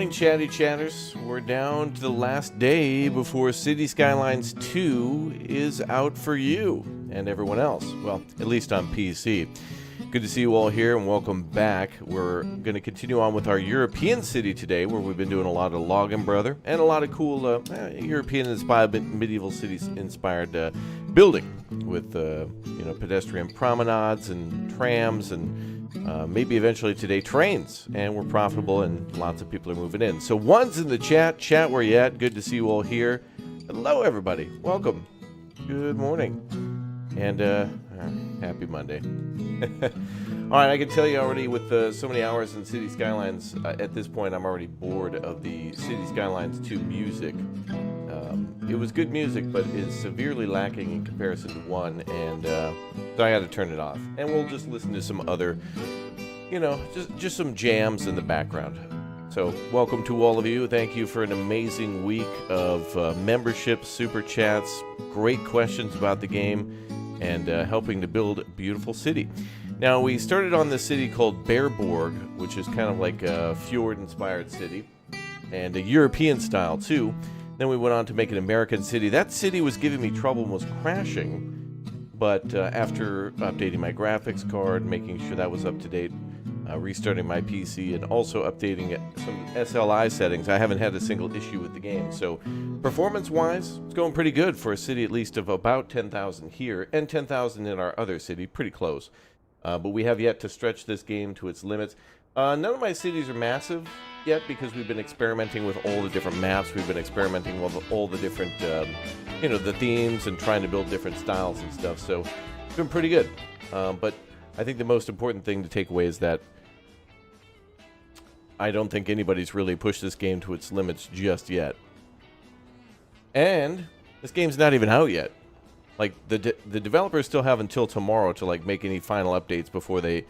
morning, chatty chatters. We're down to the last day before City Skylines 2 is out for you and everyone else. Well, at least on PC. Good to see you all here and welcome back. We're going to continue on with our European city today, where we've been doing a lot of Login Brother and a lot of cool European-inspired, medieval cities-inspired building with pedestrian promenades and trams and maybe eventually today trains. And we're profitable and lots of people are moving in. So one's in the chat. Chat, where you at? Good to see you all here. Hello, everybody. Welcome. Good morning. And happy Monday. All right, I can tell you already with so many hours in City Skylines, at this point I'm already bored of the City Skylines 2 music. It was good music, but is severely lacking in comparison to 1, and so I had to turn it off. And we'll just listen to some other, just some jams in the background. So welcome to all of you. Thank you for an amazing week of membership, super chats, great questions about the game, and helping to build a beautiful city. Now, we started on this city called Bearborg, which is kind of like a fjord-inspired city, and a European style, too. Then we went on to make an American city. That city was giving me trouble and was crashing, but after updating my graphics card, making sure that was up to date, restarting my PC, and also updating some SLI settings, I haven't had a single issue with the game. So performance-wise, it's going pretty good for a city at least of about 10,000 here, and 10,000 in our other city, pretty close. But we have yet to stretch this game to its limits. None of my cities are massive yet because we've been experimenting with all the different maps. We've been experimenting with all the different, the themes and trying to build different styles and stuff. So it's been pretty good. But I think the most important thing to take away is that I don't think anybody's really pushed this game to its limits just yet. And this game's not even out yet. Like, the developers still have until tomorrow to, make any final updates before they,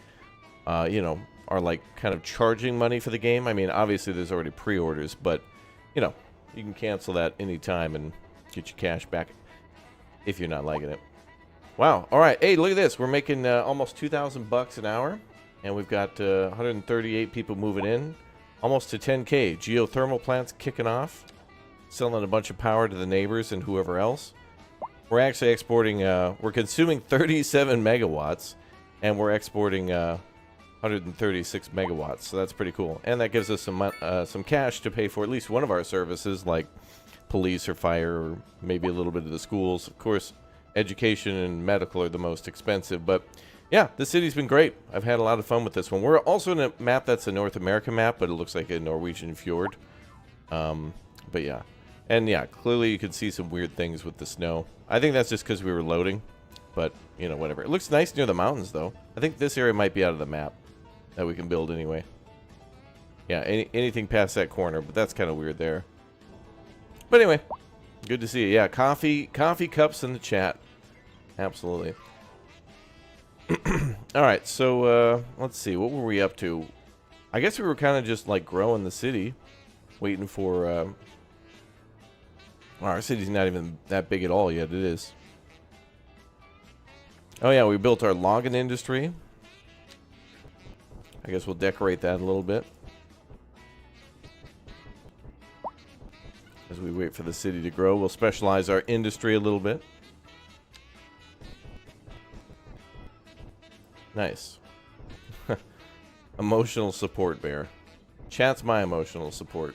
are, kind of charging money for the game. I mean, obviously there's already pre-orders, but, you can cancel that anytime and get your cash back if you're not liking it. Wow. All right. Hey, look at this. We're making almost $2,000 an hour, and we've got 138 people moving in, almost to 10K. Geothermal plants kicking off, selling a bunch of power to the neighbors and whoever else. We're actually exporting, we're consuming 37 megawatts, and we're exporting 136 megawatts, so that's pretty cool. And that gives us some cash to pay for at least one of our services, like police or fire, or maybe a little bit of the schools. Of course, education and medical are the most expensive, but yeah, the city's been great. I've had a lot of fun with this one. We're also in a map that's a North American map, but it looks like a Norwegian fjord. But yeah. And yeah, clearly you can see some weird things with the snow. I think that's just because we were loading, but, whatever. It looks nice near the mountains, though. I think this area might be out of the map that we can build anyway. Yeah, anything past that corner, but that's kind of weird there. But anyway, good to see you. Yeah, coffee cups in the chat. Absolutely. All right, so let's see. What were we up to? I guess we were kind of just, growing the city, waiting for... our city's not even that big at all yet. It is. Oh yeah, we built our logging industry. I guess we'll decorate that a little bit as we wait for the city to grow. We'll specialize our industry a little bit. Nice. Emotional support bear. Chat's my emotional support.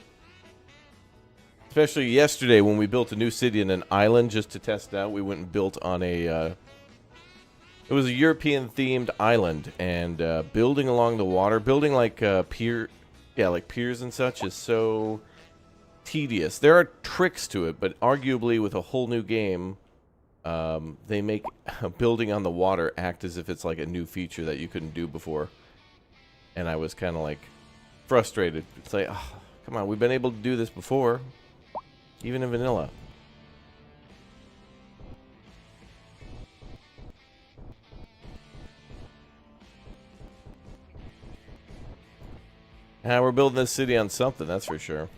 Especially yesterday when we built a new city in an island just to test out. We went and built on a... it was a European-themed island. And building along the water, building like piers and such is so tedious. There are tricks to it, but arguably with a whole new game, they make building on the water act as if it's like a new feature that you couldn't do before. And I was kind of frustrated. It's like, oh, come on, we've been able to do this before. Even in vanilla. We're building this city on something, that's for sure.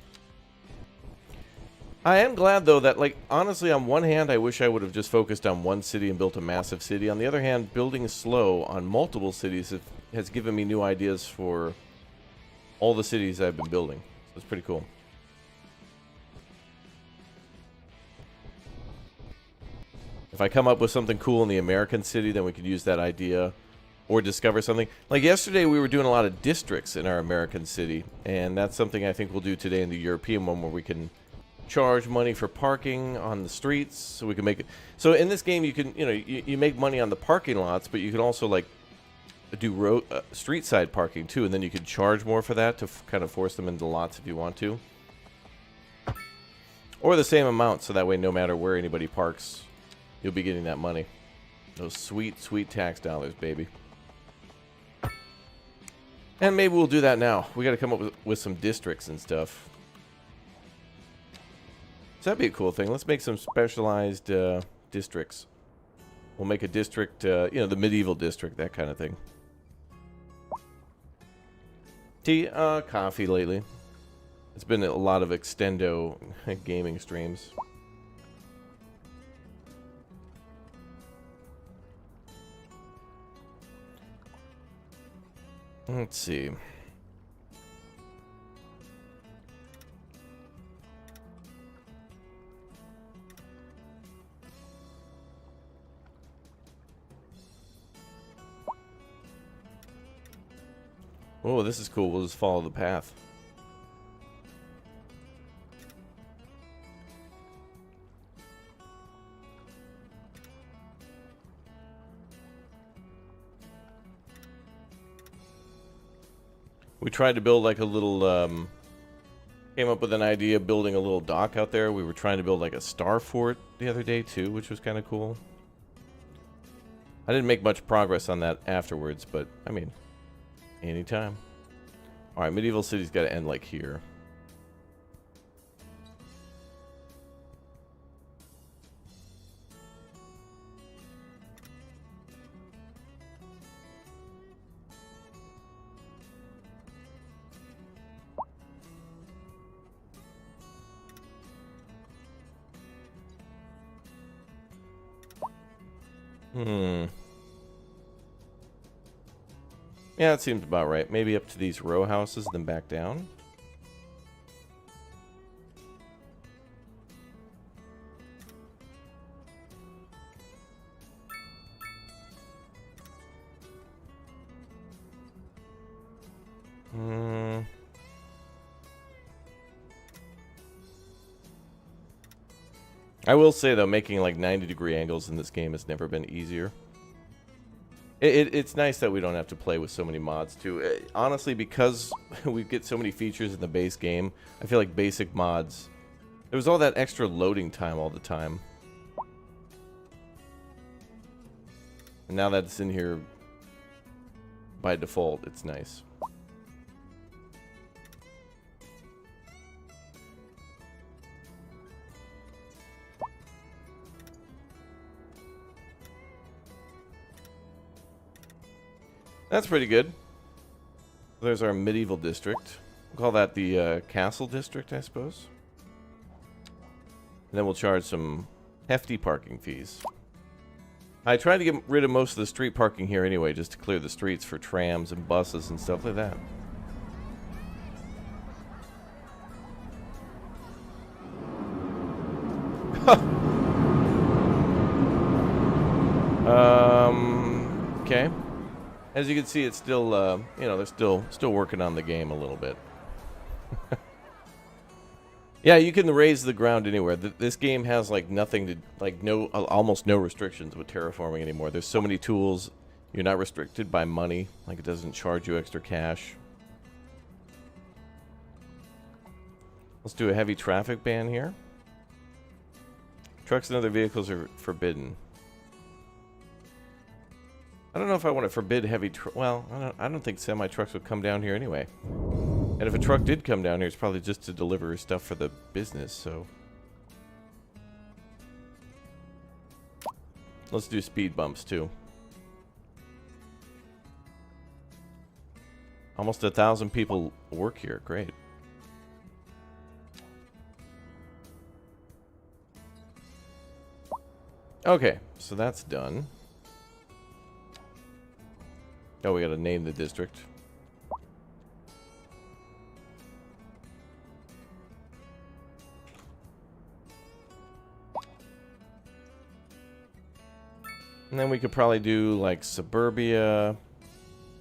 I am glad, though, that, honestly, on one hand, I wish I would have just focused on one city and built a massive city. On the other hand, building slow on multiple cities has given me new ideas for all the cities I've been building. It's pretty cool. If I come up with something cool in the American city, then we could use that idea or discover something. Like yesterday, we were doing a lot of districts in our American city, and that's something I think we'll do today in the European one, where we can charge money for parking on the streets, so we can make it. So in this game, you can, you make money on the parking lots, but you can also like do street side parking too, and then you can charge more for that to kind of force them into lots if you want to, or the same amount, so that way no matter where anybody parks, you'll be getting that money. Those sweet, sweet tax dollars, baby. And maybe we'll do that now. We got to come up with some districts and stuff. So that'd be a cool thing. Let's make some specialized districts. We'll make a district, the medieval district, that kind of thing. Tea, coffee lately. It's been a lot of extendo gaming streams. Let's see. Oh, this is cool. We'll just follow the path. We tried to build like a little, came up with an idea of building a little dock out there. We were trying to build like a star fort the other day too, which was kind of cool. I didn't make much progress on that afterwards, but I mean, anytime. Alright, medieval city's got to end like here. Yeah, it seems about right. Maybe up to these row houses, then back down. I will say, though, making like 90-degree angles in this game has never been easier. It's nice that we don't have to play with so many mods, too. Honestly, because we get so many features in the base game, I feel like basic mods... There was all that extra loading time all the time. And now that it's in here by default, it's nice. That's pretty good. There's our medieval district. We'll call that the castle district, I suppose. And then we'll charge some hefty parking fees. I tried to get rid of most of the street parking here anyway, just to clear the streets for trams and buses and stuff like that. Okay. As you can see, it's still, they're still working on the game a little bit. Yeah, you can raise the ground anywhere. This game has like nothing to, like almost no restrictions with terraforming anymore. There's so many tools. You're not restricted by money. Like it doesn't charge you extra cash. Let's do a heavy traffic ban here. Trucks and other vehicles are forbidden. I don't know if I want to forbid heavy well, I don't think semi-trucks would come down here anyway. And if a truck did come down here, it's probably just to deliver stuff for the business, so... Let's do speed bumps, too. Almost 1,000 people work here. Great. Okay, so that's done. Oh, we gotta name the district. And then we could probably do like suburbia,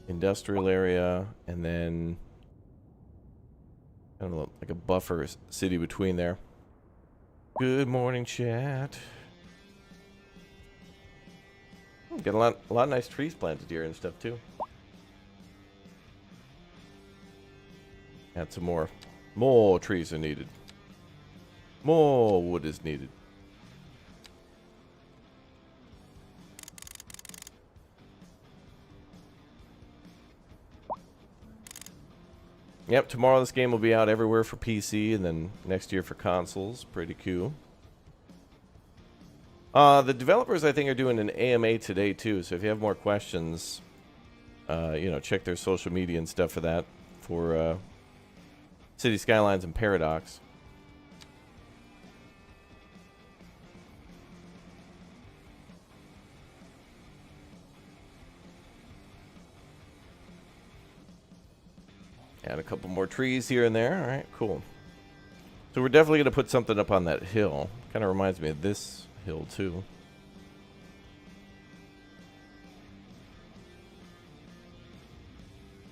industrial area, and then kind of like a buffer city between there. Good morning, chat. Got a lot of nice trees planted here and stuff too. Add some more. More trees are needed. More wood is needed. Yep, tomorrow this game will be out everywhere for PC, and then next year for consoles. Pretty cool. The developers, I think, are doing an AMA today, too. So if you have more questions, you know, check their social media and stuff for that. For City Skylines and Paradox. Add a couple more trees here and there. All right, cool. So we're definitely going to put something up on that hill. Kind of reminds me of this hill, too.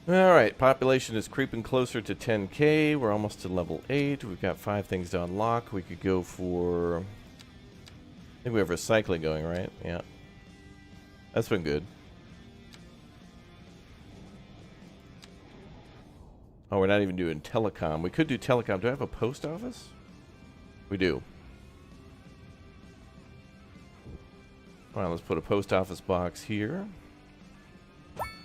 All right, population is creeping closer to 10K. We're almost to level 8. We've got 5 things to unlock. We could go for... I think we have recycling going, right? Yeah. That's been good. Oh, we're not even doing telecom. We could do telecom. Do I have a post office? We do. All right, let's put a post office box here.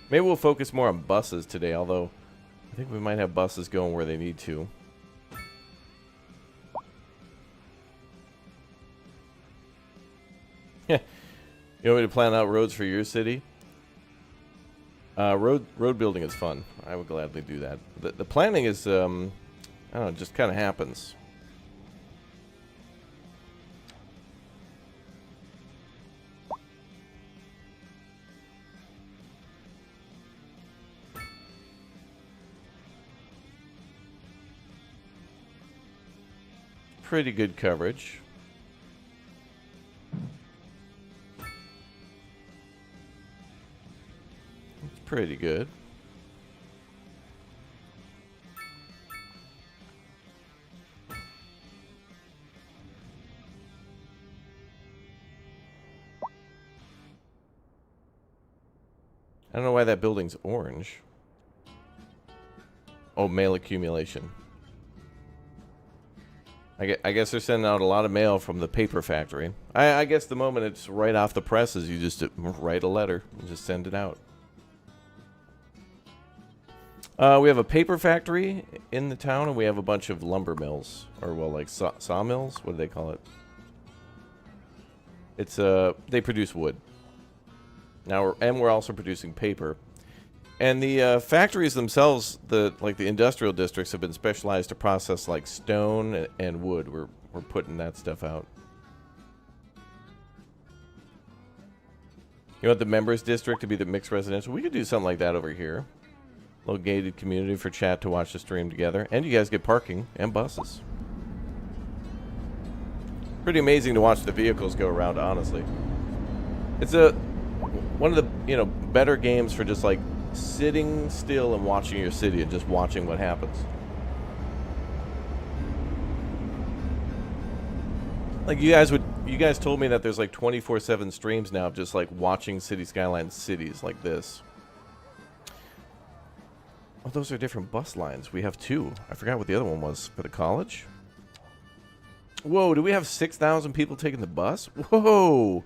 Maybe we'll focus more on buses today, although I think we might have buses going where they need to. You want me to plan out roads for your city? Road building is fun. I would gladly do that. The planning is, I don't know, just kind of happens. Pretty good coverage. It's pretty good. I don't know why that building's orange. Oh, mail accumulation. I guess they're sending out a lot of mail from the paper factory. I guess the moment it's right off the presses, you just write a letter and just send it out. We have a paper factory in the town, and we have a bunch of lumber mills. Or, well, like sawmills? What do they call it? It's, they produce wood. Now, we're also producing paper. And the factories themselves, the industrial districts, have been specialized to process like stone and wood. We're putting that stuff out. You want the members district to be the mixed residential? We could do something like that over here. Little gated community for chat to watch the stream together, and you guys get parking and buses. Pretty amazing to watch the vehicles go around. Honestly, it's one of the better games for just like sitting still and watching your city and just watching what happens. Like you guys told me that there's like 24/7 streams now of just like watching City Skylines cities like this. Oh, those are different bus lines. We have 2. I forgot what the other one was for the college. Whoa, do we have 6,000 people taking the bus? Whoa.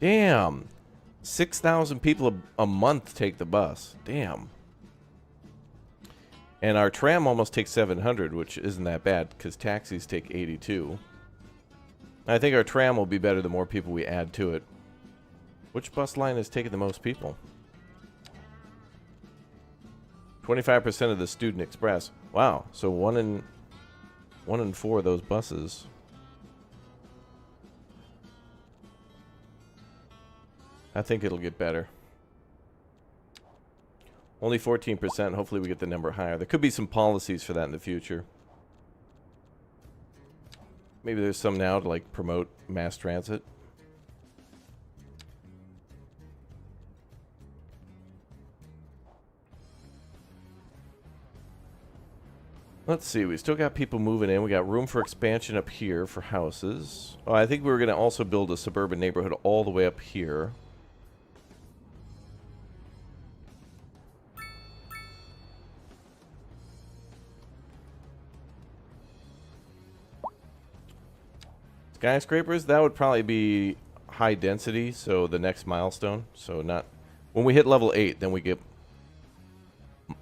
Damn. 6,000 people a month take the bus. Damn. And our tram almost takes 700, which isn't that bad because taxis take 82. I think our tram will be better the more people we add to it. Which bus line is taking the most people? 25% of the Student Express. Wow. So 1 in 4 of those buses. I think it'll get better. Only 14%. Hopefully we get the number higher. There could be some policies for that in the future. Maybe there's some now to like promote mass transit. Let's see, we still got people moving in. We got room for expansion up here for houses. Oh, I think we were going to also build a suburban neighborhood all the way up here. Skyscrapers, that would probably be high density, so the next milestone. So not... When we hit level 8, then we get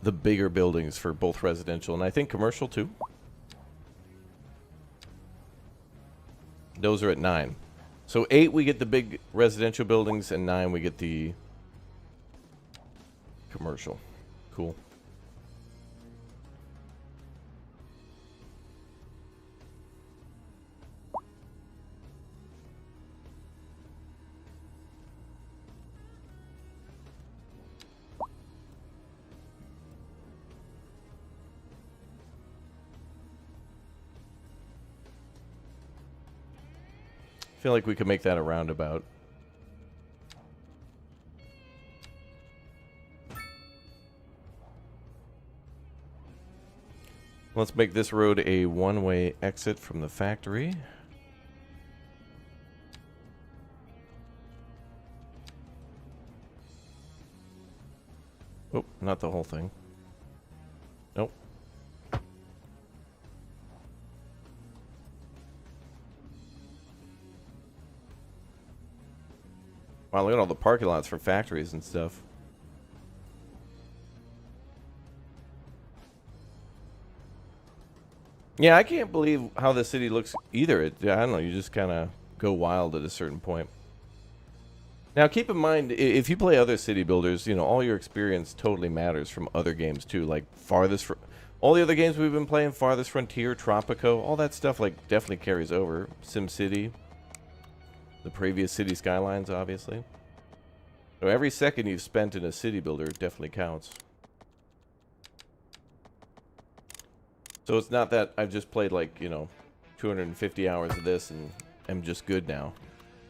the bigger buildings for both residential and I think commercial too. Those are at 9. So 8 we get the big residential buildings, and 9 we get the commercial. Cool. I feel like we could make that a roundabout. Let's make this road a one-way exit from the factory. Oh, not the whole thing. Nope. Wow, look at all the parking lots for factories and stuff. Yeah, I can't believe how the city looks either. I don't know, you just kind of go wild at a certain point. Now, keep in mind, if you play other city builders, you know, all your experience totally matters from other games too. Like all the other games we've been playing, Farthest Frontier, Tropico, all that stuff like definitely carries over. SimCity. The previous City Skylines, obviously. So every second you've spent in a city builder definitely counts. So it's not that I've just played like, you know, 250 hours of this and am just good now.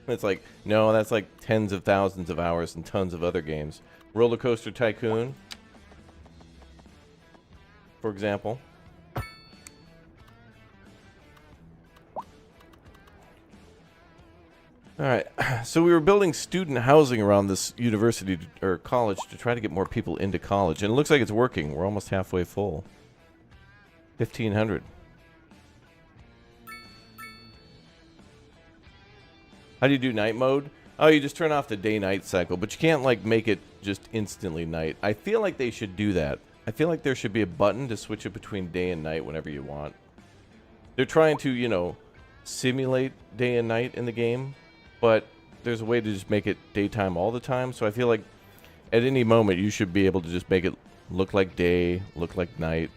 It's like, no, that's like tens of thousands of hours and tons of other games. Roller Coaster Tycoon, for example. Alright, so we were building student housing around this university or college to try to get more people into college. And it looks like it's working. We're almost halfway full. 1,500. How do you do night mode? Oh, you just turn off the day-night cycle. But you can't, like, make it just instantly night. I feel like they should do that. I feel like there should be a button to switch it between day and night whenever you want. They're trying to, you know, simulate day and night in the game. But there's a way to just make it daytime all the time. So I feel like at any moment you should be able to just make it look like day, look like night.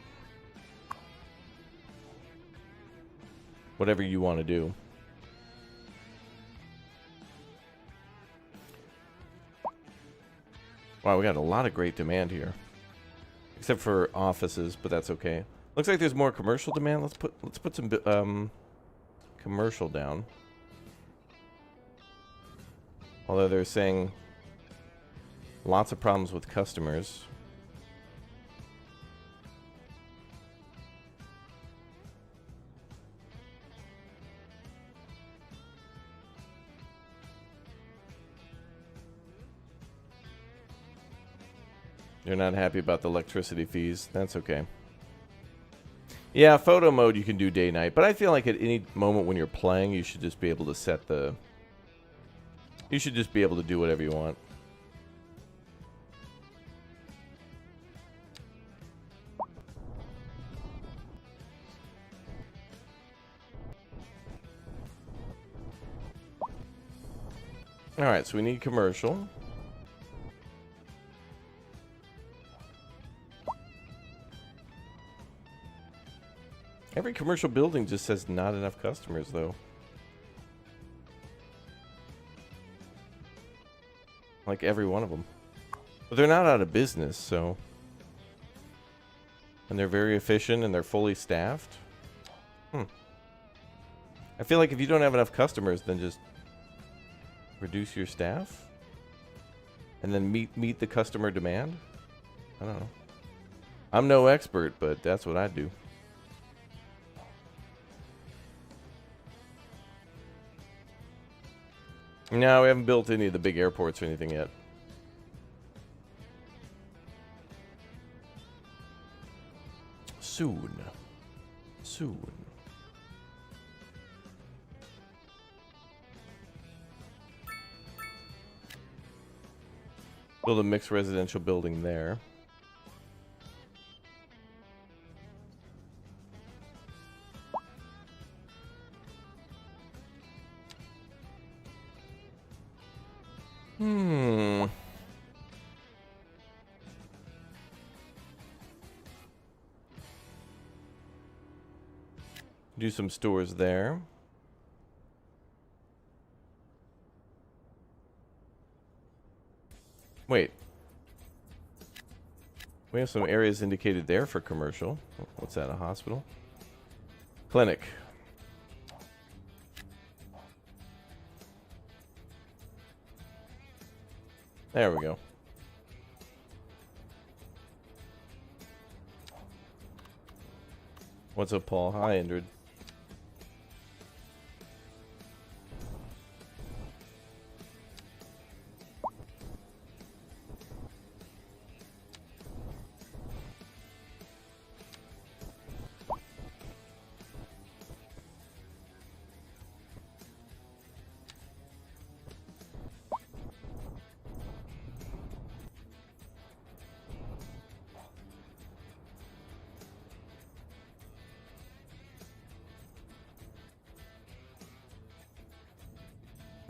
Whatever you want to do. Wow, we got a lot of great demand here. Except for offices, but that's okay. Looks like there's more commercial demand. Let's put some commercial down. Although they're saying lots of problems with customers. You're not happy about the electricity fees. That's okay. Yeah, photo mode you can do day-night, but I feel like at any moment when you're playing, you should just be able to set the... You should just be able to do whatever you want. Alright, so we need commercial. Every commercial building just says not enough customers, though. Like every one of them. But they're not out of business, so... And they're very efficient and they're fully staffed. I feel like if you don't have enough customers, then just reduce your staff? And then meet the customer demand? I don't know. I'm no expert, but that's what I do. No, we haven't built any of the big airports or anything yet. Soon. Soon. Build a mixed residential building there. Do some stores there. Wait. We have some areas indicated there for commercial. What's that, a hospital? Clinic. There we go. What's up, Paul? Hi, Indrid.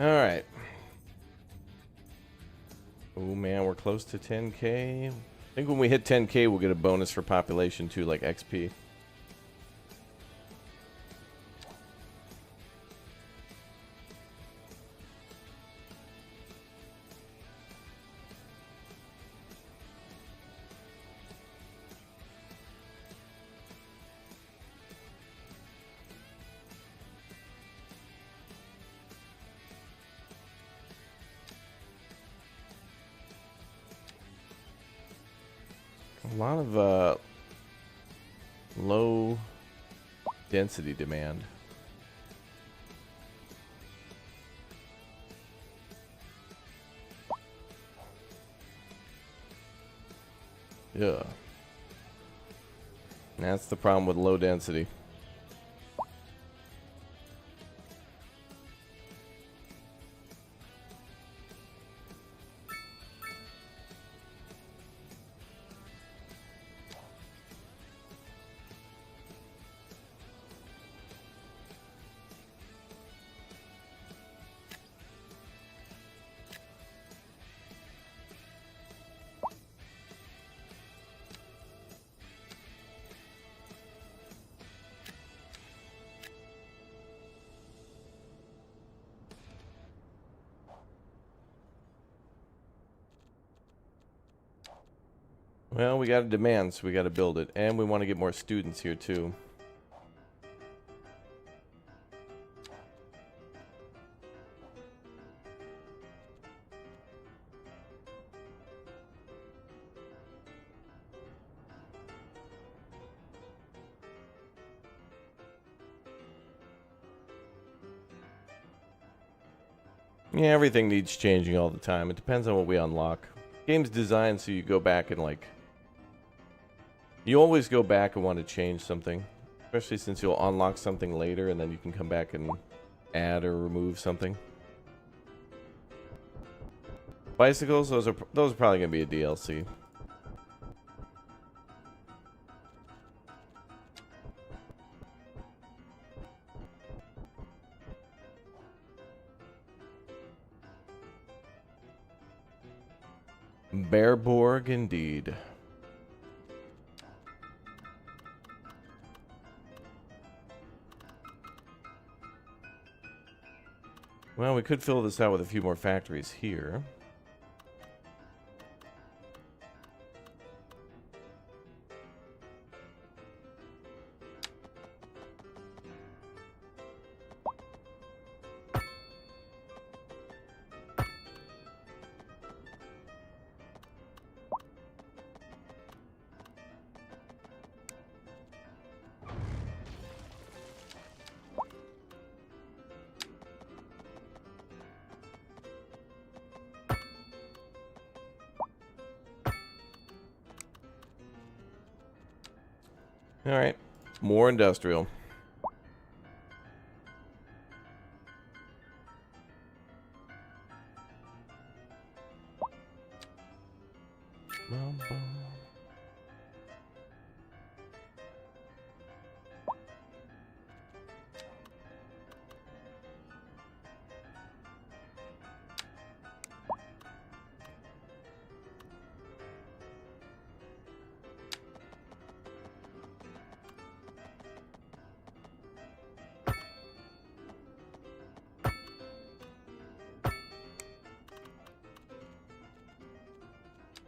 All right. Oh man, we're close to 10K. I think when we hit 10K, we'll get a bonus for population too, like XP. A lot of low density demand. Yeah. That's the problem with low density. Well, we got a demand, so we got to build it. And we want to get more students here, too. Yeah, everything needs changing all the time. It depends on what we unlock. Game's designed so you go back and, like... You always go back and want to change something. Especially since you'll unlock something later and then you can come back and add or remove something. Bicycles, those are probably going to be a DLC. Bearborg, indeed. Well, we could fill this out with a few more factories here. All right. More industrial.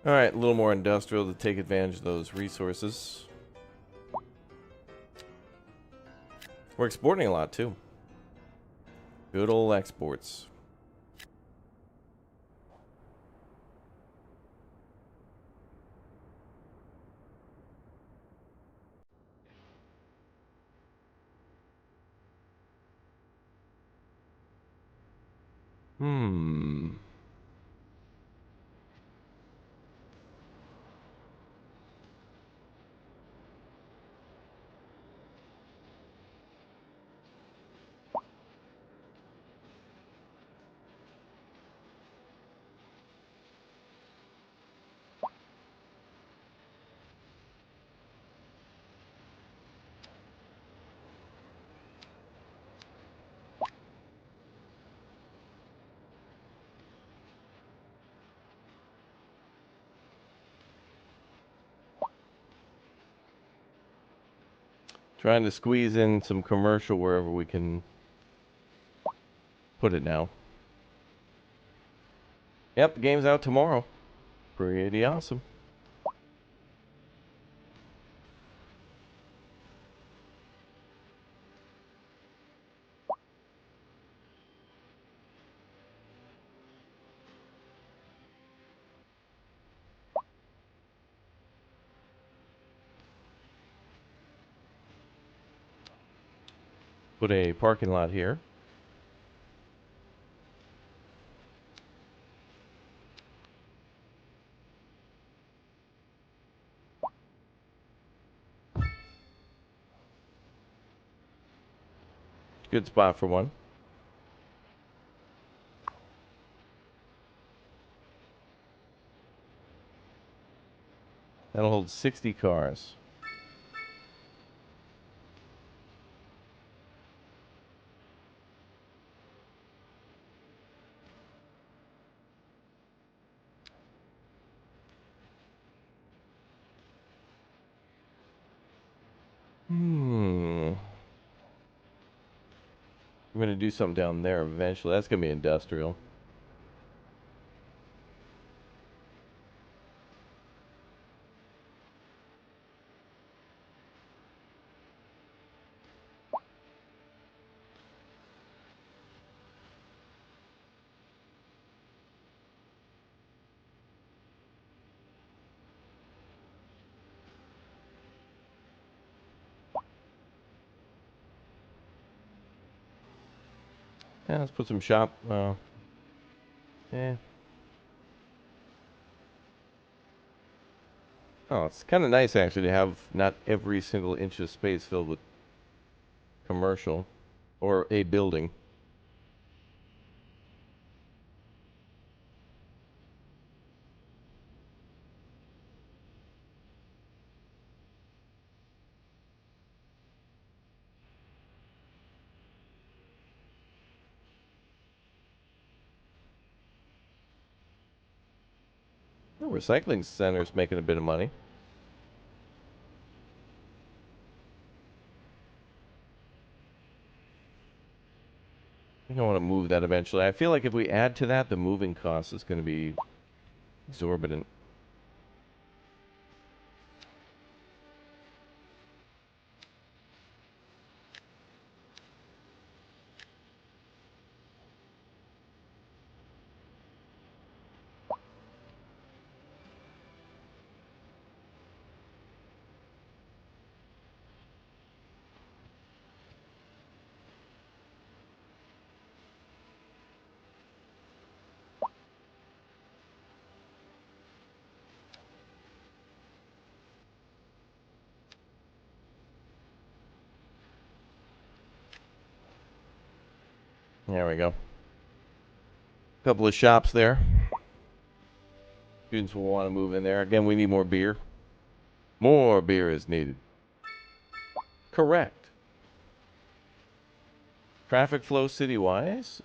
All right, a little more industrial to take advantage of those resources. We're exporting a lot, too. Good old exports. Hmm. Trying to squeeze in some commercial wherever we can put it now. Yep, the game's out tomorrow. Pretty awesome. Put a parking lot here. Good spot for one. That'll hold 60 cars. I'm gonna do something down there eventually. That's gonna be industrial. Yeah, let's put some shop. Yeah. Oh, it's kind of nice actually to have not every single inch of space filled with commercial or a building. The recycling center's making a bit of money. I think I want to move that eventually. I feel like if we add to that, the moving cost is going to be exorbitant. There we go. Couple of shops there. Students will want to move in there. Again, we need more beer. More beer is needed. Correct. Traffic flow city-wise?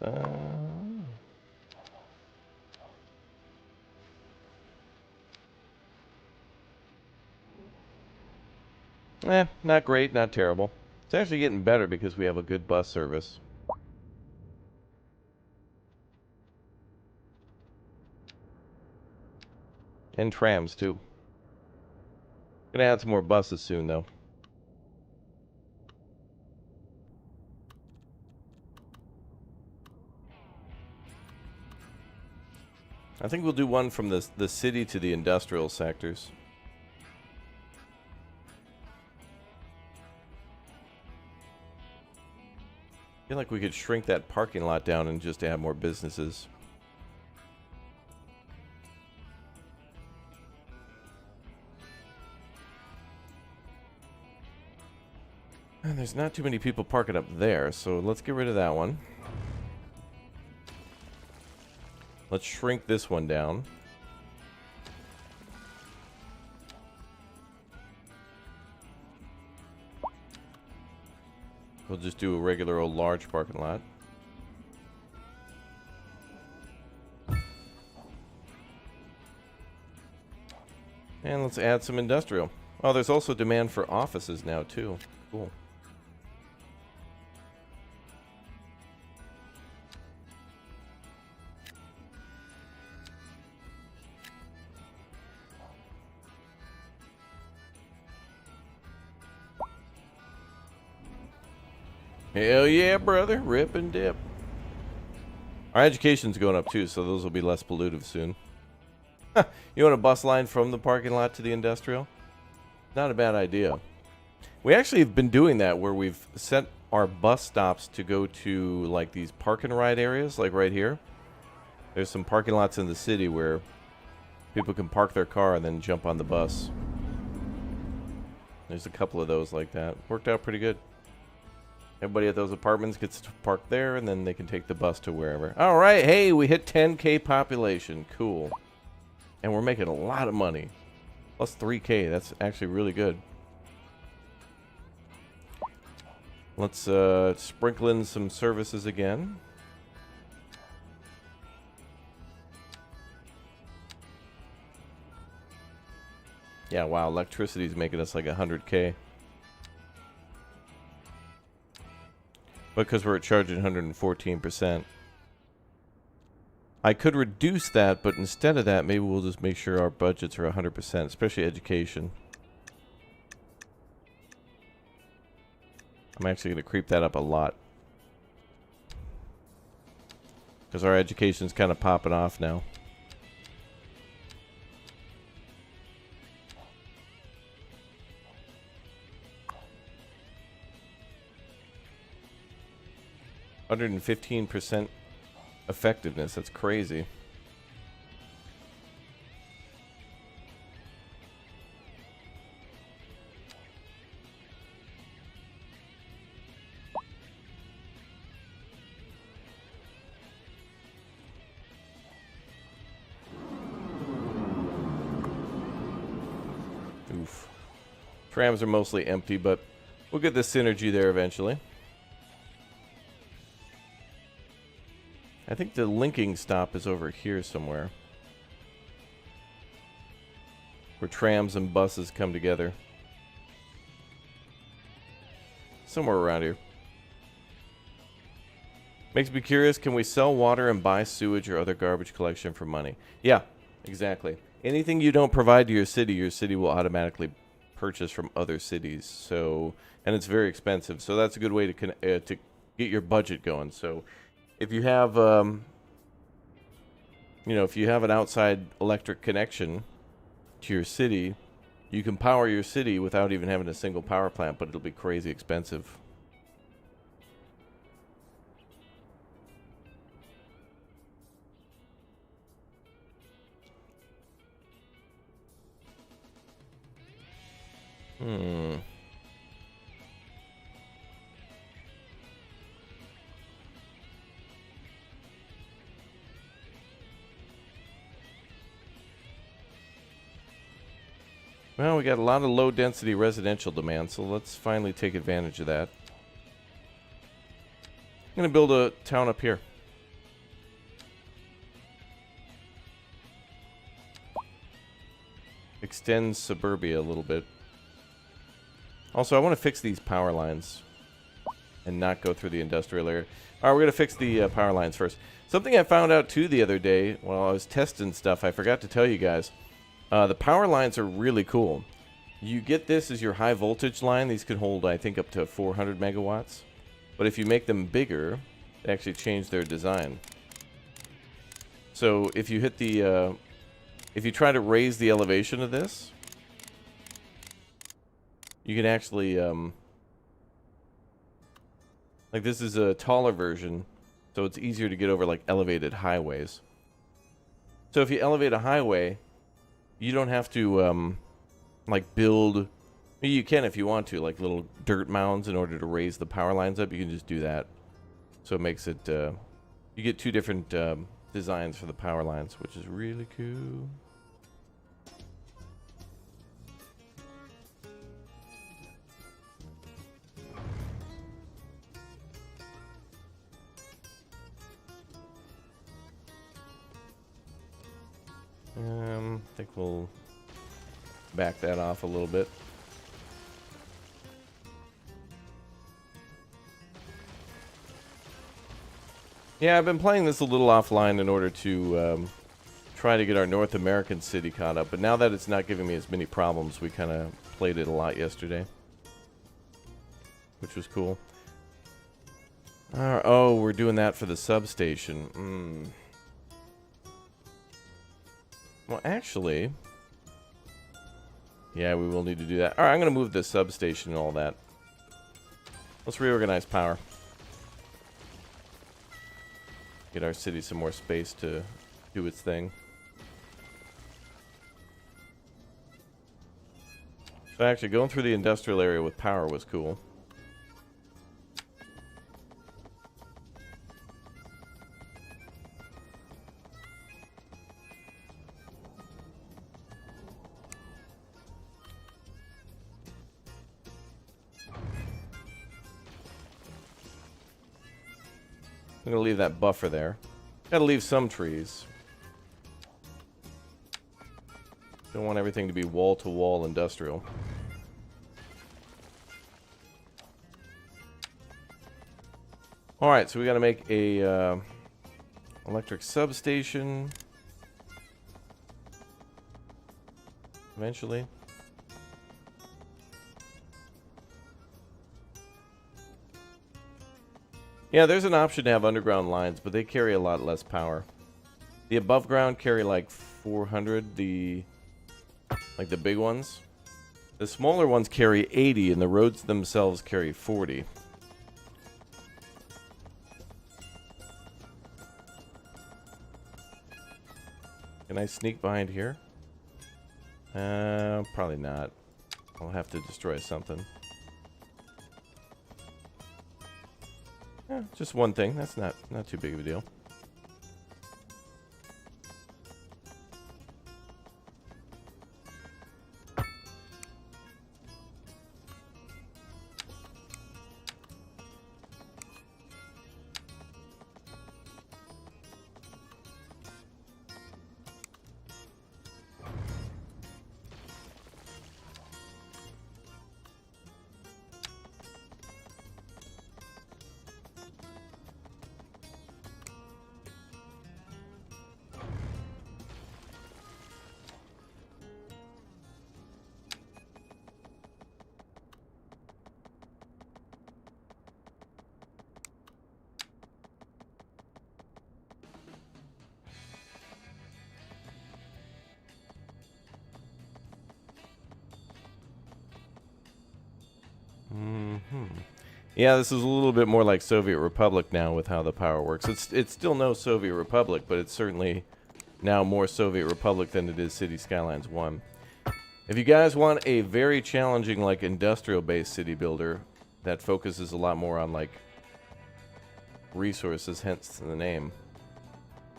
Not great, not terrible. It's actually getting better because we have a good bus service. And trams, too. Gonna add some more buses soon, though. I think we'll do one from the city to the industrial sectors. I feel like we could shrink that parking lot down and just add more businesses. And there's not too many people parking up there, so let's get rid of that one. Let's shrink this one down. We'll just do a regular old large parking lot. And let's add some industrial. Oh, there's also demand for offices now, too. Cool. Hell yeah, brother. Rip and dip. Our education's going up too, so those will be less pollutive soon. You want a bus line from the parking lot to the industrial? Not a bad idea. We actually have been doing that where we've set our bus stops to go to like these park and ride areas, like right here. There's some parking lots in the city where people can park their car and then jump on the bus. There's a couple of those like that. Worked out pretty good. Everybody at those apartments gets to park there, and then they can take the bus to wherever. All right, hey, we hit 10K population. Cool. And we're making a lot of money. Plus 3K. That's actually really good. Let's sprinkle in some services again. Yeah, wow, electricity's making us like 100K. Because we're charging 114%. I could reduce that, but instead of that, maybe we'll just make sure our budgets are 100%, especially education. I'm actually going to creep that up a lot. Because our education's kind of popping off now. $115% effectiveness. That's crazy. Oof. Trams are mostly empty, but we'll get the synergy there eventually. I think the linking stop is over here somewhere. Where trams and buses come together. Somewhere around here. Makes me curious, can we sell water and buy sewage or other garbage collection for money? Yeah, exactly. Anything you don't provide to your city will automatically purchase from other cities. So, and it's very expensive. So that's a good way to get your budget going. So if you have, if you have an outside electric connection to your city, you can power your city without even having a single power plant, but it'll be crazy expensive. Well, we got a lot of low-density residential demand, so let's finally take advantage of that. I'm going to build a town up here. Extend suburbia a little bit. Also, I want to fix these power lines and not go through the industrial area. All right, we're going to fix the power lines first. Something I found out, too, the other day while I was testing stuff, I forgot to tell you guys. The power lines are really cool. You get this as your high voltage line. These can hold, I think, up to 400 megawatts. But if you make them bigger, they actually change their design. So if you hit the, if you try to raise the elevation of this, you can actually, like this is a taller version, so it's easier to get over like elevated highways. So if you elevate a highway, you don't have to like build, you can if you want to, like little dirt mounds in order to raise the power lines up. You can just do that. So it makes it, you get two different designs for the power lines, which is really cool. I think we'll back that off a little bit. Yeah, I've been playing this a little offline in order to try to get our North American city caught up, but now that it's not giving me as many problems, we kind of played it a lot yesterday, which was cool. Oh, we're doing that for the substation. Well, actually, yeah, we will need to do that. All right, I'm going to move the substation and all that. Let's reorganize power. Get our city some more space to do its thing. So actually, going through the industrial area with power was cool. I'm going to leave that buffer there. Got to leave some trees. Don't want everything to be wall-to-wall industrial. Alright, so we got to make a electric substation. Eventually. Yeah, there's an option to have underground lines, but they carry a lot less power. The above ground carry like 400, like the big ones. The smaller ones carry 80, and the roads themselves carry 40. Can I sneak behind here? Probably not. I'll have to destroy something. Yeah, just one thing. That's not too big of a deal. Yeah, this is a little bit more like Soviet Republic now with how the power works. It's still no Soviet Republic, but it's certainly now more Soviet Republic than it is City Skylines 1. If you guys want a very challenging, like, industrial-based city builder that focuses a lot more on, like, resources, hence the name,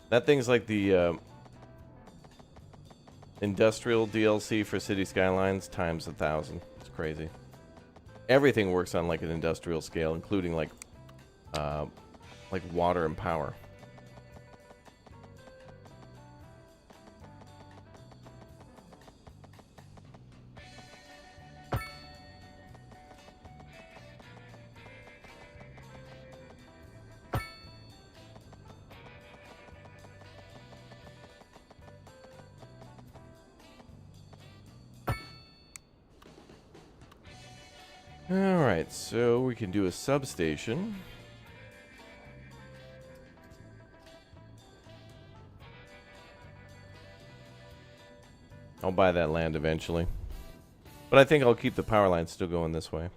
that thing's like the Industrial DLC for City Skylines times 1,000. It's crazy. Everything works on like an industrial scale, including like water and power. Alright, so we can do a substation. I'll buy that land eventually. But I think I'll keep the power line still going this way.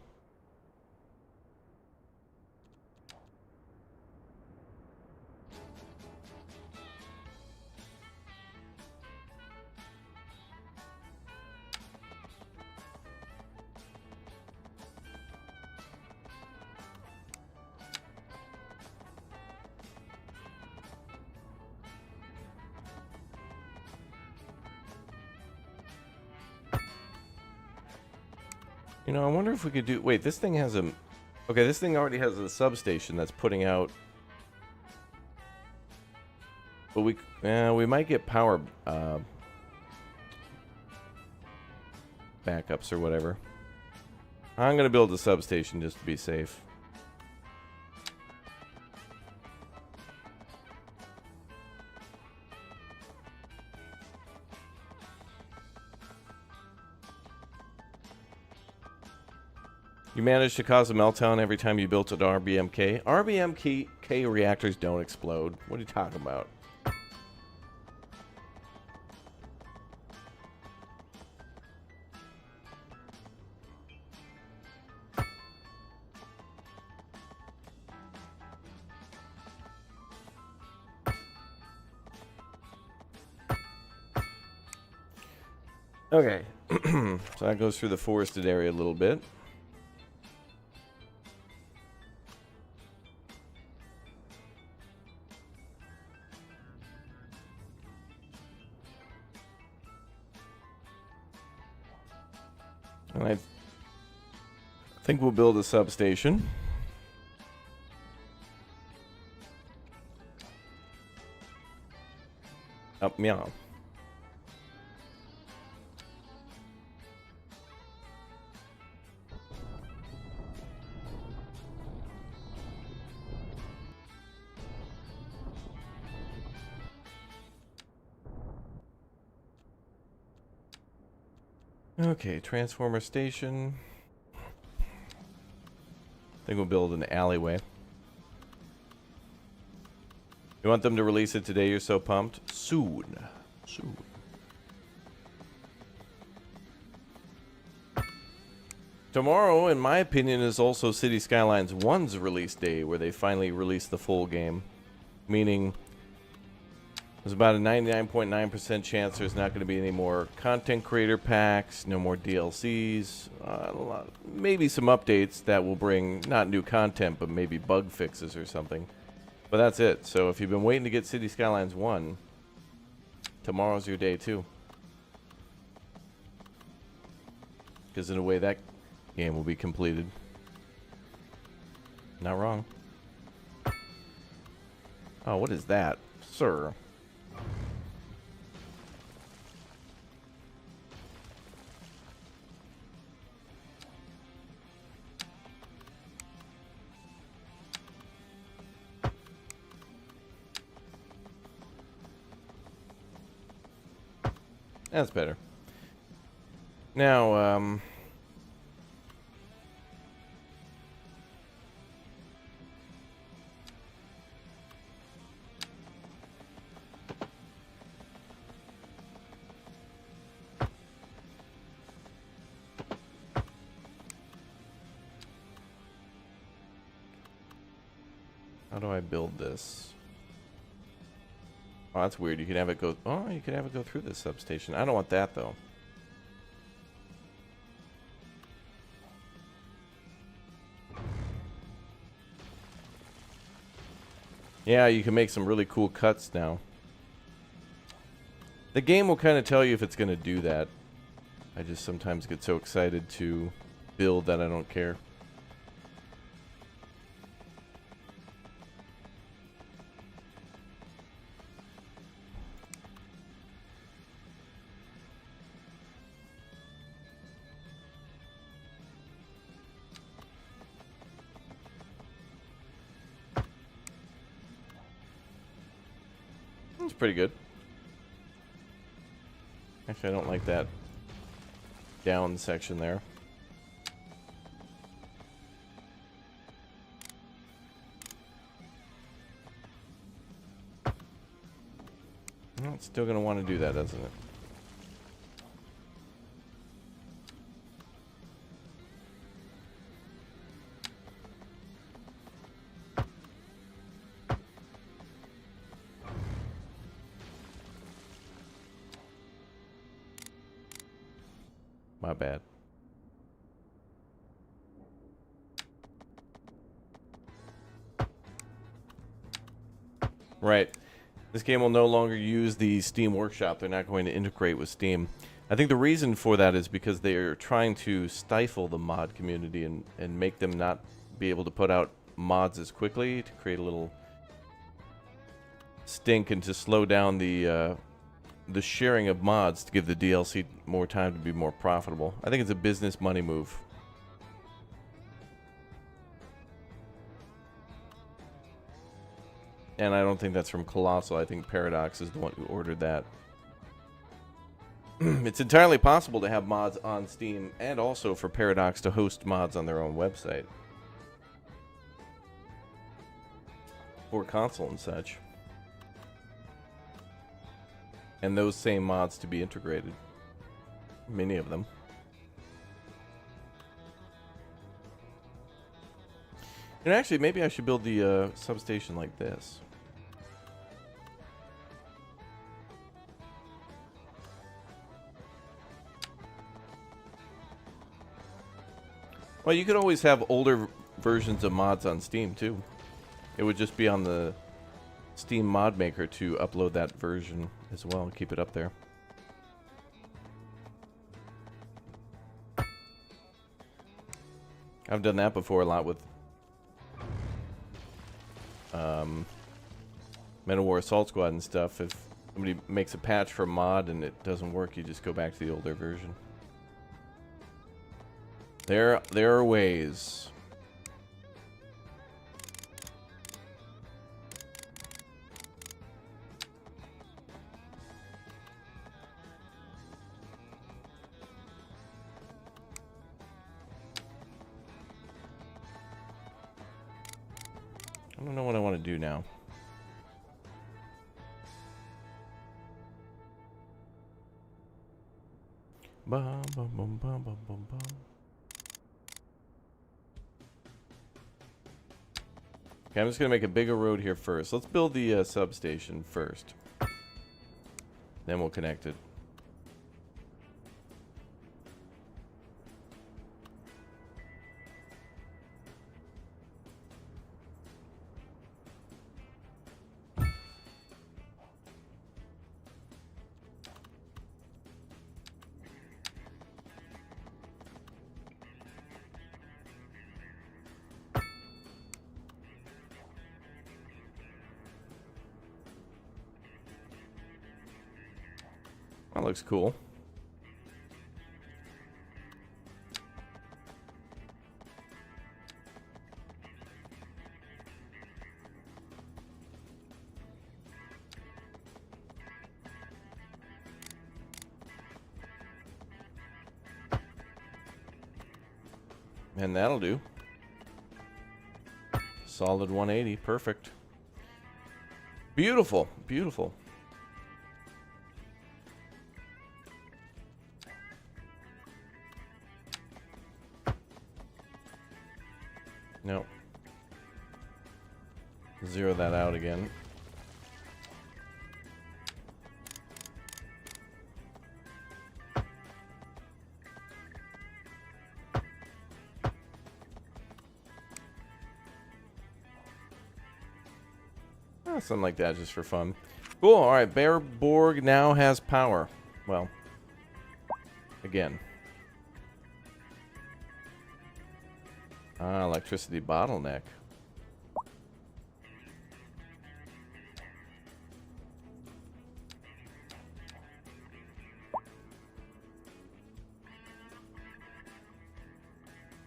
You know, I wonder if we could do... Wait, this thing has a... Okay, this thing already has a substation that's putting out... But we might get power backups or whatever. I'm going to build a substation just to be safe. You managed to cause a meltdown every time you built an RBMK. RBMK reactors don't explode. What are you talking about? Okay, so that goes through the forested area a little bit. And I think we'll build a substation. Up meow. Okay, transformer station. I think we'll build an alleyway. You want them to release it today? You're so pumped. Soon. Soon. Tomorrow, in my opinion, is also City Skylines 1's release day, where they finally release the full game. Meaning, there's about a 99.9% chance there's not going to be any more content creator packs, no more DLCs, maybe some updates that will bring not new content, but maybe bug fixes or something. But that's it. So if you've been waiting to get City Skylines 1, tomorrow's your day too. Because in a way that game will be completed. Not wrong. Oh, what is that, sir? That's better. Now, how do I build this? Oh, that's weird. You can have it go... Oh, you can have it go through this substation. I don't want that, though. Yeah, you can make some really cool cuts now. The game will kind of tell you if it's going to do that. I just sometimes get so excited to build that I don't care. It's pretty good. Actually, I don't like that down section there. Well, it's still going to want to do that, doesn't it? My bad. Right. This game will no longer use the Steam Workshop. They're not going to integrate with Steam. I think the reason for that is because they are trying to stifle the mod community and make them not be able to put out mods as quickly to create a little stink and to slow down the sharing of mods to give the DLC more time to be more profitable. I think it's a business money move. And I don't think that's from Colossal. I think Paradox is the one who ordered that. It's entirely possible to have mods on Steam and also for Paradox to host mods on their own website. For console and such. And those same mods to be integrated. Many of them. And actually, maybe I should build the substation like this. Well, you could always have older versions of mods on Steam, too. It would just be on the Steam mod maker to upload that version as well. Keep it up there. I've done that before a lot with Men of War Assault Squad and stuff. If somebody makes a patch for a mod and it doesn't work, you just go back to the older version. There are ways. I don't know what I want to do now. Bum, bum, bum, bum, bum, bum, bum. Okay, I'm just going to make a bigger road here first. Let's build the substation first. Then we'll connect it. That looks cool. And that'll do. Solid 180, perfect. Beautiful, beautiful. No. Zero that out again. Something like that just for fun. Cool. All right. Bearborg now has power. Well, again. Electricity bottleneck.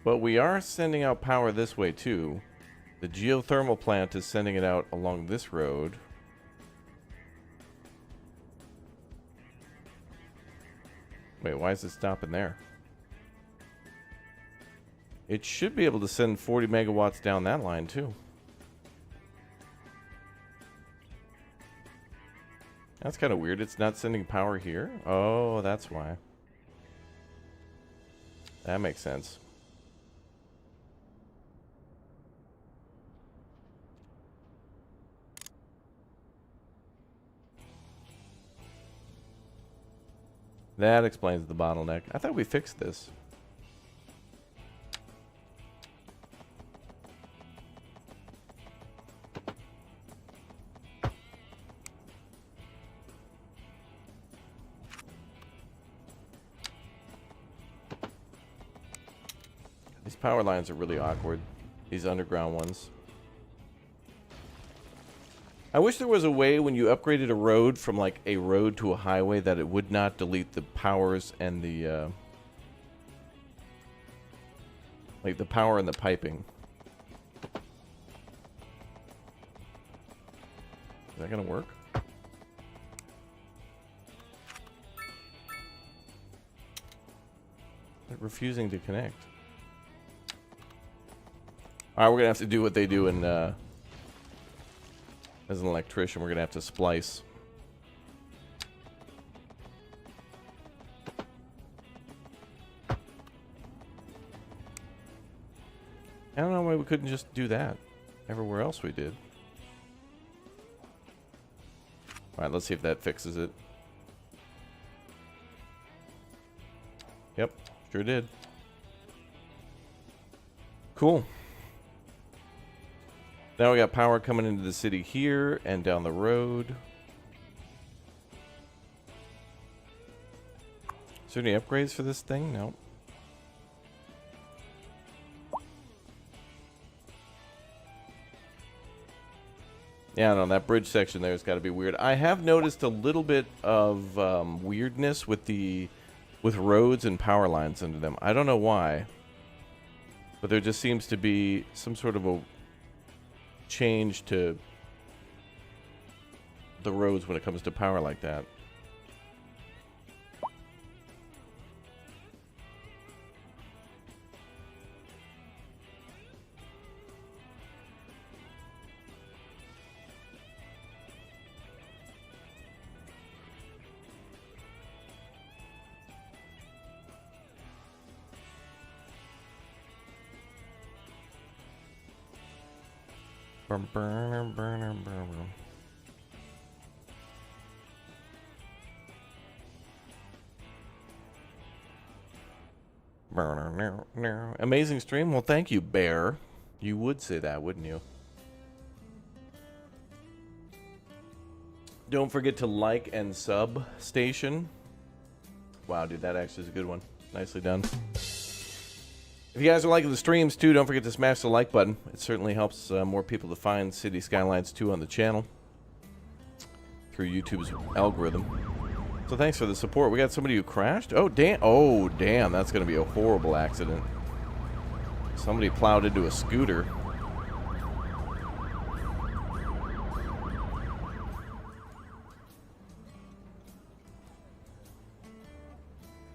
But we are sending out power this way, too. The geothermal plant is sending it out along this road. Wait, why is it stopping there? It should be able to send 40 megawatts down that line, too. That's kind of weird. It's not sending power here. Oh, that's why. That makes sense. That explains the bottleneck. I thought we fixed this. These power lines are really awkward. These underground ones. I wish there was a way when you upgraded a road from like a road to a highway that it would not delete the powers and the like the power and the piping. Is that gonna work? They're refusing to connect. Alright, we're gonna have to do what they do in as an electrician. We're gonna have to splice. I don't know why we couldn't just do that. Everywhere else we did. Alright, let's see if that fixes it. Yep, sure did. Cool. Now we got power coming into the city here and down the road. Is there any upgrades for this thing? No. Yeah, no, that bridge section there has got to be weird. I have noticed a little bit of weirdness with roads and power lines under them. I don't know why, but there just seems to be some sort of a change to the roads when it comes to power like that. Amazing stream. Well, thank you, Bear. You would say that, wouldn't you? Don't forget to like and sub station. Wow, dude, that actually is a good one. Nicely done. If you guys are liking the streams too, don't forget to smash the like button. It certainly helps more people to find City Skylines 2 on the channel through YouTube's algorithm. So thanks for the support. We got somebody who crashed. Oh damn! Oh damn! That's gonna be a horrible accident. Somebody plowed into a scooter.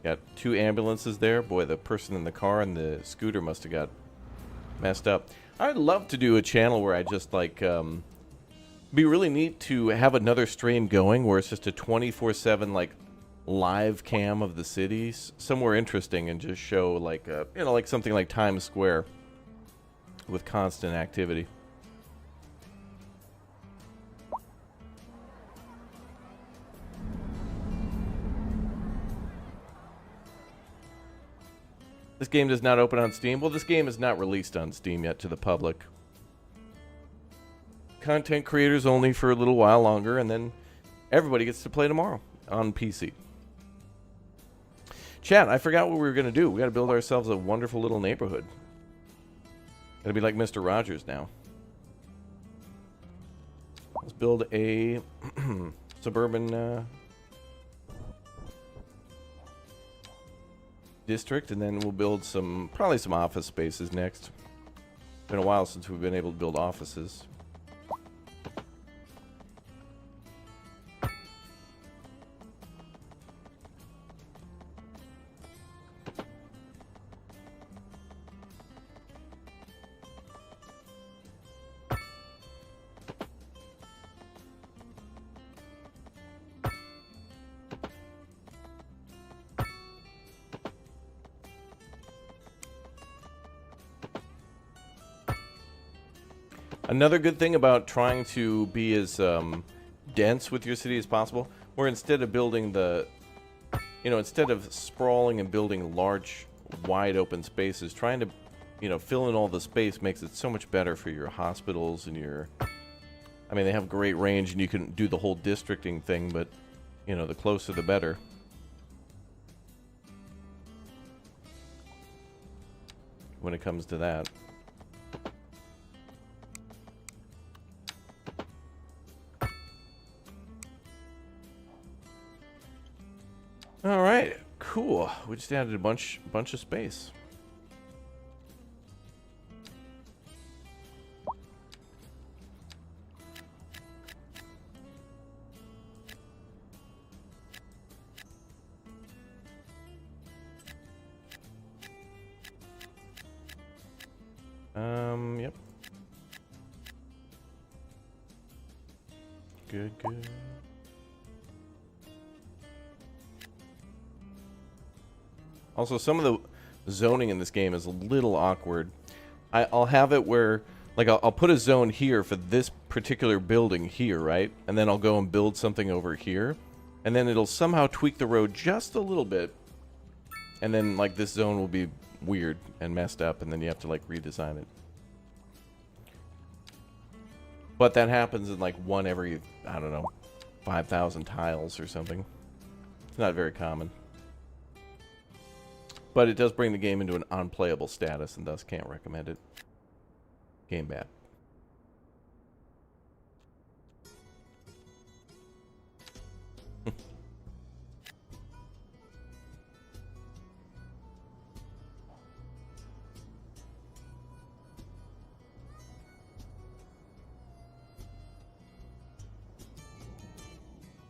Got two ambulances there. Boy, the person in the car and the scooter must have got messed up. I'd love to do a channel where I just like, be really neat to have another stream going where it's just a 24/7 like live cam of the cities, somewhere interesting, and just show like, you know, like something like Times Square with constant activity. This game does not open on Steam. Well, this game is not released on Steam yet to the public. Content creators only for a little while longer, and then everybody gets to play tomorrow on PC. Chat, I forgot what we were going to do. We got to build ourselves a wonderful little neighborhood. Got to be like Mr. Rogers now. Let's build a suburban district, and then we'll build probably some office spaces next. Been a while since we've been able to build offices. Another good thing about trying to be as dense with your city as possible, where instead of building instead of sprawling and building large, wide open spaces, trying to, fill in all the space makes it so much better for your hospitals and I mean, they have great range and you can do the whole districting thing, but, the closer the better. When it comes to that. All right, cool. We just added a bunch of space. Yep. Good. Also, some of the zoning in this game is a little awkward. I'll have it where, like, I'll put a zone here for this particular building here, right? And then I'll go and build something over here. And then it'll somehow tweak the road just a little bit. And then, like, this zone will be weird and messed up, and then you have to, like, redesign it. But that happens in, like, one every, I don't know, 5,000 tiles or something. It's not very common. But it does bring the game into an unplayable status, and thus can't recommend it. Game bad.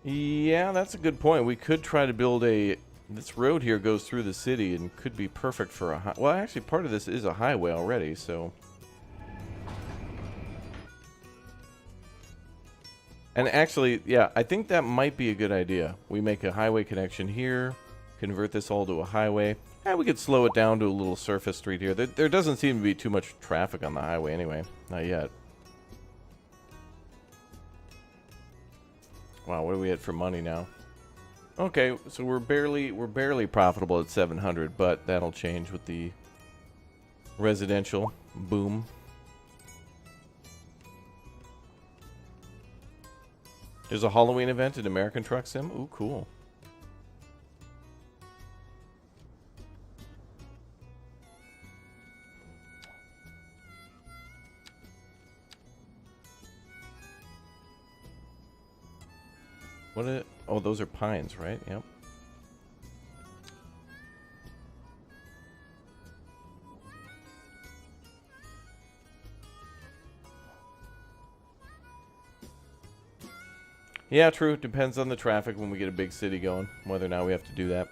Yeah, that's a good point. We could try to build this road here goes through the city and could be perfect for a well, actually, part of this is a highway already, so. And actually, yeah, I think that might be a good idea. We make a highway connection here, convert this all to a highway, and we could slow it down to a little surface street here. There doesn't seem to be too much traffic on the highway anyway. Not yet. Wow, what do we get for money now? Okay, so we're barely profitable at 700, but that'll change with the residential boom. There's a Halloween event at American Truck Sim. Ooh, cool. Oh, those are pines, right? Yep. Yeah, true. Depends on the traffic when we get a big city going, whether or not we have to do that.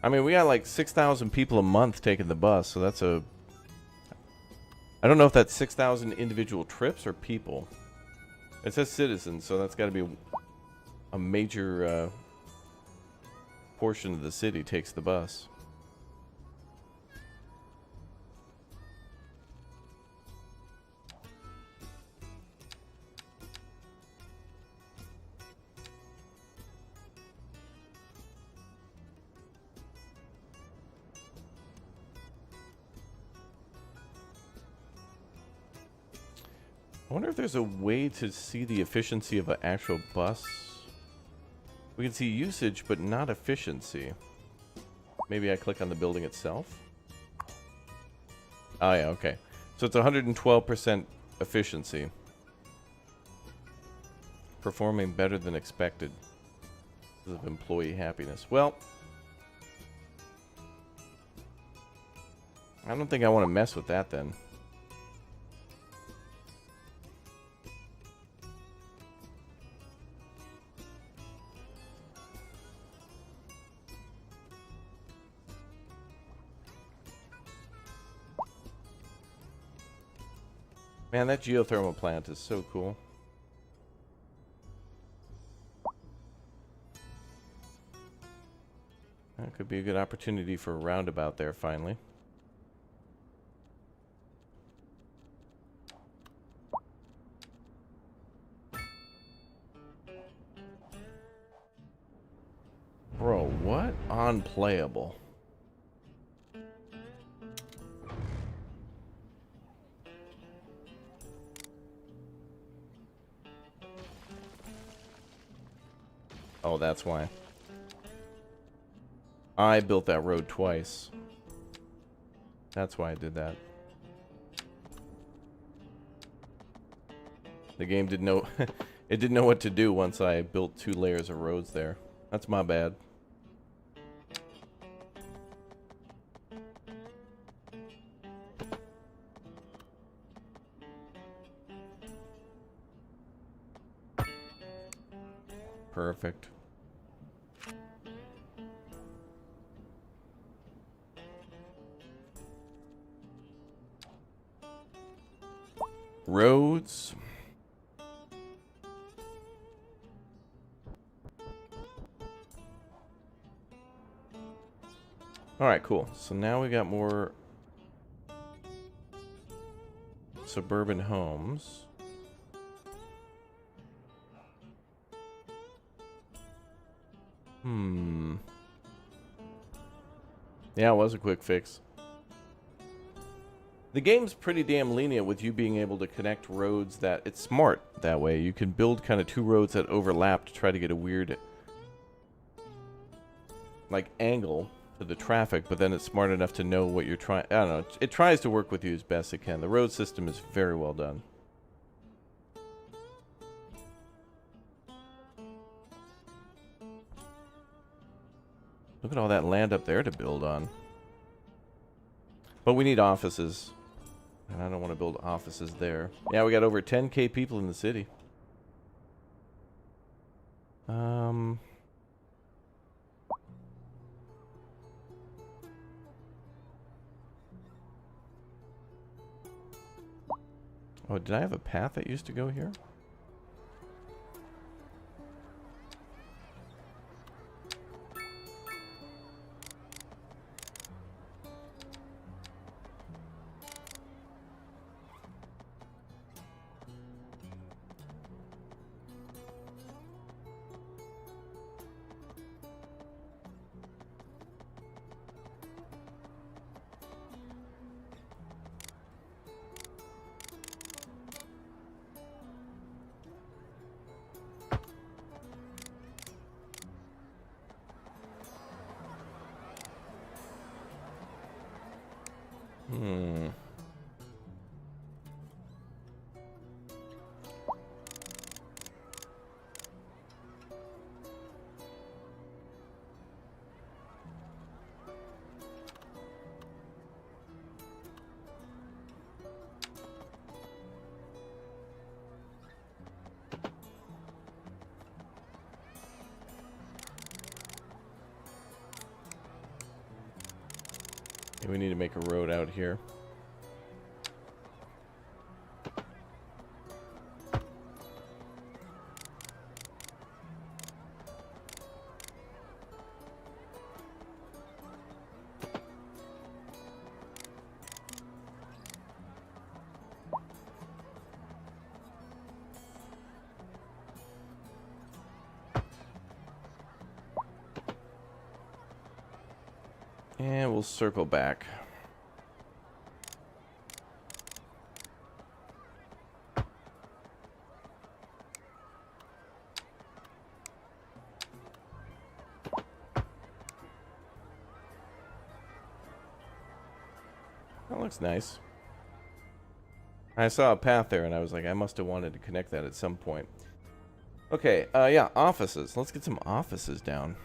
I mean, we got like 6,000 people a month taking the bus, so that's a... I don't know if that's 6,000 individual trips or people. It says citizens, so that's got to be a major portion of the city takes the bus. I wonder if there's a way to see the efficiency of an actual bus. We can see usage, but not efficiency. Maybe I click on the building itself. Oh, yeah, okay. So it's 112% efficiency. Performing better than expected because of employee happiness. Well, I don't think I want to mess with that then. Man, that geothermal plant is so cool. That could be a good opportunity for a roundabout there, finally. Bro, what? Unplayable. Oh, that's why. I built that road twice. That's why I did that. The game didn't know it didn't know what to do once I built 2 layers of roads there. That's my bad. Perfect. Roads. Alright, cool. So now we got more suburban homes. Yeah, it was a quick fix. The game's pretty damn lenient with you being able to connect roads that... It's smart that way. You can build kind of 2 roads that overlap to try to get a weird, like, angle to the traffic, but then it's smart enough to know what you're trying... I don't know. It tries to work with you as best it can. The road system is very well done. Look at all that land up there to build on. But we need offices. And I don't want to build offices there. Yeah, we got over 10k people in the city. Oh, did I have a path that used to go here? We need to make a road out here. And we'll circle back. That looks nice. I saw a path there, and I was like, I must have wanted to connect that at some point. Okay, yeah, offices. Let's get some offices down.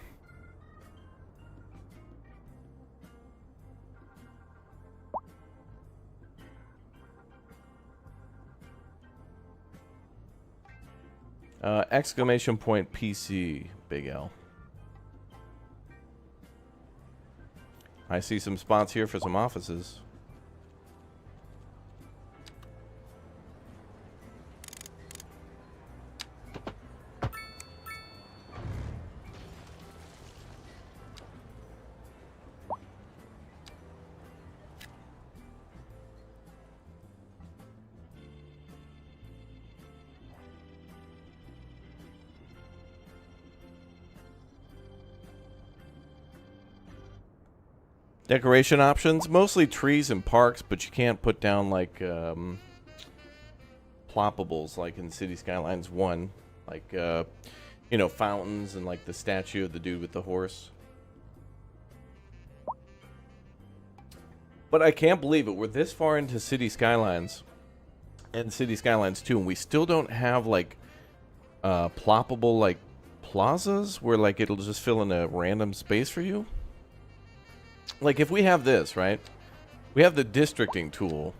Exclamation point PC, Big L. I see some spots here for some offices. Decoration options, mostly trees and parks, but you can't put down like ploppables like in City Skylines 1, like you know, fountains and like the statue of the dude with the horse. But I can't believe it. We're this far into City Skylines and City Skylines 2, and we still don't have like ploppable like plazas where like it'll just fill in a random space for you. Like, if we have this, right? We have the districting tool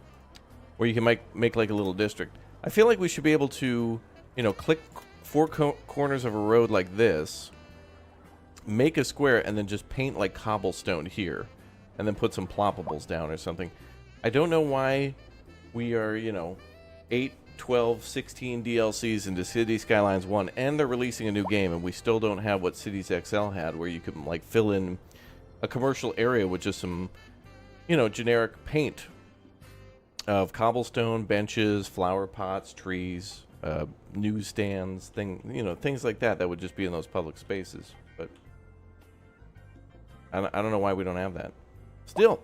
where you can make like a little district. I feel like we should be able to, you know, click four corners of a road like this, make a square, and then just paint like cobblestone here, and then put some ploppables down or something. I don't know why we are, you know, 8, 12, 16 DLCs into City Skylines 1, and they're releasing a new game, and we still don't have what Cities XL had, where you could, like, fill in a commercial area with just some, you know, generic paint of cobblestone, benches, flower pots, trees, newsstands, you know, things like that would just be in those public spaces. But I don't know why we don't have that. Still.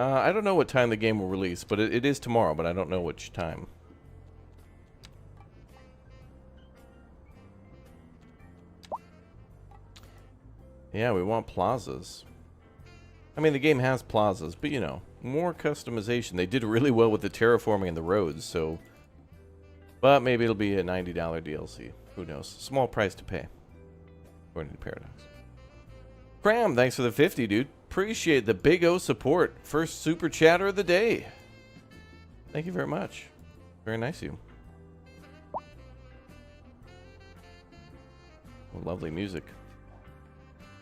I don't know what time the game will release, but it is tomorrow, but I don't know which time. Yeah, we want plazas. I mean, the game has plazas, but, you know, more customization. They did really well with the terraforming and the roads, so... But maybe it'll be a $90 DLC. Who knows? Small price to pay. According to Paradox. Cram, thanks for the 50, dude. Appreciate the Big O support. First super chatter of the day. Thank you very much. Very nice of you. Well, lovely music.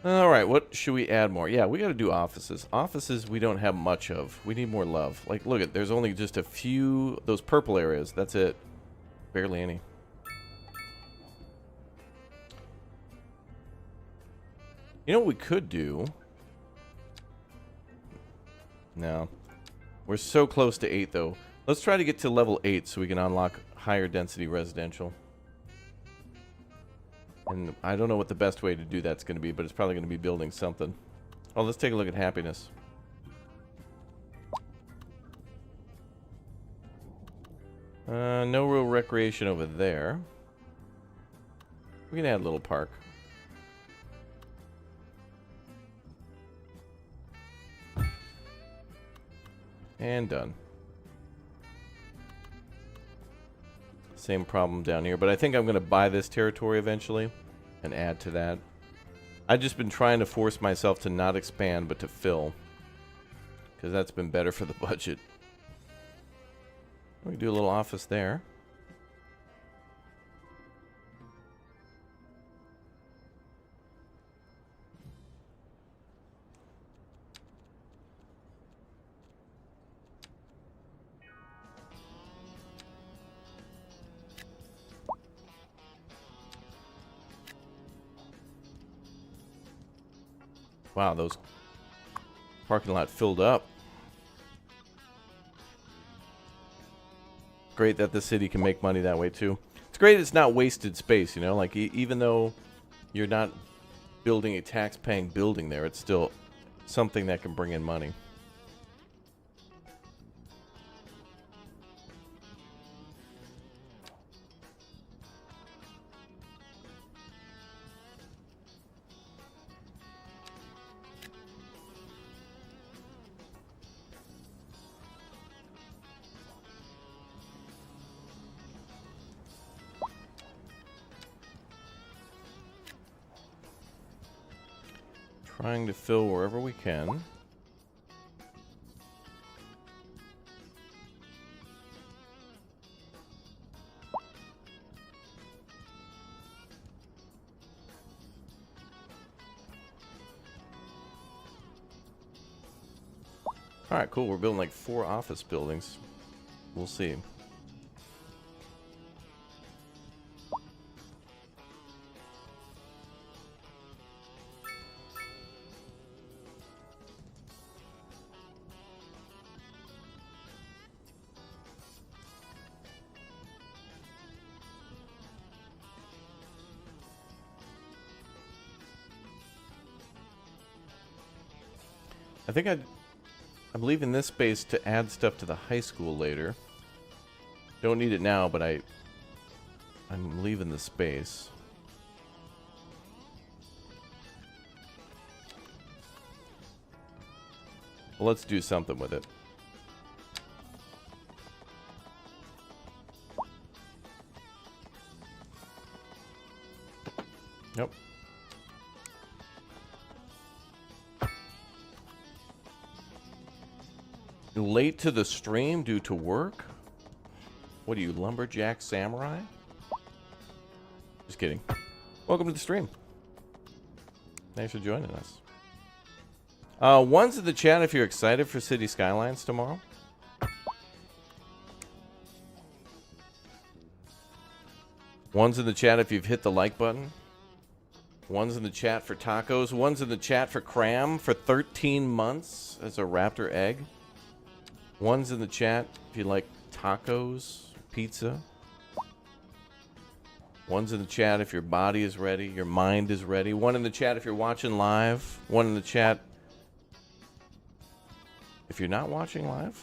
Alright, what should we add more? Yeah, we gotta do offices. Offices we don't have much of. We need more love. Like, look, there's only just a few... Those purple areas. That's it. Barely any. You know what we could do? No. We're so close to 8, though. Let's try to get to level 8 so we can unlock higher density residential. And I don't know what the best way to do that's going to be, but it's probably going to be building something. Oh, let's take a look at happiness. No real recreation over there. We can add a little park. And done. Same problem down here, but I think I'm going to buy this territory eventually and add to that. I've just been trying to force myself to not expand, but to fill. Because that's been better for the budget. We can do a little office there. Wow, those parking lot filled up. Great that the city can make money that way too. It's great it's not wasted space, you know, like even though you're not building a tax-paying building there, it's still something that can bring in money. Trying to fill wherever we can. Alright, cool. We're building like 4 office buildings. We'll see. I'm leaving this space to add stuff to the high school later. Don't need it now, but I'm leaving the space. Well, let's do something with it. Nope. Late to the stream due to work? What are you, lumberjack samurai? Just kidding. Welcome to the stream. Thanks for joining us. One's in the chat if you're excited for City Skylines tomorrow. One's in the chat if you've hit the like button. One's in the chat for tacos. One's in the chat for cram for 13 months as a raptor egg. One's in the chat if you like tacos, pizza. One's in the chat if your body is ready, your mind is ready. One in the chat if you're watching live. One in the chat if you're not watching live.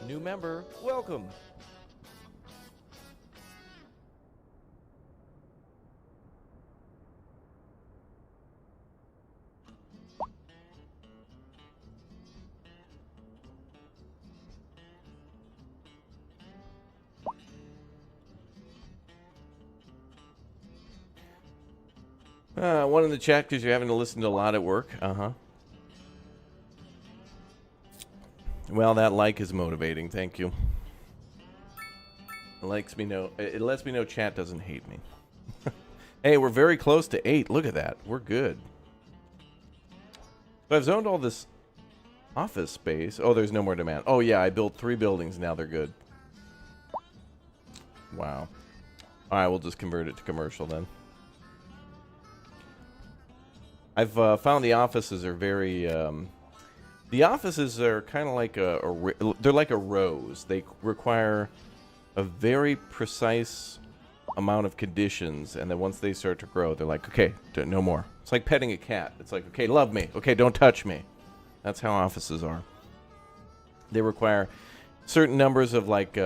New member, welcome. One in the chat because you're having to listen to a lot at work. Well, that like is motivating. Thank you. It lets me know chat doesn't hate me. Hey, we're very close to 8. Look at that. We're good. So I've zoned all this office space. Oh, there's no more demand. Oh, yeah, I built 3 buildings. Now they're good. Wow. All right, we'll just convert it to commercial then. I've found the offices are very... the offices are kind of like they're like a rose. They require a very precise amount of conditions, and then once they start to grow, they're like, okay, no more. It's like petting a cat. It's like, okay, love me. Okay, don't touch me. That's how offices are. They require certain numbers of like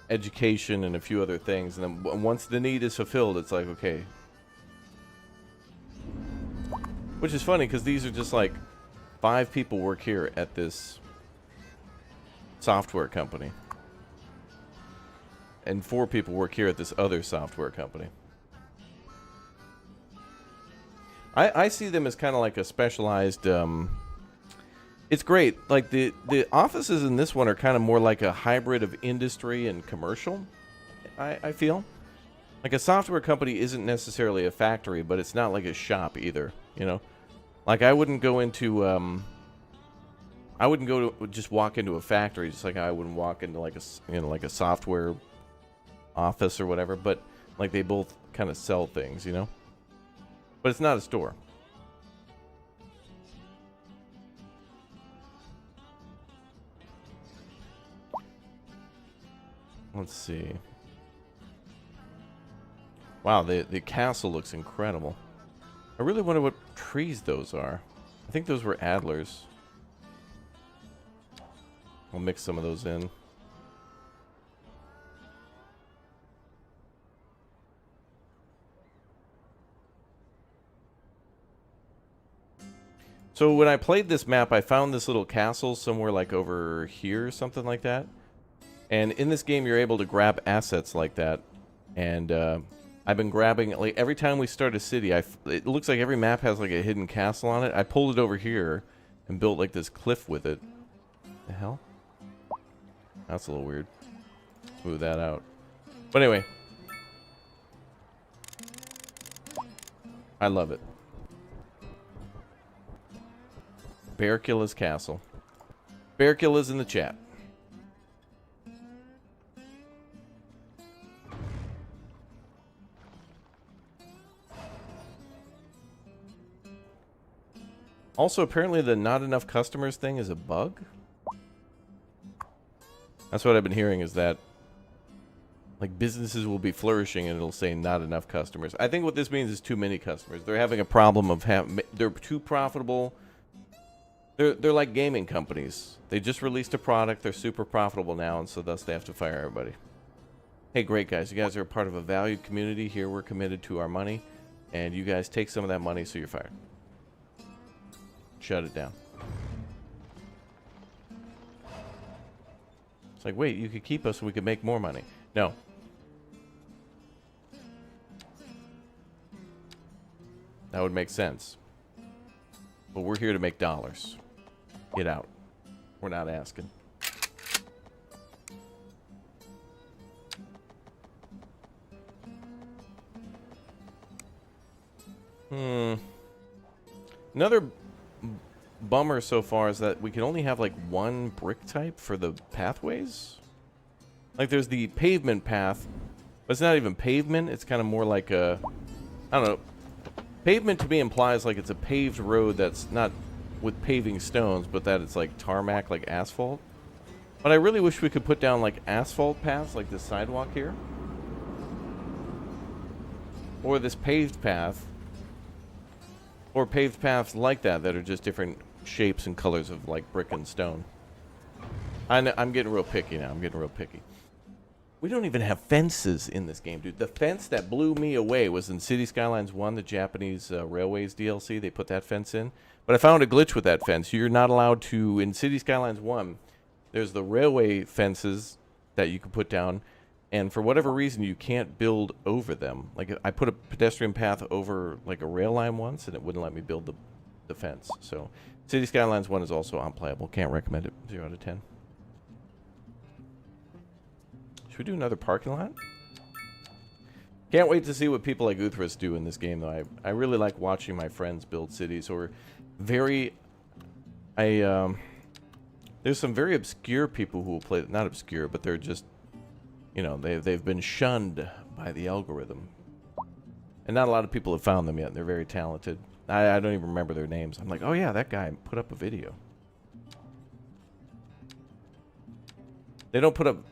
education and a few other things, and then once the need is fulfilled, it's like, okay. Which is funny because these are just like 5 people work here at this software company, and 4 people work here at this other software company. I see them as kind of like a specialized. It's great. Like the offices in this one are kind of more like a hybrid of industry and commercial. I feel like a software company isn't necessarily a factory, but it's not like a shop either. You know, like I wouldn't go to just walk into a factory, just like I wouldn't walk into like a software office or whatever. But like they both kind of sell things, you know. But it's not a store. Let's see. Wow, the castle looks incredible. I really wonder what trees those are. I think those were Adlers. We'll mix some of those in. So when I played this map, I found this little castle somewhere like over here or something like that. And in this game, you're able to grab assets like that. And I've been grabbing, like, every time we start a city, it looks like every map has like a hidden castle on it. I pulled it over here and built like this cliff with it. The hell? That's a little weird. Move that out. But anyway. I love it. Bearkilla's Castle. Bearkilla's in the chat. Also, apparently the not enough customers thing is a bug. That's what I've been hearing, is that like businesses will be flourishing and it'll say not enough customers. I think what this means is too many customers. They're having a problem of they're too profitable. They're like gaming companies. They just released a product, they're super profitable now, and so thus they have to fire everybody. Hey, great guys, you guys are a part of a valued community. Here we're committed to our money, and you guys take some of that money, so you're fired. Shut it down. It's like, wait, you could keep us so we could make more money. No. That would make sense. But we're here to make dollars. Get out. We're not asking. Another bummer so far is that we can only have like one brick type for the pathways. Like there's the pavement path, but it's not even pavement. It's kind of more like a, I don't know. Pavement to me implies like it's a paved road that's not with paving stones, but that it's like tarmac, like asphalt. But I really wish we could put down like asphalt paths, like this sidewalk here. Or this paved path. Or paved paths like that that are just different shapes and colors of like brick and stone. I'm getting real picky now. I'm getting real picky. We don't even have fences in this game, dude. The fence that blew me away was in City Skylines 1, the Japanese Railways DLC. They put that fence in. But I found a glitch with that fence. You're not allowed to, in City Skylines 1, there's the railway fences that you can put down, and for whatever reason, you can't build over them. Like, I put a pedestrian path over, like, a rail line once, and it wouldn't let me build the fence. So, City Skylines 1 is also unplayable. Can't recommend it. 0 out of 10. Should we do another parking lot? Can't wait to see what people like Uthras do in this game, though. I really like watching my friends build cities, or there's some very obscure people who will play, not obscure, but they're just, you know, they've been shunned by the algorithm. And not a lot of people have found them yet. They're very talented. I don't even remember their names. I'm like, oh yeah, that guy put up a video. They don't put up,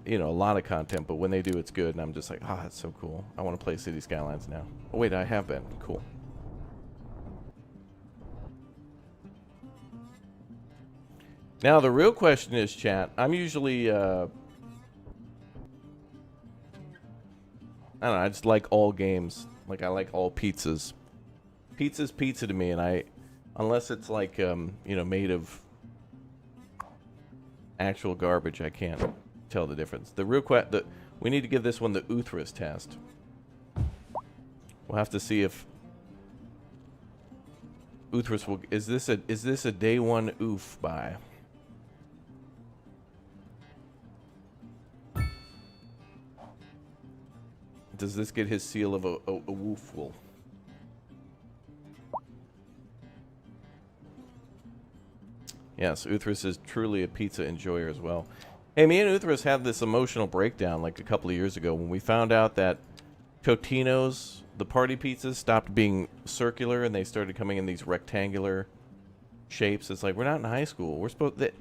you know, a lot of content, but when they do, it's good, and I'm just like, oh, that's so cool. I want to play City Skylines now. Oh, wait, I have been. Cool. Now, the real question is, chat, I'm usually, I don't know, I just like all games. Like, I like all pizzas. Pizza's pizza to me, and unless it's like, you know, made of actual garbage, I can't tell the difference. The real we need to give this one the Uthras test. We'll have to see if Uthras will. Is this a day one oof buy? Does this get his seal of a wooful? Yes, Uthras is truly a pizza enjoyer as well. Hey, me and Uthras had this emotional breakdown like a couple of years ago when we found out that Totino's, the party pizzas, stopped being circular and they started coming in these rectangular shapes. It's like, we're not in high school. We're supposed that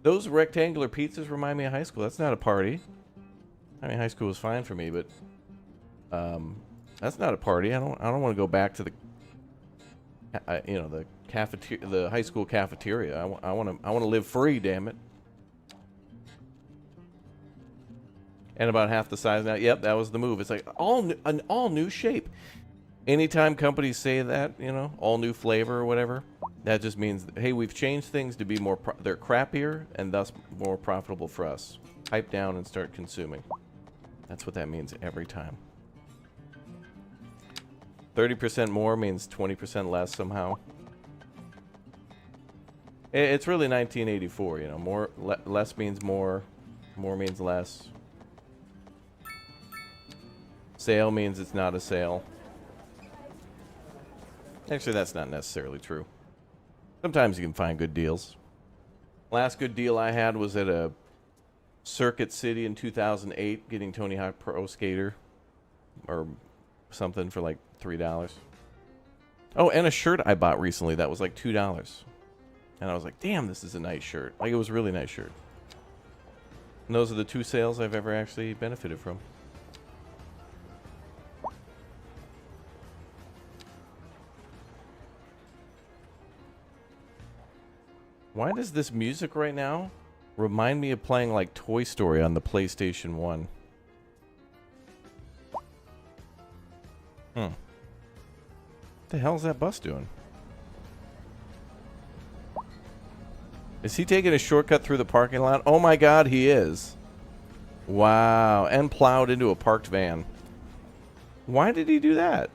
those rectangular pizzas remind me of high school. That's not a party. I mean, high school was fine for me, but that's not a party. I don't want to go back to the you know, the the high school cafeteria. I want to live free, damn it. And about half the size now. Yep, that was the move. It's like an all new shape. Anytime companies say that, you know, all new flavor or whatever, that just means, hey, we've changed things to be more, they're crappier and thus more profitable for us. Pipe down and start consuming. That's what that means every time. 30% more means 20% less somehow. It's really 1984, you know, less means more means less. Sale means it's not a sale. Actually, that's not necessarily true. Sometimes you can find good deals. Last good deal I had was at a Circuit City in 2008, getting Tony Hawk Pro Skater or something for like $3. Oh, and a shirt I bought recently that was like $2. And I was like, damn, this is a nice shirt. Like, it was a really nice shirt. And those are the 2 sales I've ever actually benefited from. Why does this music right now remind me of playing like Toy Story on the PlayStation 1? What the hell is that bus doing? Is he taking a shortcut through the parking lot? Oh my god, he is. Wow, and plowed into a parked van. Why did he do that?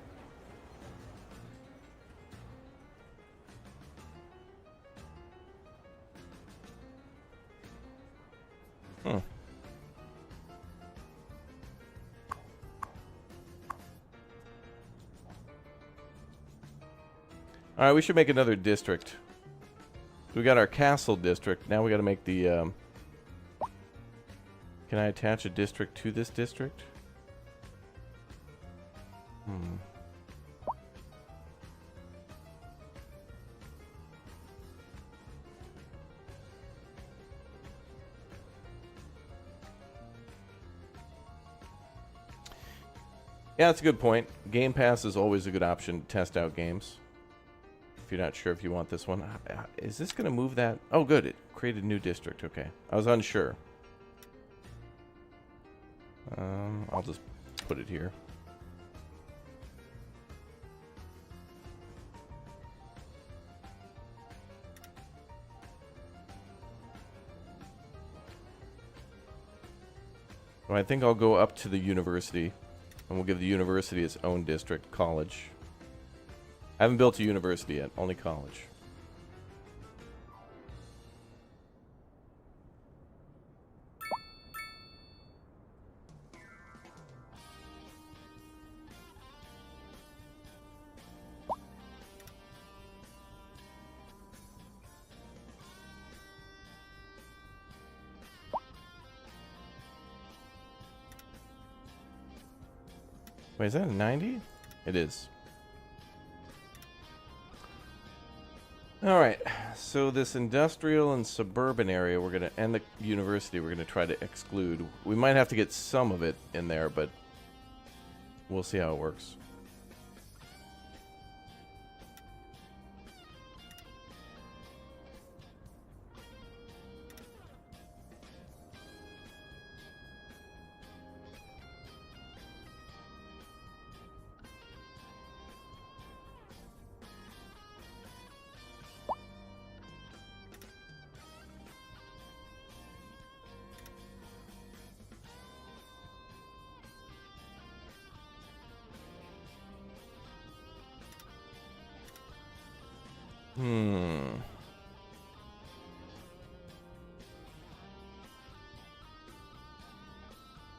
Alright, we should make another district. We got our castle district. Now we got to make the... Can I attach a district to this district? Yeah, that's a good point. Game Pass is always a good option to test out games. If you're not sure if you want this one. Is this going to move that? Oh, good. It created a new district. Okay. I was unsure. I'll just put it here. Well, I think I'll go up to the university. And we'll give the university its own district, college. I haven't built a university yet, only college. Wait, is that a 90? It is. Alright, so this industrial and suburban area, we're going to, and the university, we're going to try to exclude. We might have to get some of it in there, but we'll see how it works.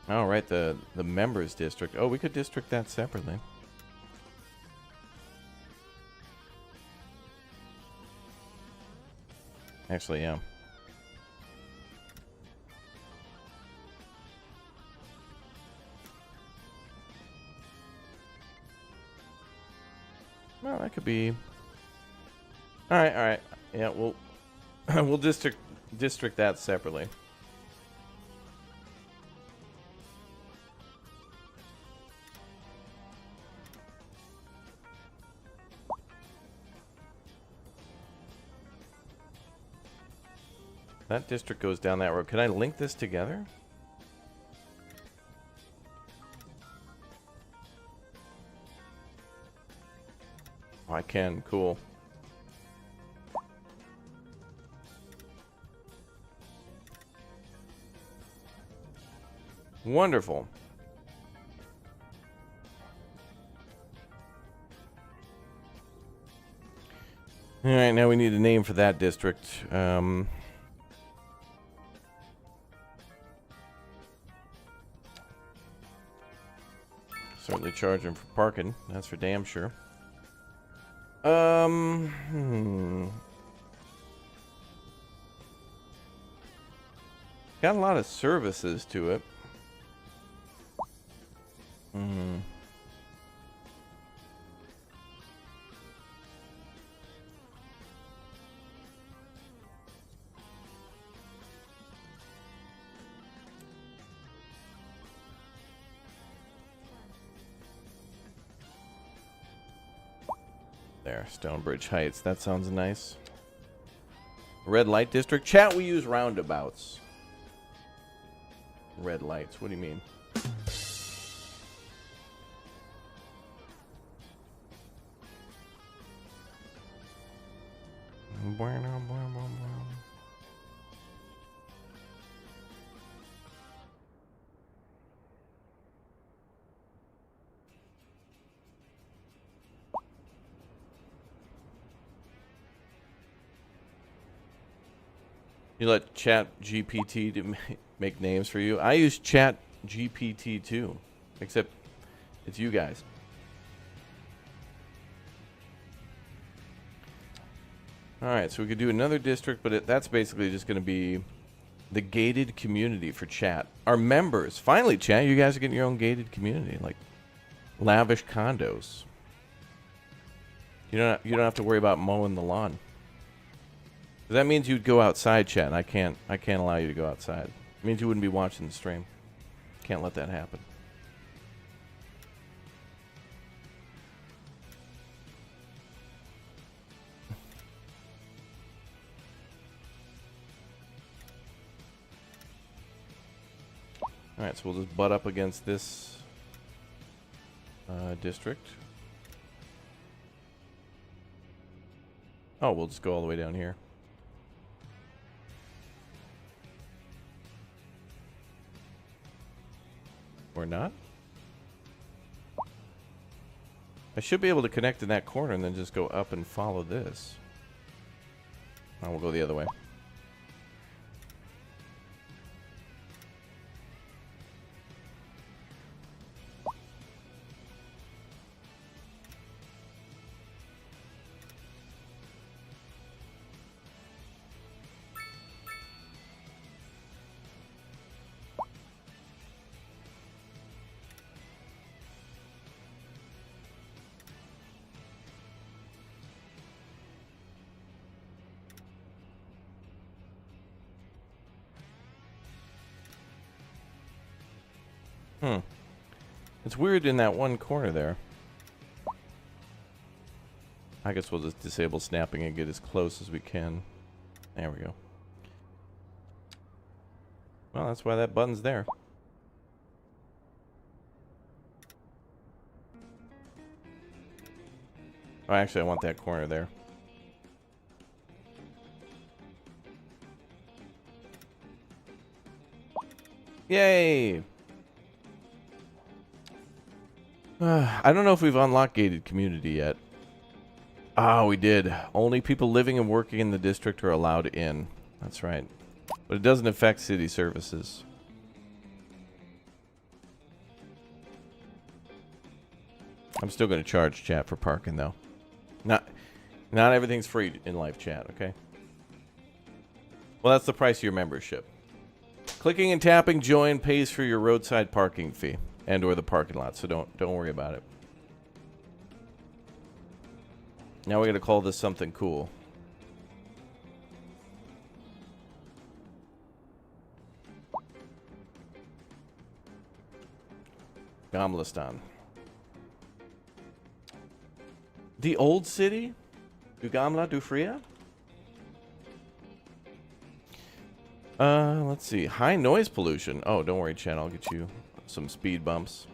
All right, the members district. Oh, we could district that separately. Actually, yeah. Well, that could be. All right, all right. Yeah, we'll we'll district that separately. That district goes down that road. Can I link this together? Oh, I can. Cool. Wonderful. All right, now we need a name for that district. Certainly charge him for parking. That's for damn sure. Got a lot of services to it. There, Stonebridge Heights. That sounds nice. Red light district. Chat, we use roundabouts. Red lights. What do you mean? You let Chat GPT to make names for you. I use Chat GPT too, except it's you guys. All right, so we could do another district, but that's basically just going to be the gated community for Chat. Our members, finally, Chat, you guys are getting your own gated community, like lavish condos. You don't have to worry about mowing the lawn. That means you'd go outside, Chat, and I can't allow you to go outside. It means you wouldn't be watching the stream. Can't let that happen. Alright, so we'll just butt up against this district. Oh, we'll just go all the way down here. Or not? I should be able to connect in that corner and then just go up and follow this. I will go the other way. It's weird in that one corner there. I guess we'll just disable snapping and get as close as we can. There we go. Well, that's why that button's there. Oh, actually, I want that corner there. Yay! I don't know if we've unlocked gated community yet. Ah, we did. Only people living and working in the district are allowed in. That's right. But it doesn't affect city services. I'm still going to charge Chat for parking, though. Not everything's free in live, Chat, okay? Well, that's the price of your membership. Clicking and tapping join pays for your roadside parking fee. And or the parking lot, so don't worry about it. Now we're gonna call this something cool. Gamlistan. The old city? Du Gamla, du Fria? Let's see. High noise pollution. Oh, don't worry, Chad. I'll get you some speed bumps.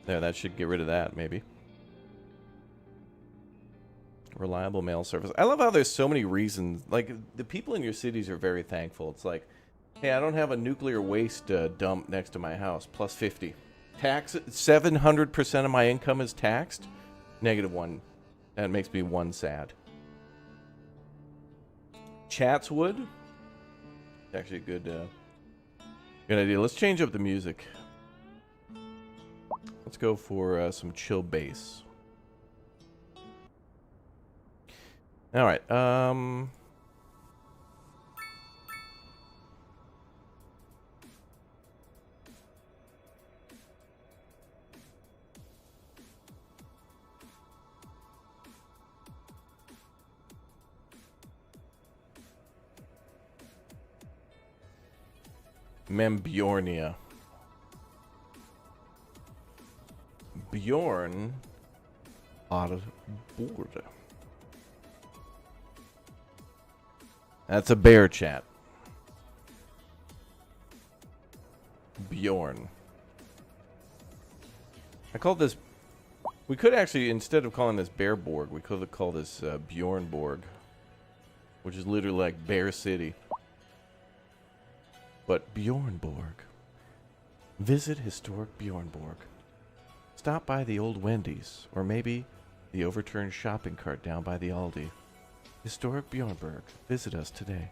There, that should get rid of that, maybe. Reliable mail service. I love how there's so many reasons. Like, the people in your cities are very thankful. It's like, hey, I don't have a nuclear waste dump next to my house. Plus 50. Tax, 700% of my income is taxed? -1. That makes me one sad. Chatswood? Actually a good idea. Let's change up the music. Let's go for some chill bass. All right. Membjornia. Bjorn are bored. That's a bear chat. Bjorn. I called this... We could actually, instead of calling this Bearborg, we could have called this Bjornborg. Which is literally like Bear City. But Bjornborg. Visit historic Bjornborg. Stop by the old Wendy's, or maybe the overturned shopping cart down by the Aldi. Historic Bjornborg. Visit us today.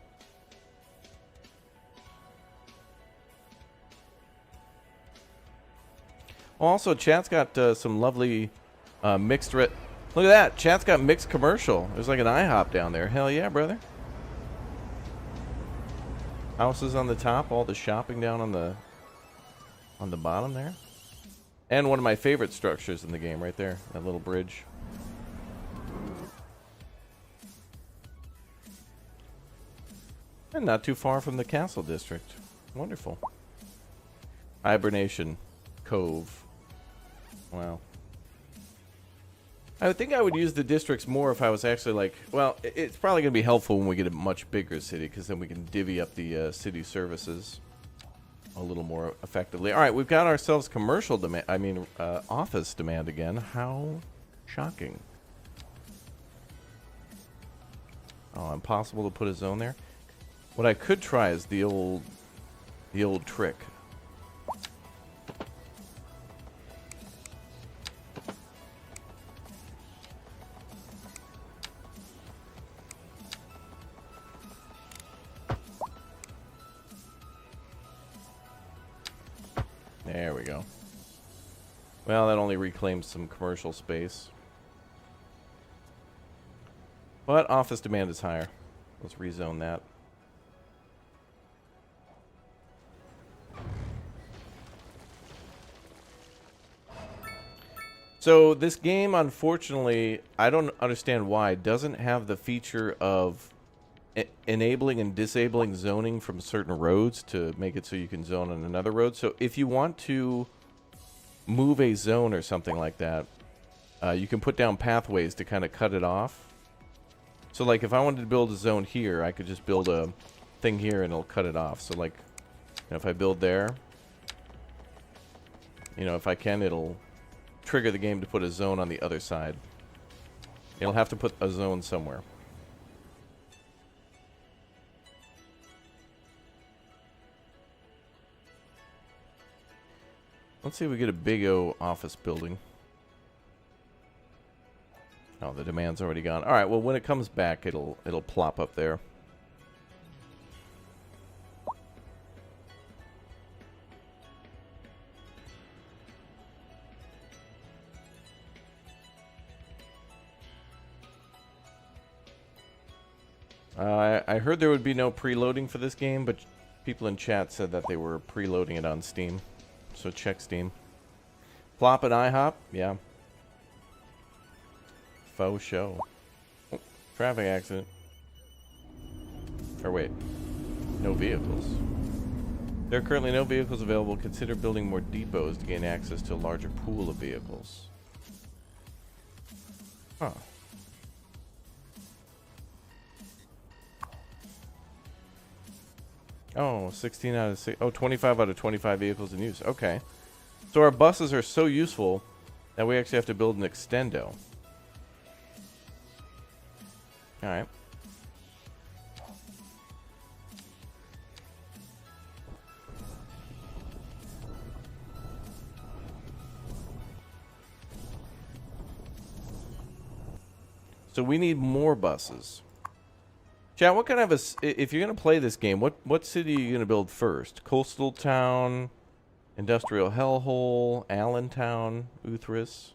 Also, chat's got some lovely mixed... Look at that! Chat's got mixed commercial. There's like an IHOP down there. Hell yeah, brother. Houses on the top, all the shopping down on the bottom there. And one of my favorite structures in the game right there. That little bridge. And not too far from the castle district. Wonderful. Hibernation Cove. Wow. I would think I would use the districts more if I was actually like... Well, it's probably going to be helpful when we get a much bigger city, because then we can divvy up the city services a little more effectively. All right, we've got ourselves commercial demand... I mean, office demand again. How shocking. Oh, impossible to put a zone there? What I could try is the old trick. There we go. Well, that only reclaims some commercial space. But office demand is higher. Let's rezone that. So this game, unfortunately, I don't understand why, doesn't have the feature of enabling and disabling zoning from certain roads to make it so you can zone on another road. So if you want to move a zone or something like that, you can put down pathways to kind of cut it off. So like if I wanted to build a zone here, I could just build a thing here and it'll cut it off. So like, you know, if I build there, you know, if I can, it'll trigger the game to put a zone on the other side. It'll have to put a zone somewhere. Let's see if we get a big O office building. Oh, the demand's already gone. All right, well, when it comes back, it'll plop up there. I heard there would be no preloading for this game, but people in chat said that they were preloading it on Steam. So check Steam. Plop at IHOP? Yeah. Faux show. Oh, traffic accident. Or wait. No vehicles. There are currently no vehicles available. Consider building more depots to gain access to a larger pool of vehicles. Huh. Oh, 16 out of 6. Oh, 25 out of 25 vehicles in use. Okay. So our buses are so useful that we actually have to build an extendo. All right. So we need more buses. Chat, what kind of if you're going to play this game, what city are you going to build first? Coastal Town, Industrial Hellhole, Allentown, Uthris?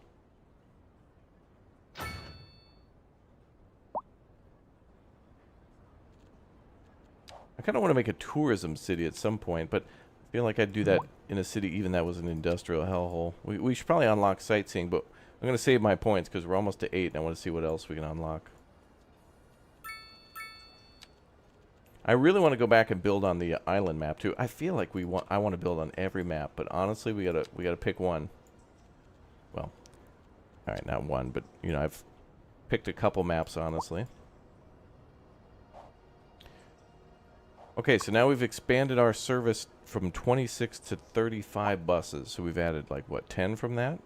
I kind of want to make a tourism city at some point, but I feel like I'd do that in a city even that was an industrial hellhole. We should probably unlock sightseeing, but I'm going to save my points because we're almost to 8 and I want to see what else we can unlock. I really want to go back and build on the island map too. I feel like I want to build on every map, but honestly, we gotta pick one. Well, all right, not one, but you know, I've picked a couple maps honestly. Okay, so now we've expanded our service from 26 to 35 buses. So we've added like what, 10 from that?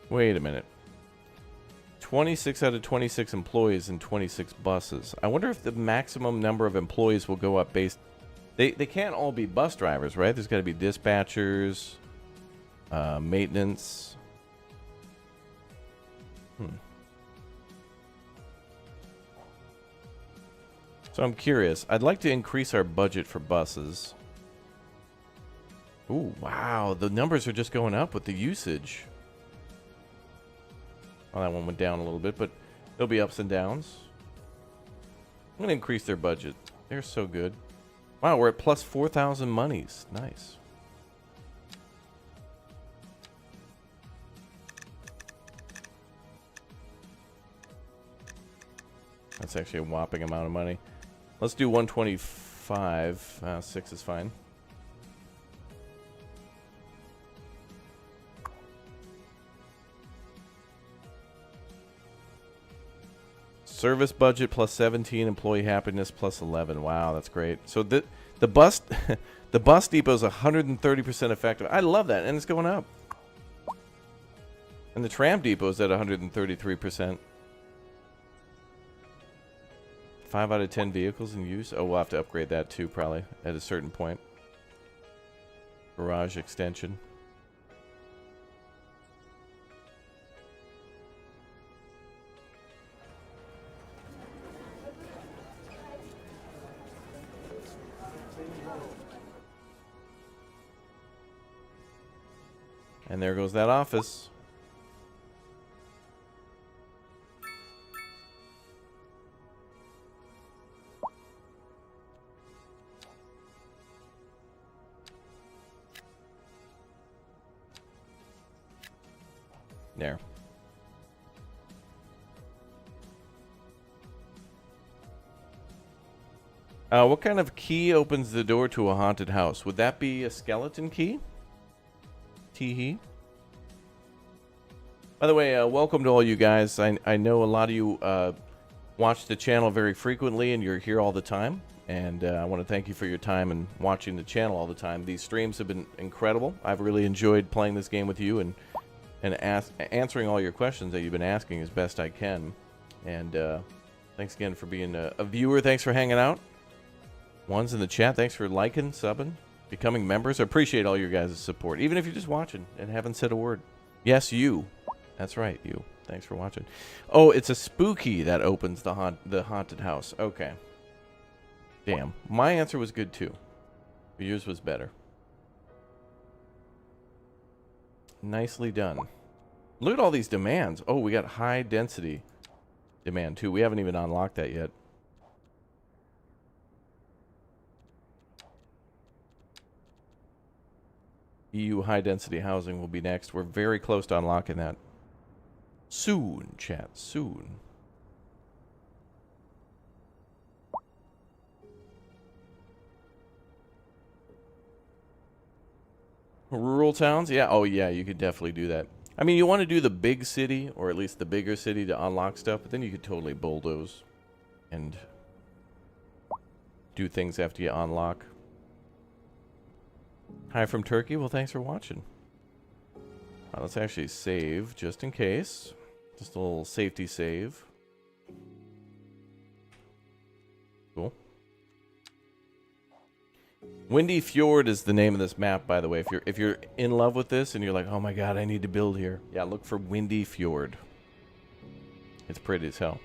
Wait a minute. 26 out of 26 employees and 26 buses. I wonder if the maximum number of employees will go up based... They can't all be bus drivers, right? There's got to be dispatchers, maintenance. So I'm curious. I'd like to increase our budget for buses. Ooh, wow. The numbers are just going up with the usage. Well, that one went down a little bit, but there'll be ups and downs. I'm going to increase their budget. They're so good. Wow, we're at plus 4,000 monies. Nice. That's actually a whopping amount of money. Let's do 125. 6 is fine. Service budget plus 17, employee happiness plus 11. Wow, that's great. So the bus the bus depot is 130% effective. I love that, and it's going up. And the tram depot is at 133%. 5 out of 10 vehicles in use. Oh, we'll have to upgrade that too, probably at a certain point. Garage extension. And there goes that office. There. What kind of key opens the door to a haunted house? Would that be a skeleton key? Tee-hee. By the way, welcome to all you guys. I know a lot of you watch the channel very frequently and you're here all the time. And I want to thank you for your time and watching the channel all the time. These streams have been incredible. I've really enjoyed playing this game with you and answering all your questions that you've been asking as best I can. And thanks again for being a viewer. Thanks for hanging out. Ones in the chat, thanks for liking, subbing, becoming members. I appreciate all your guys' support, even if you're just watching and haven't said a word. Yes, you. That's right, you. Thanks for watching. Oh, it's a spooky that opens the haunted house. Okay. Damn. My answer was good, too. Yours was better. Nicely done. Look at all these demands. Oh, we got high density demand, too. We haven't even unlocked that yet. EU high-density housing will be next. We're very close to unlocking that. Soon, chat, soon. Rural towns? Yeah, oh yeah, you could definitely do that. I mean, you want to do the big city, or at least the bigger city to unlock stuff, but then you could totally bulldoze and do things after you unlock. Hi from Turkey. Well, thanks for watching. Let's actually save, just in case. Just a little safety save. Cool. Windy Fjord is the name of this map, by the way. If you're in love with this and you're like, oh my god, I need to build here. Yeah, look for Windy Fjord. It's pretty as hell.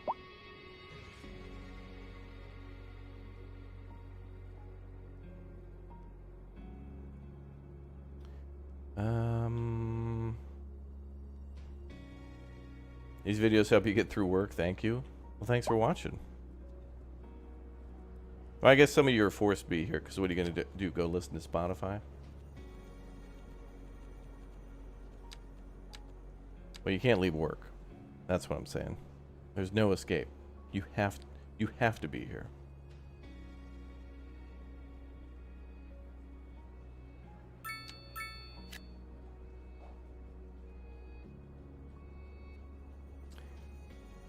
These videos help you get through work. Thank you. Well, thanks for watching. Well, I guess some of you are forced to be here, because what are you going to do? Go listen to Spotify? Well, you can't leave work. That's what I'm saying. There's no escape. You have to be here.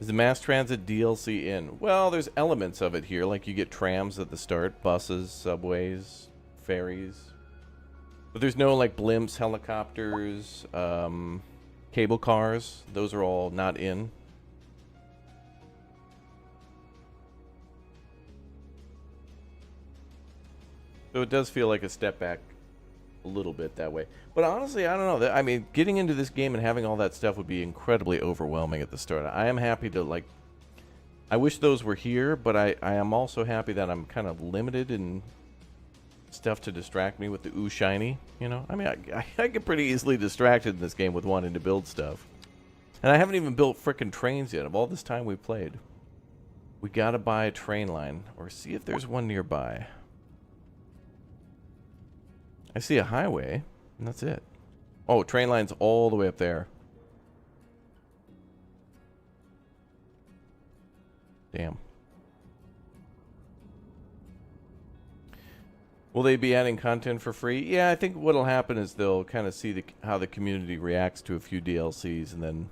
Is the mass transit DLC in? Well, there's elements of it here, like you get trams at the start, buses, subways, ferries. But there's no like blimps, helicopters, cable cars. Those are all not in. So it does feel like a step back a little bit that way. But honestly, I don't know. I mean, getting into this game and having all that stuff would be incredibly overwhelming at the start. I am happy to, like... I wish those were here, but I am also happy that I'm kind of limited in stuff to distract me with the ooh shiny, you know? I mean, I get pretty easily distracted in this game with wanting to build stuff. And I haven't even built frickin' trains yet of all this time we've played. We gotta buy a train line, or see if there's one nearby. I see a highway, and that's it. Oh, train line's all the way up there. Damn. Will they be adding content for free? Yeah, I think what'll happen is they'll kind of see how the community reacts to a few DLCs, and then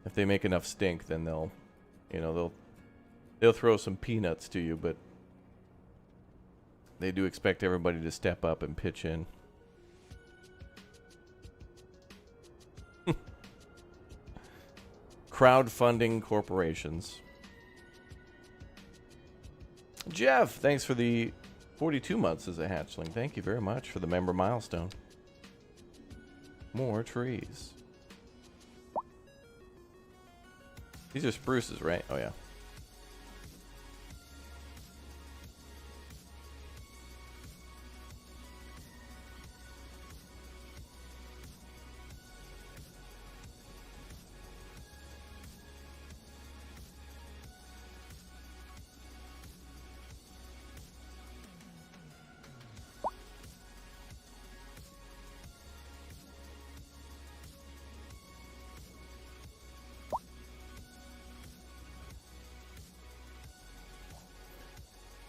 if they make enough stink, then they'll, you know, they'll throw some peanuts to you, but they do expect everybody to step up and pitch in. Crowdfunding corporations. Jeff, thanks for the 42 months as a hatchling. Thank you very much for the member milestone. More trees. These are spruces, right? Oh, yeah.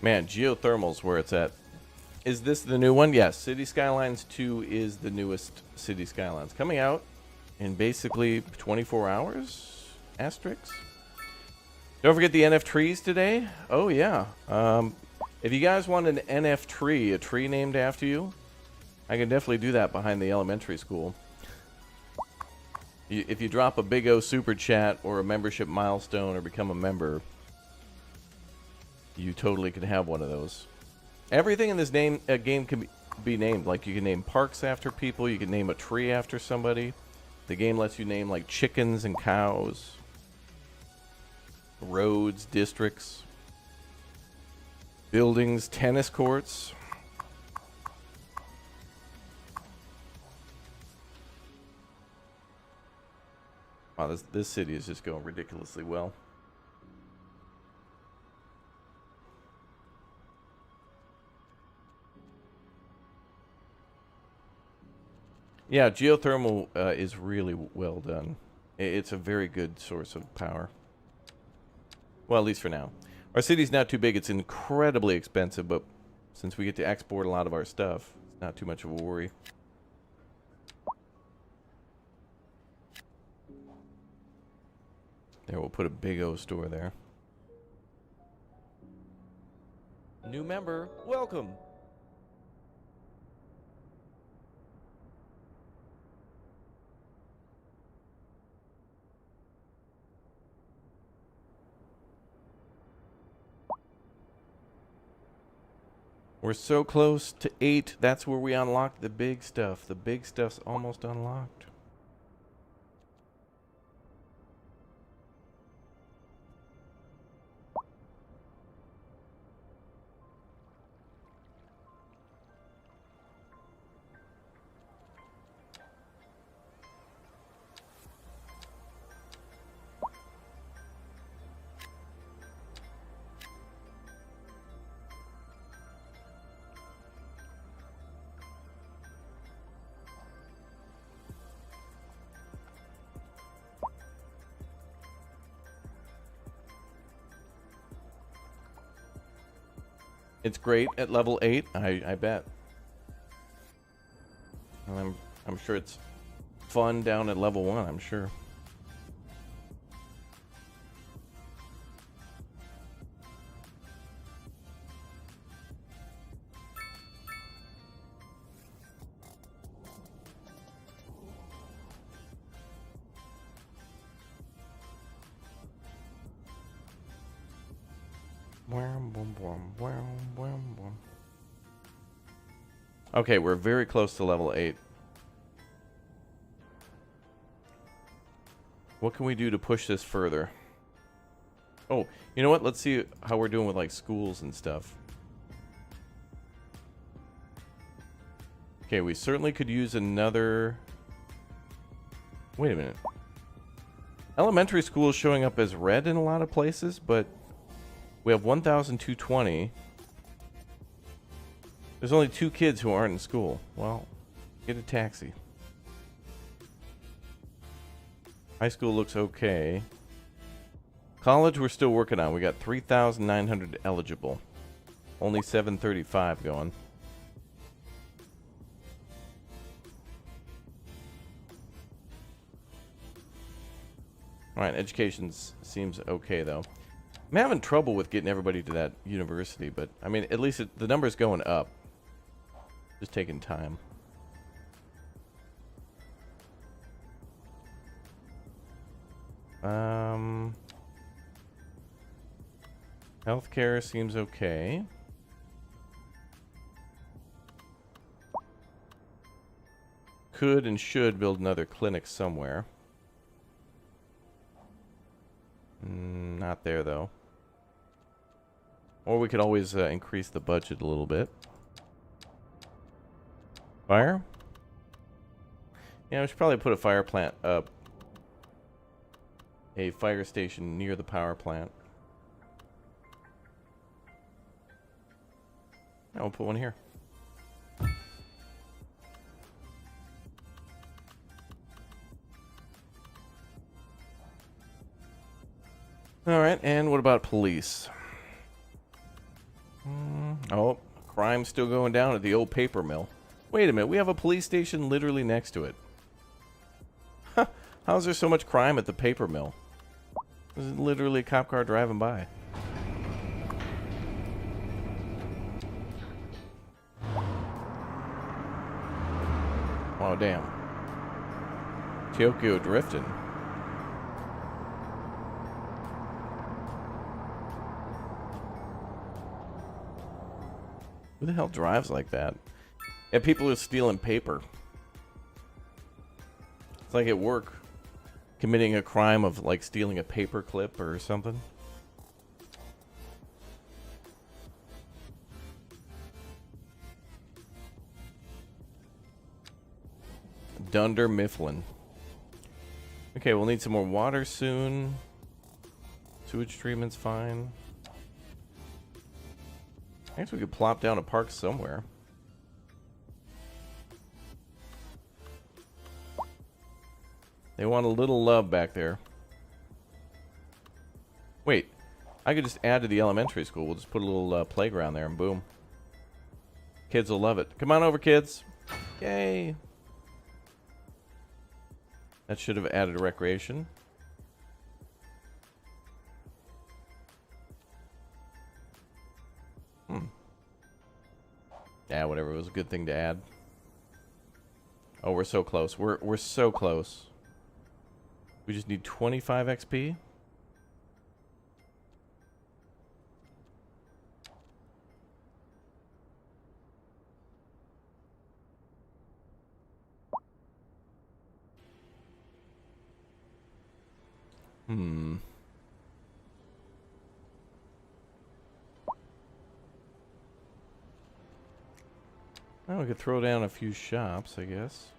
Man, geothermal's where it's at. Is this the new one? Yes, City Skylines 2 is the newest City Skylines. Coming out in basically 24 hours? Asterisks? Don't forget the NF trees today. Oh, yeah. If you guys want an NF tree, a tree named after you, I can definitely do that behind the elementary school. If you drop a big O super chat or a membership milestone or become a member, you totally can have one of those. Everything in this game can be named. Like, you can name parks after people. You can name a tree after somebody. The game lets you name, like, chickens and cows. Roads, districts. Buildings, tennis courts. Wow, this city is just going ridiculously well. Yeah, geothermal is really well done. It's a very good source of power. Well, at least for now. Our city's not too big. It's incredibly expensive, but since we get to export a lot of our stuff, it's not too much of a worry. There, we'll put a big O store there. New member, welcome. We're so close to 8. That's where we unlock the big stuff. The big stuff's almost unlocked. It's great at level 8, I bet. And I'm sure it's fun down at level 1, I'm sure. Okay, we're very close to level 8. What can we do to push this further? Oh, you know what? Let's see how we're doing with like schools and stuff. Okay, we certainly could use another... Wait a minute. Elementary school is showing up as red in a lot of places, but we have 1,220. There's only 2 kids who aren't in school. Well, get a taxi. High school looks okay. College we're still working on. We got 3,900 eligible. Only 735 going. Alright, education seems okay though. I'm having trouble with getting everybody to that university, but I mean, at least the number's going up. Just taking time. Healthcare seems okay. Could and should build another clinic somewhere. Not there though. Or we could always increase the budget a little bit. Fire? Yeah, we should probably put a fire plant up. A fire station near the power plant. Yeah, we'll put one here. Alright, and what about police? Oh, crime's still going down at the old paper mill. Wait a minute, we have a police station literally next to it. Huh, how's there so much crime at the paper mill? There's literally a cop car driving by. Oh, damn. Tokyo drifting. Who the hell drives like that? Yeah, people are stealing paper. It's like at work, committing a crime of like stealing a paper clip or something. Dunder Mifflin. Okay, we'll need some more water soon. Sewage treatment's fine. I guess we could plop down a park somewhere. They want a little love back there. Wait, I could just add to the elementary school. We'll just put a little playground there and boom. Kids will love it. Come on over, kids. Yay. That should have added a recreation. Yeah, whatever. It was a good thing to add. Oh, we're so close. We're so close. We just need 25 XP. Well, we could throw down a few shops, I guess.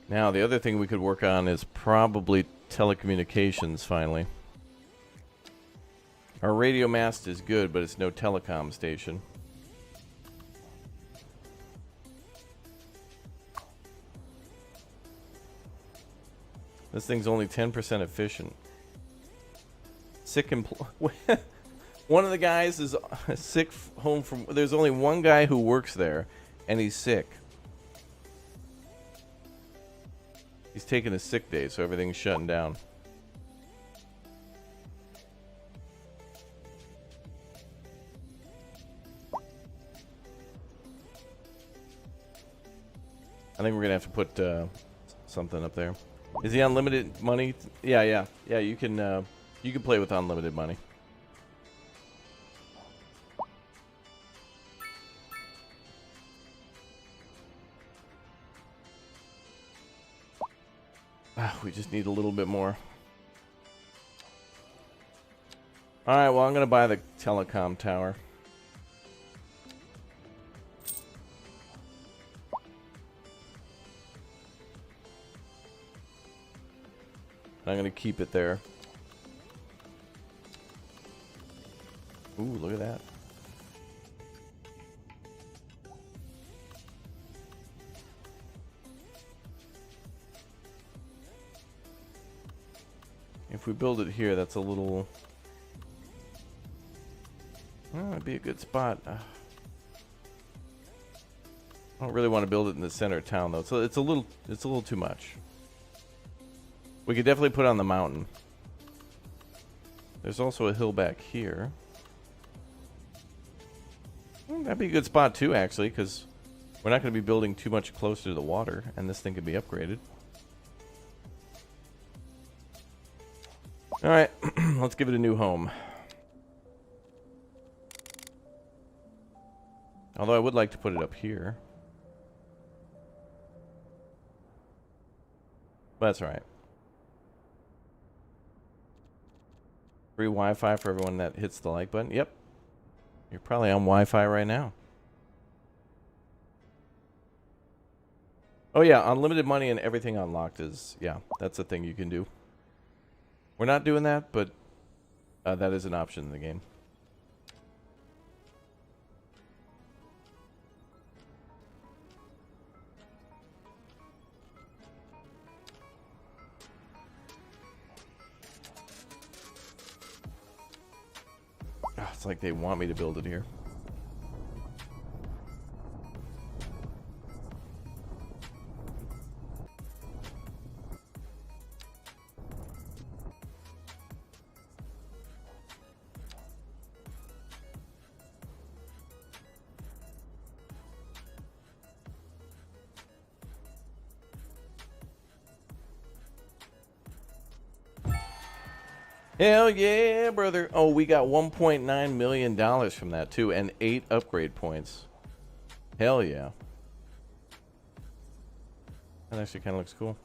Now, the other thing we could work on is probably telecommunications, finally. Our radio mast is good, but it's no telecom station. This thing's only 10% efficient. Sick one of the guys is sick home from... There's only one guy who works there, and he's sick. He's taking a sick day, so everything's shutting down. I think we're gonna have to put something up there. Is he unlimited money? Yeah. You can play with unlimited money. We just need a little bit more. All right. Well, I'm gonna buy the telecom tower. I'm going to keep it there. Ooh, look at that. If we build it here, that's a little... Well, that'd be a good spot. I don't really want to build it in the center of town, though. So it's a little too much. We could definitely put it on the mountain. There's also a hill back here. That'd be a good spot too, actually, because we're not going to be building too much closer to the water, and this thing could be upgraded. Alright, let's give it a new home. Although I would like to put it up here. But that's alright. Free Wi-Fi for everyone that hits the like button. Yep. You're probably on Wi-Fi right now. Oh yeah, unlimited money and everything unlocked is... Yeah, that's a thing you can do. We're not doing that, but that is an option in the game. It's like they want me to build it here. Hell yeah, brother. Oh, we got $1.9 million from that, too, and 8 upgrade points. Hell yeah. That actually kind of looks cool.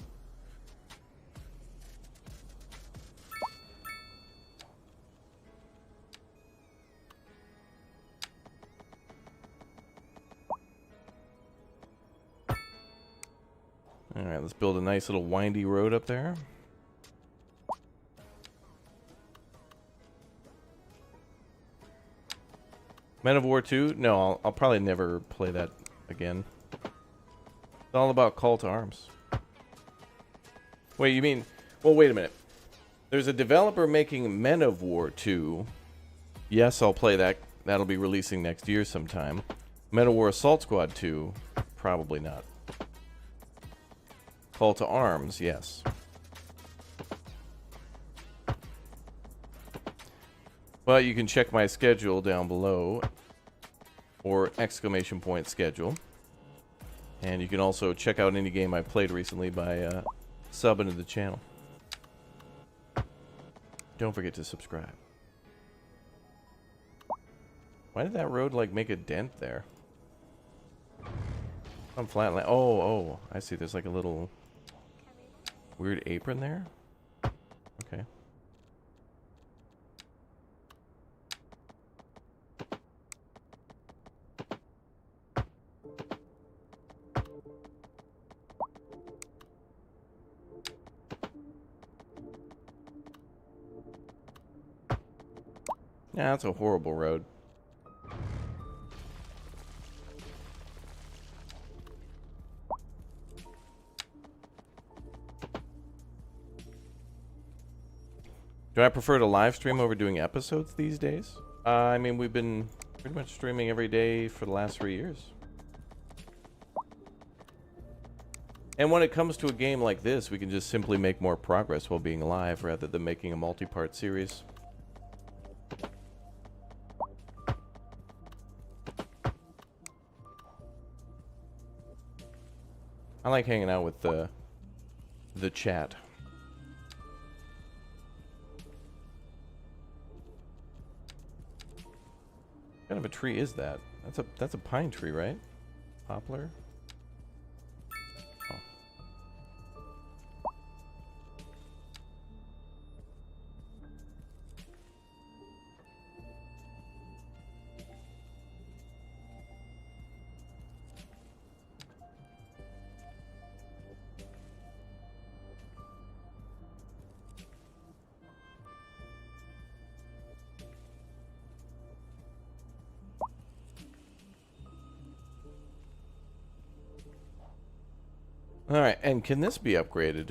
All right, let's build a nice little windy road up there. Men of War 2? No, I'll probably never play that again. It's all about Call to Arms. Wait, you mean... Well, wait a minute. There's a developer making Men of War 2. Yes, I'll play that. That'll be releasing next year sometime. Men of War Assault Squad 2? Probably not. Call to Arms, yes. Well, you can check my schedule down below, or exclamation point schedule. And you can also check out any game I played recently by subbing to the channel. Don't forget to subscribe. Why did that road, like, make a dent there? On flat land. Oh, I see. There's like a little weird apron there. Okay. Yeah, that's a horrible road. Do I prefer to live stream over doing episodes these days? I mean, we've been pretty much streaming every day for the last 3 years. And when it comes to a game like this, we can just simply make more progress while being live rather than making a multi-part series. I like hanging out with the chat. What kind of a tree is that? That's a pine tree, right? Poplar? Oh. Alright, and can this be upgraded?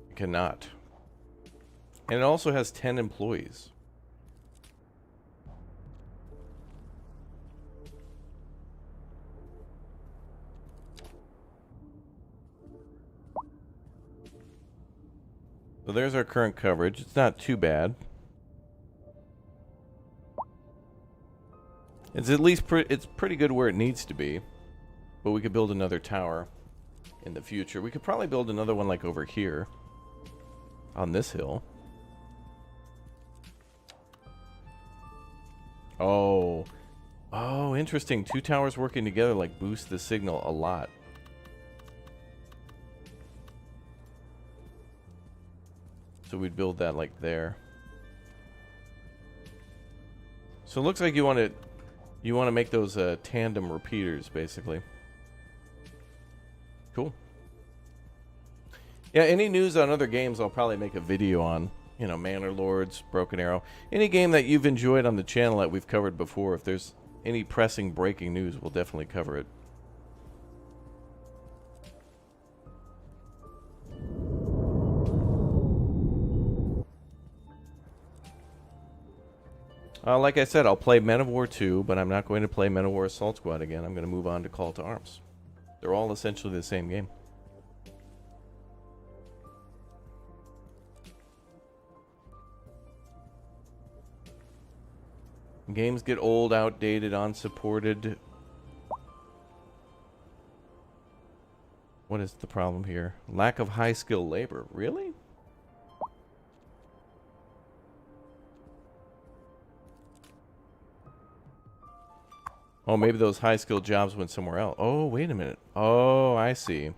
It cannot. And it also has 10 employees. So there's our current coverage. It's not too bad. It's at least it's pretty good where it needs to be. But we could build another tower in the future. We could probably build another one like over here on this hill. Oh, interesting. 2 towers working together like boost the signal a lot. So we'd build that like there. So it looks like you want to make those tandem repeaters basically. Cool. Yeah, any news on other games I'll probably make a video on. You know, Manor Lords, Broken Arrow. Any game that you've enjoyed on the channel that we've covered before. If there's any pressing breaking news, we'll definitely cover it. Like I said, I'll play Men of War 2, but I'm not going to play Men of War Assault Squad again. I'm going to move on to Call to Arms. They're all essentially the same game. Games get old, outdated, unsupported. What is the problem here? Lack of high-skill labor. Really? Oh, maybe those high-skill jobs went somewhere else. Oh, wait a minute. Oh, I see.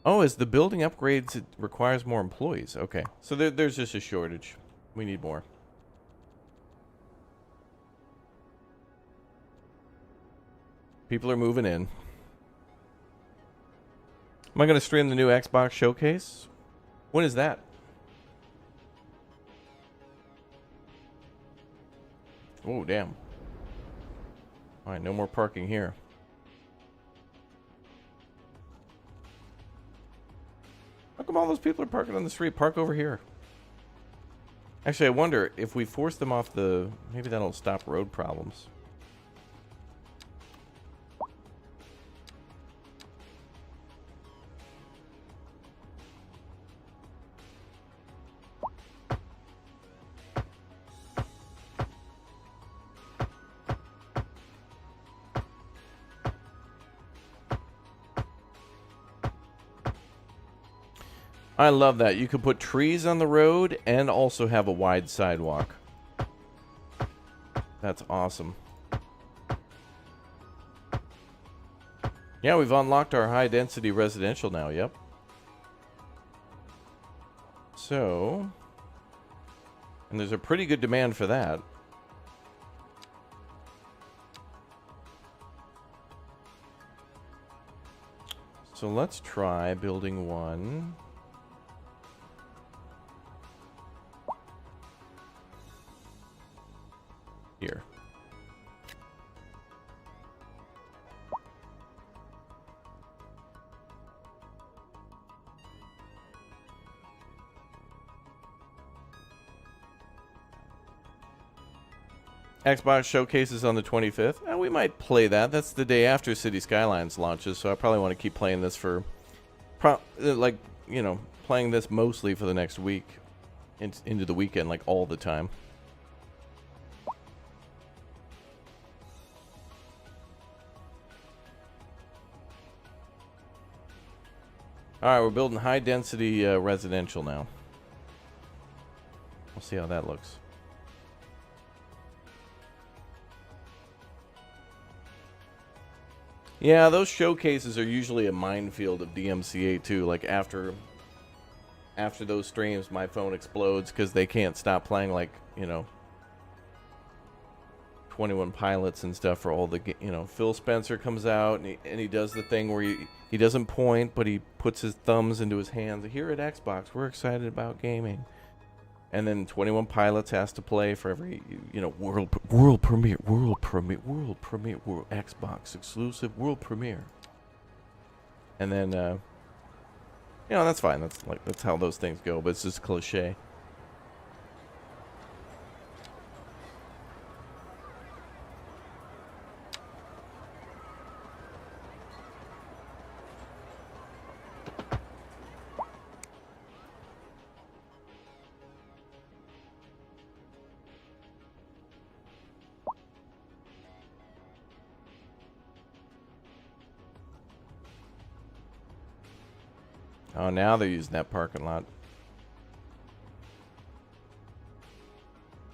Oh, as the building upgrades, it requires more employees. Okay, so there's just a shortage. We need more. People are moving in. Am I going to stream the new Xbox showcase? When is that? Oh, damn. All right, no more parking here. How come all those people are parking on the street? Park over here. Actually, I wonder if we force them off the... Maybe that'll stop road problems. I love that. You could put trees on the road and also have a wide sidewalk. That's awesome. Yeah, we've unlocked our high-density residential now, yep. So... And there's a pretty good demand for that. So let's try building one... here. Xbox showcases on the 25th. We might play that. That's the day after City Skylines launches, so I probably want to keep playing this for, like, you know, playing this mostly for the next week, into the weekend, like all the time. Alright, we're building high-density residential now. We'll see how that looks. Yeah, those showcases are usually a minefield of DMCA too. Like after those streams, my phone explodes because they can't stop playing, like, you know, 21 Pilots and stuff for all the, you know, Phil Spencer comes out and he does the thing where he doesn't point, but he puts his thumbs into his hands. Here at Xbox, we're excited about gaming. And then 21 Pilots has to play for every, you know, world premiere, Xbox exclusive, world premiere. And then, you know, that's fine. That's how those things go, but it's just cliche. Oh, now they're using that parking lot.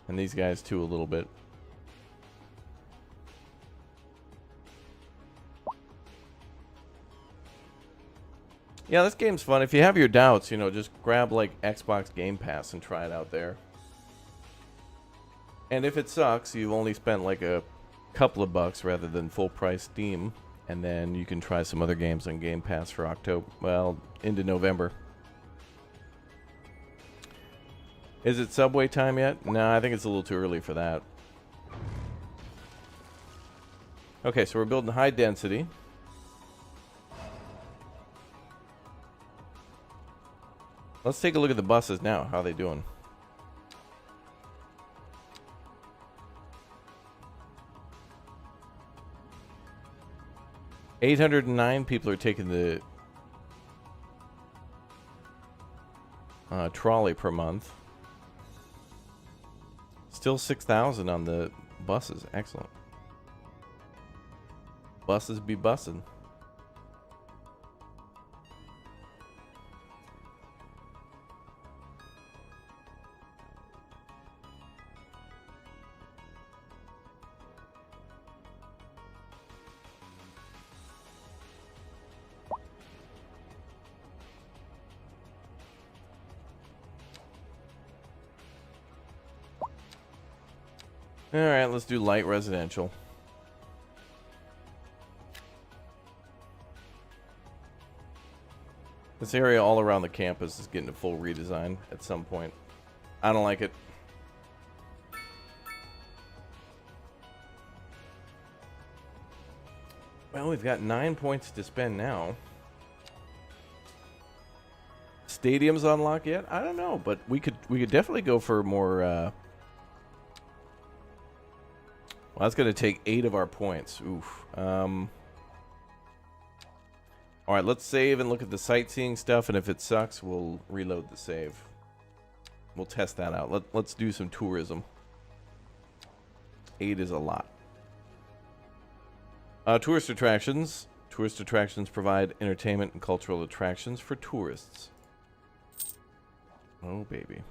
And these guys too a little bit. Yeah, this game's fun. If you have your doubts, you know, just grab like Xbox Game Pass and try it out there. And if it sucks, you've only spent like a couple of bucks rather than full price Steam. And then you can try some other games on Game Pass for October, well, into November. Is it Subway time yet? No, I think it's a little too early for that. Okay, so we're building high density. Let's take a look at the buses now. How are they doing? $809 people are taking the trolley per month. Still 6,000 on the buses. Excellent. Buses be bussin'. Alright, let's do light residential. This area all around the campus is getting a full redesign at some point. I don't like it. Well, we've got 9 points to spend now. Stadium's unlocked yet? I don't know, but we could definitely go for more. Well, that's going to take 8 of our points. Oof. All right, let's save and look at the sightseeing stuff, and if it sucks, we'll reload the save. We'll test that out. Let's do some tourism. 8 is a lot. Tourist attractions. Tourist attractions provide entertainment and cultural attractions for tourists. Oh, baby.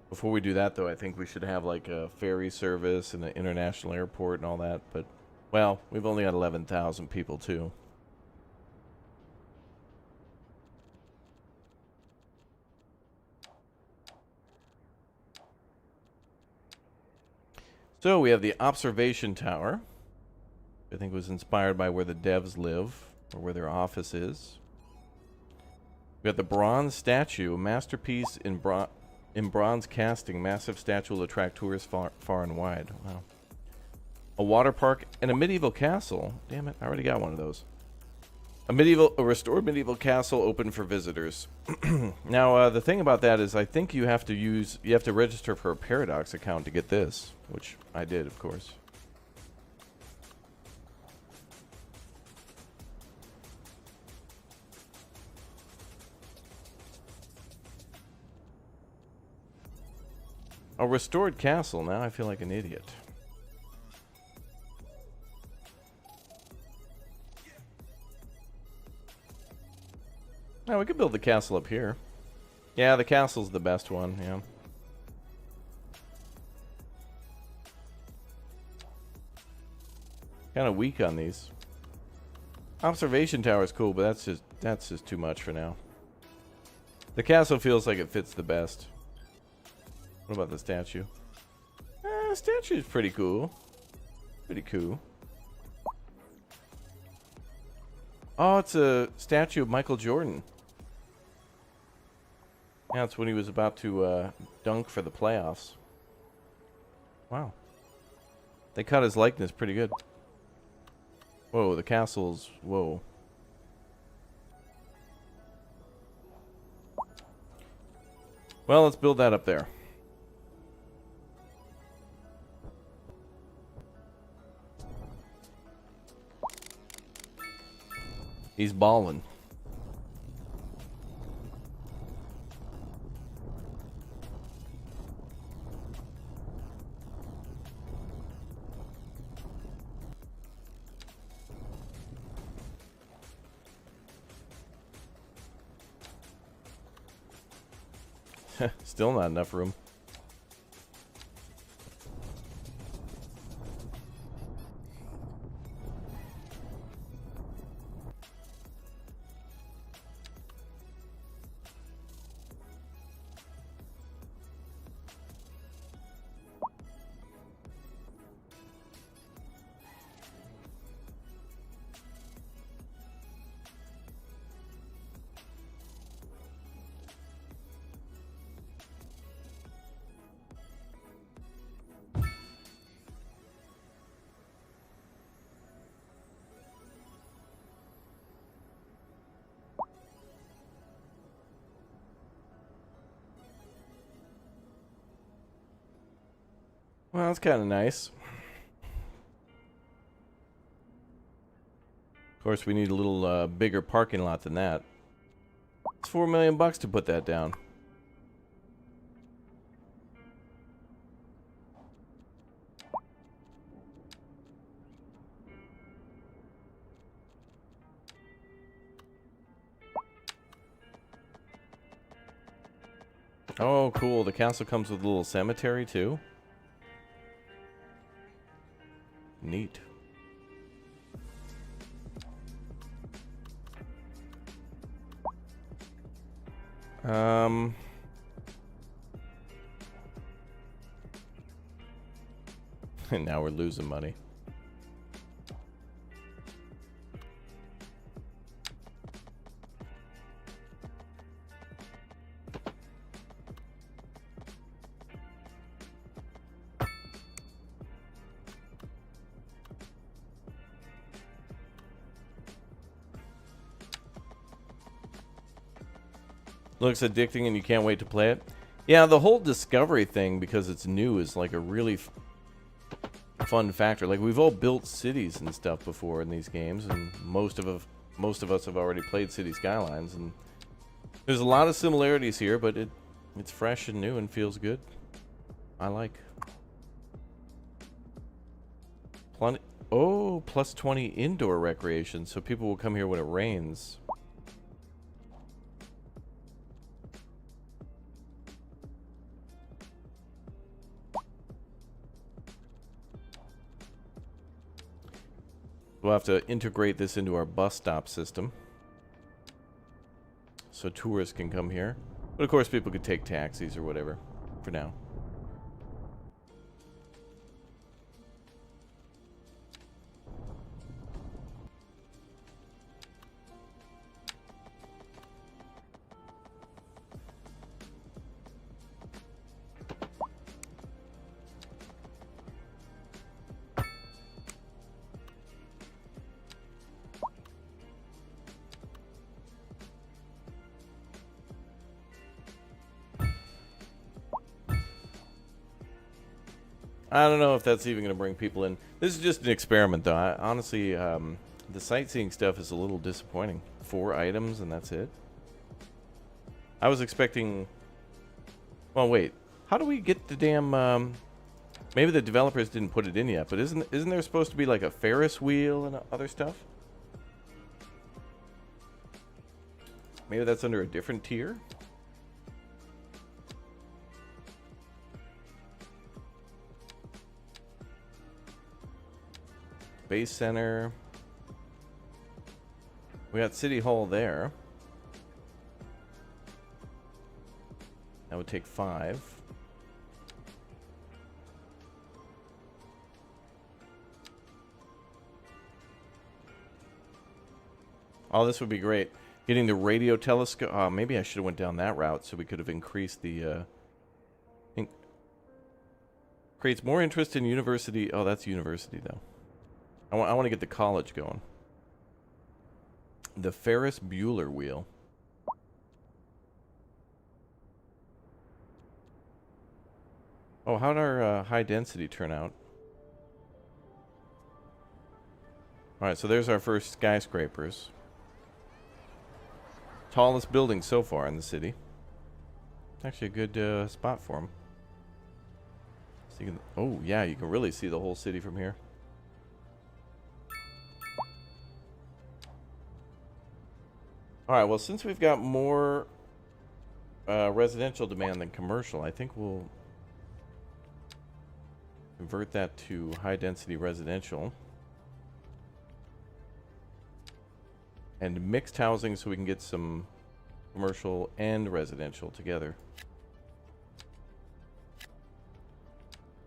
Before we do that, though, I think we should have like a ferry service and an international airport and all that. But, well, we've only got 11,000 people, too. So we have the observation tower. I think was inspired by where the devs live, or where their office is. We got the bronze statue, a masterpiece in bronze casting. Massive statue will attract tourists far and wide. Wow. A water park and a medieval castle. Damn it, I already got one of those. A restored medieval castle open for visitors. Now, the thing about that is, I think you have to register for a Paradox account to get this, which I did, of course. A restored castle. Now I feel like an idiot. Now we could build the castle up here. Yeah, the castle's the best one, yeah. Kind of weak on these. Observation tower is cool, but that's just too much for now. The castle feels like it fits the best. What about the statue? The statue is pretty cool. Pretty cool. Oh, it's a statue of Michael Jordan. Yeah, it's when he was about to dunk for the playoffs. Wow. They cut his likeness pretty good. Whoa, the castle's... Whoa. Well, let's build that up there. He's balling. Still not enough room. Well, that's kind of nice. Of course, we need a little bigger parking lot than that. It's $4 million to put that down. Oh, cool. The castle comes with a little cemetery, too. Neat. And now we're losing money. Looks addicting and you can't wait to play it. Yeah, the whole discovery thing, because it's new, is like a really fun factor. Like, we've all built cities and stuff before in these games, and most of us have already played City Skylines, and there's a lot of similarities here, but it's fresh and new and feels good. I like. Oh, plus 20 indoor recreation, so people will come here when it rains. We'll have to integrate this into our bus stop system so tourists can come here. But of course, people could take taxis or whatever for now. I don't know if that's even going to bring people in. This is just an experiment, though. Honestly, the sightseeing stuff is a little disappointing. 4 items, and that's it. I was expecting... Well, wait. How do we get the damn... Maybe the developers didn't put it in yet, but isn't there supposed to be like a Ferris wheel and other stuff? Maybe that's under a different tier? Base Center. We got City Hall there. That would take 5. Oh, this would be great. Getting the radio telescope. Oh, maybe I should have went down that route so we could have increased the... Creates more interest in university. Oh, that's university, though. I want to get the college going. The Ferris Bueller wheel. Oh, how'd our high density turn out? Alright, so there's our first skyscrapers. Tallest building so far in the city. Actually a good spot for them. So you can, oh, yeah, you can really see the whole city from here. Alright, well, since we've got more residential demand than commercial, I think we'll convert that to high-density residential. And mixed housing so we can get some commercial and residential together.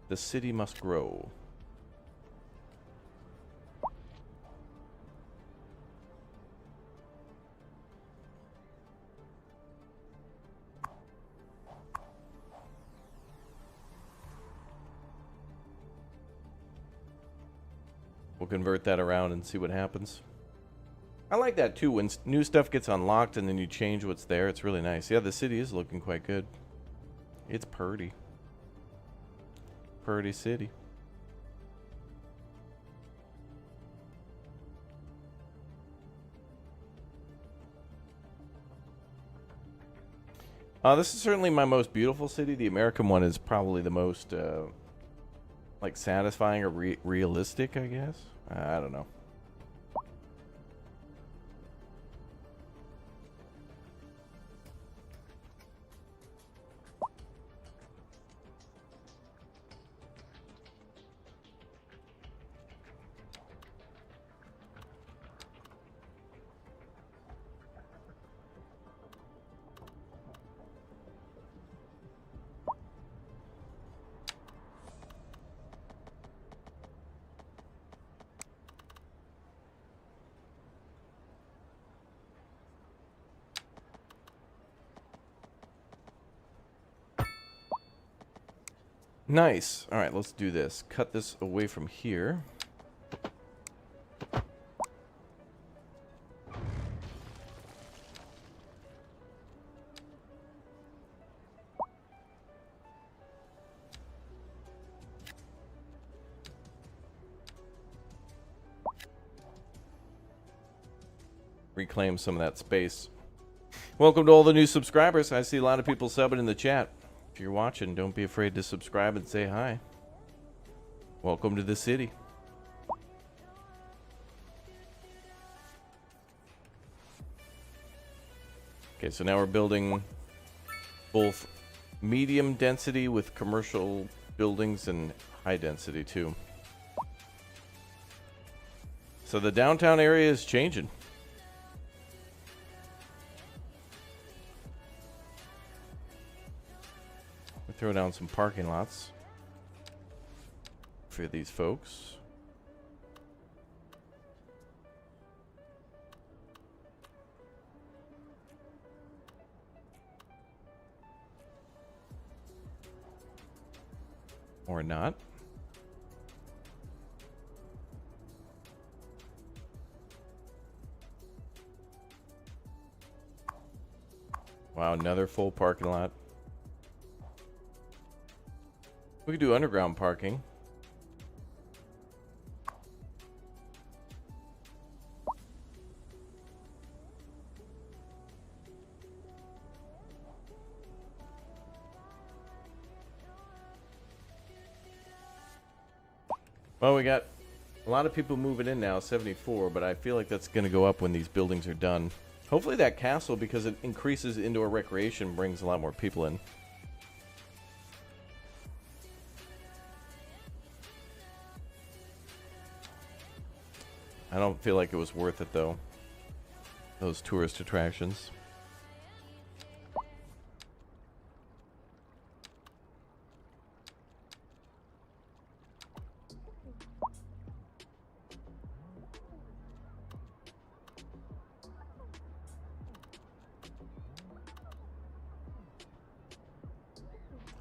The city must grow. We'll convert that around and see what happens. I like that too, when new stuff gets unlocked and then you change what's there. It's really nice. Yeah, the city is looking quite good. It's purty. Purty city. This is certainly my most beautiful city. The American one is probably the most, like, satisfying or realistic, I guess. I don't know. Nice. All right, let's do this. Cut this away from here. reclaim some of that space. Welcome to all the new subscribers. I see a lot of people subbing in the chat. If you're watching, don't be afraid to subscribe and say hi. Welcome to the city. Okay, so now we're building both medium density with commercial buildings and high density too. So the downtown area is changing. We throw down some parking lots for these folks. Or not. Wow, another full parking lot. We could do underground parking. Well, we got a lot of people moving in now, 74, but I feel like that's going to go up when these buildings are done. Hopefully that castle, because it increases indoor recreation, brings a lot more people in. I don't feel like it was worth it, though. Those tourist attractions.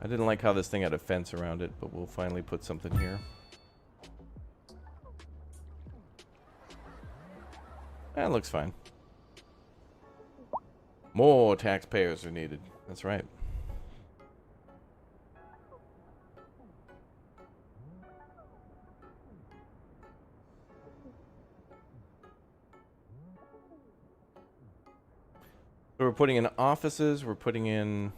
I didn't like how this thing had a fence around it, but we'll finally put something here. That looks fine. More taxpayers are needed. That's right. So we're putting in offices, we're putting in...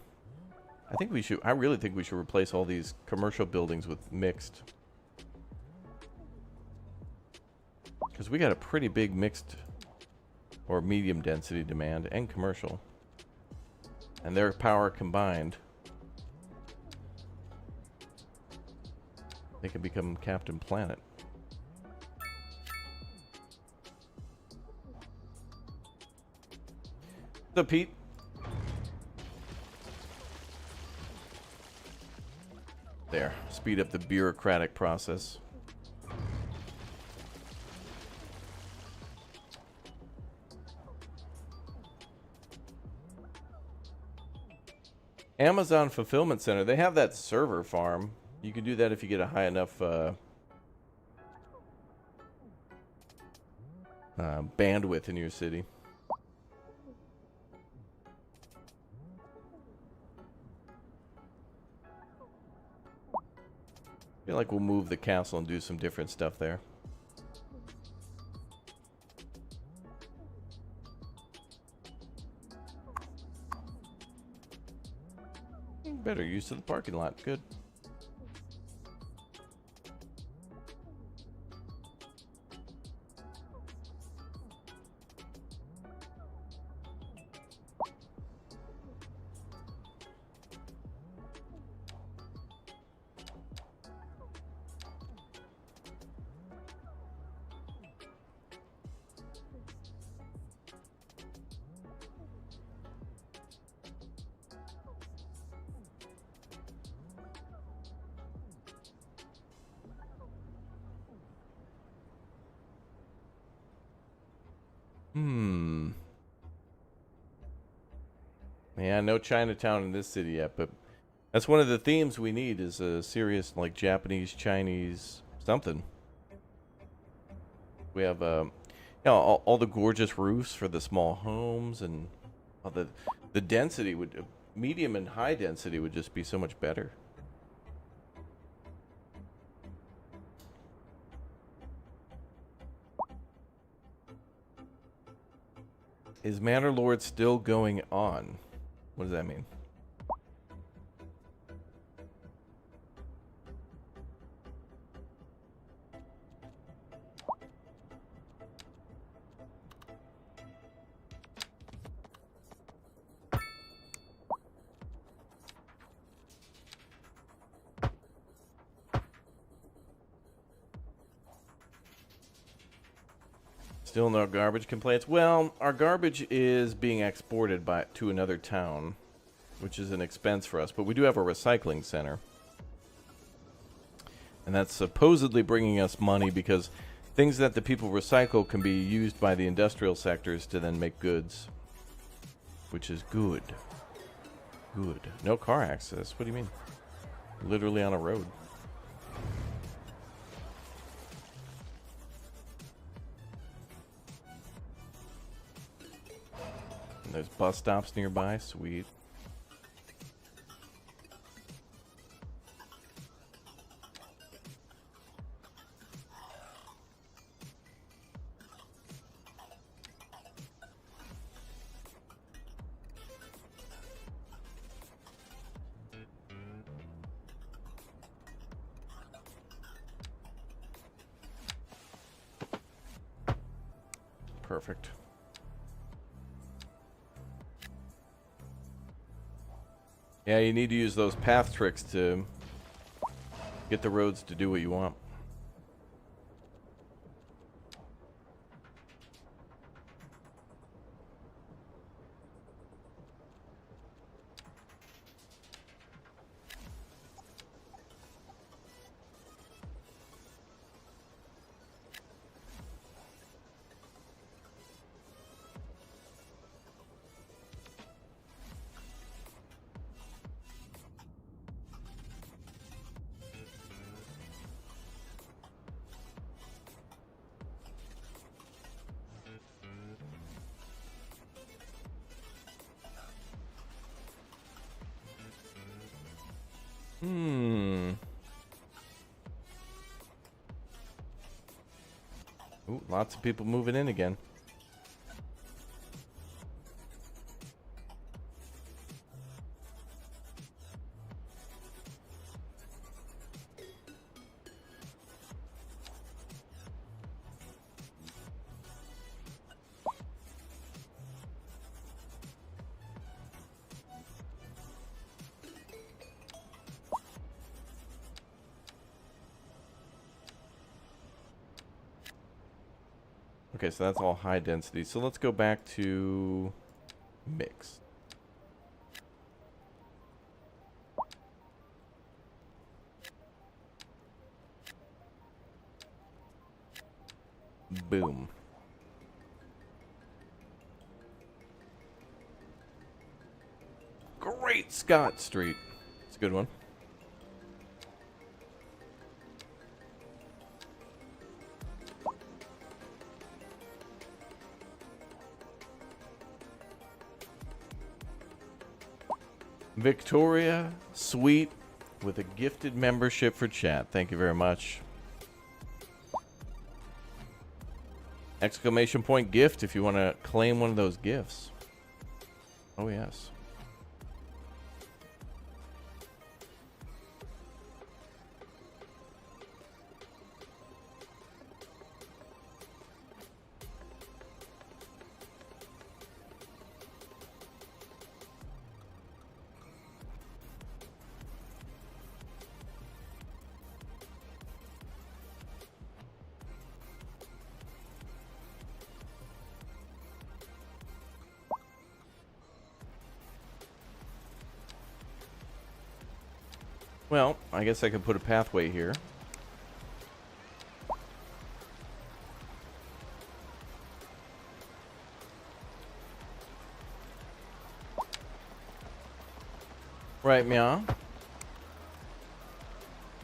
I really think we should replace all these commercial buildings with mixed. Because we got a pretty big mixed or medium density demand and commercial. And their power combined, they can become Captain Planet. What's up, Pete? There, speed up the bureaucratic process. Amazon Fulfillment Center, they have that server farm. You can do that if you get a high enough bandwidth in your city. I feel like we'll move the castle and do some different stuff there. Better use of the parking lot. Good. Yeah, no Chinatown in this city yet, but that's one of the themes we need is a serious, like, Japanese, Chinese, something. We have, you know, all the gorgeous roofs for the small homes, and the density would, medium and high density would just be so much better. Is Manor Lord still going on? What does that mean? Still no garbage complaints? Well, our garbage is being exported to another town, which is an expense for us, but we do have a recycling center. And that's supposedly bringing us money because things that the people recycle can be used by the industrial sectors to then make goods, which is good. Good. No car access. What do you mean? Literally on a road. And there's bus stops nearby. Sweet. Perfect. Yeah, you need to use those path tricks to get the roads to do what you want. Ooh, lots of people moving in again. Okay, so that's all high density. So let's go back to mix. Boom. Great Scott Street. It's a good one. Victoria, sweet, with a gifted membership for chat. Thank you very much. Exclamation point gift if you want to claim one of those gifts. Oh, yes. Well, I guess I could put a pathway here. Right, meow.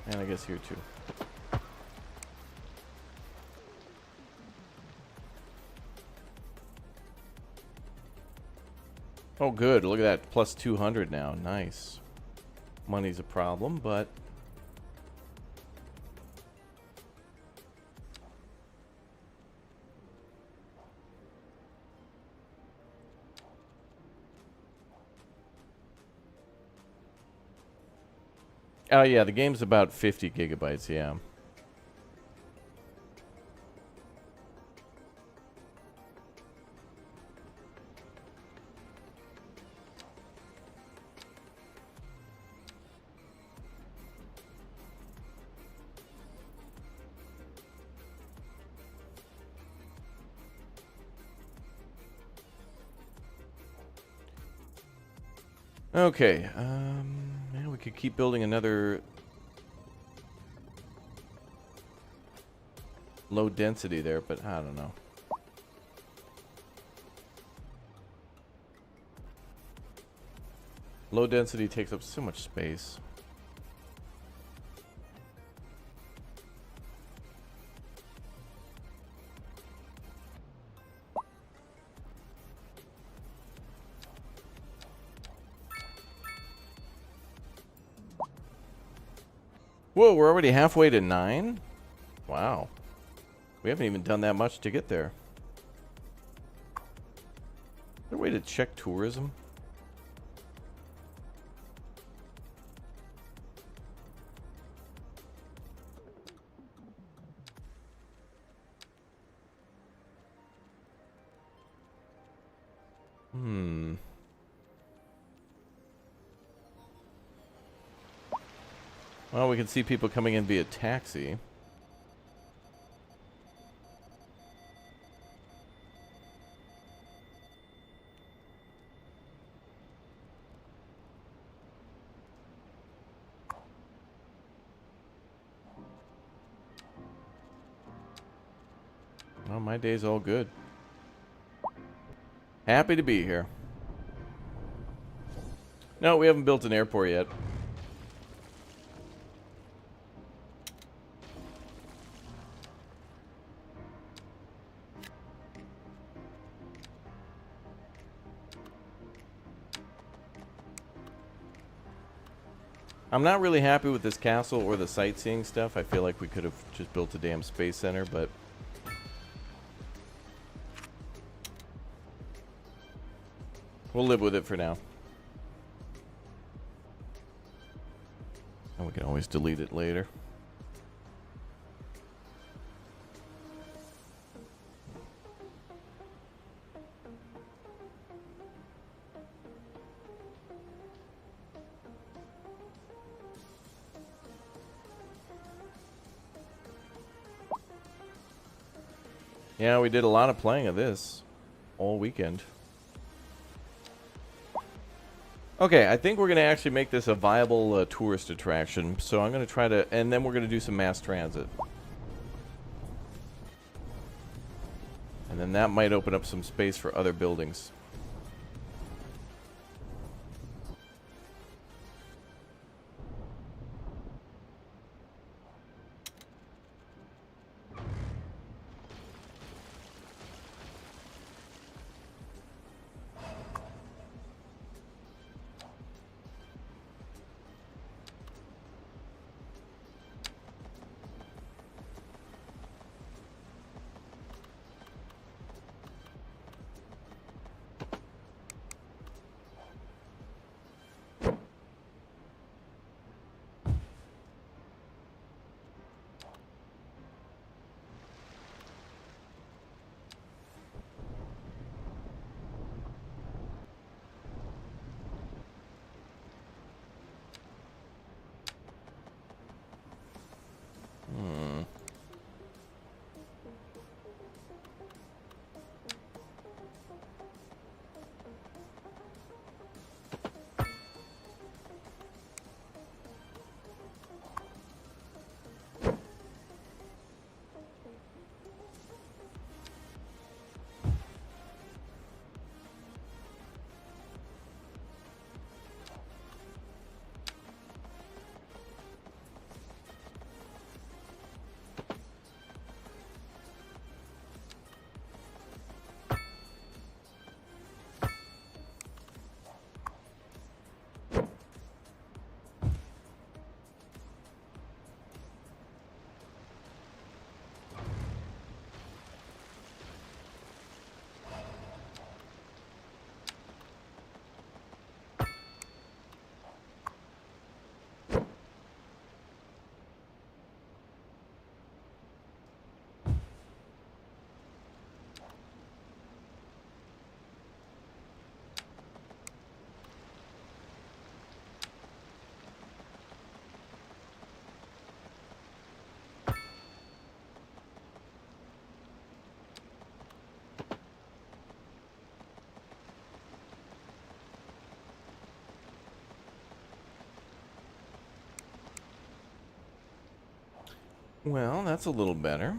And I guess here too. Oh, good. Look at that. Plus 200 now. Nice. Money's a problem, but Oh, yeah, the game's about 50 gigabytes, yeah. Okay, yeah, we could keep building another low density there, but I don't know. Low density takes up so much space. Whoa, we're already halfway to 9? Wow. We haven't even done that much to get there. Is there a way to check tourism? Well, we can see people coming in via taxi. Well, my day's all good. Happy to be here. No, we haven't built an airport yet. I'm not really happy with this castle or the sightseeing stuff. I feel like we could have just built a damn space center, but we'll live with it for now. And we can always delete it later. Yeah, we did a lot of playing of this all weekend. Okay, I think we're going to actually make this a viable tourist attraction. So I'm going to try to... And then we're going to do some mass transit. And then that might open up some space for other buildings. Well, that's a little better.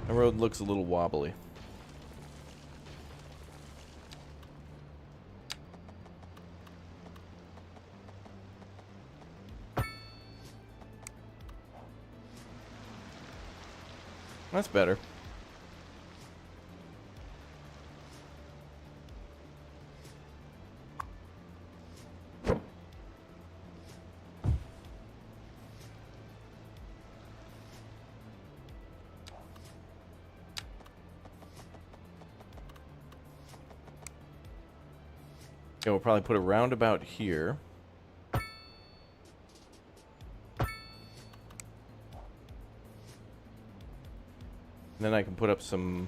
The road looks a little wobbly. That's better. Okay, we'll probably put a roundabout here. And then I can put up some...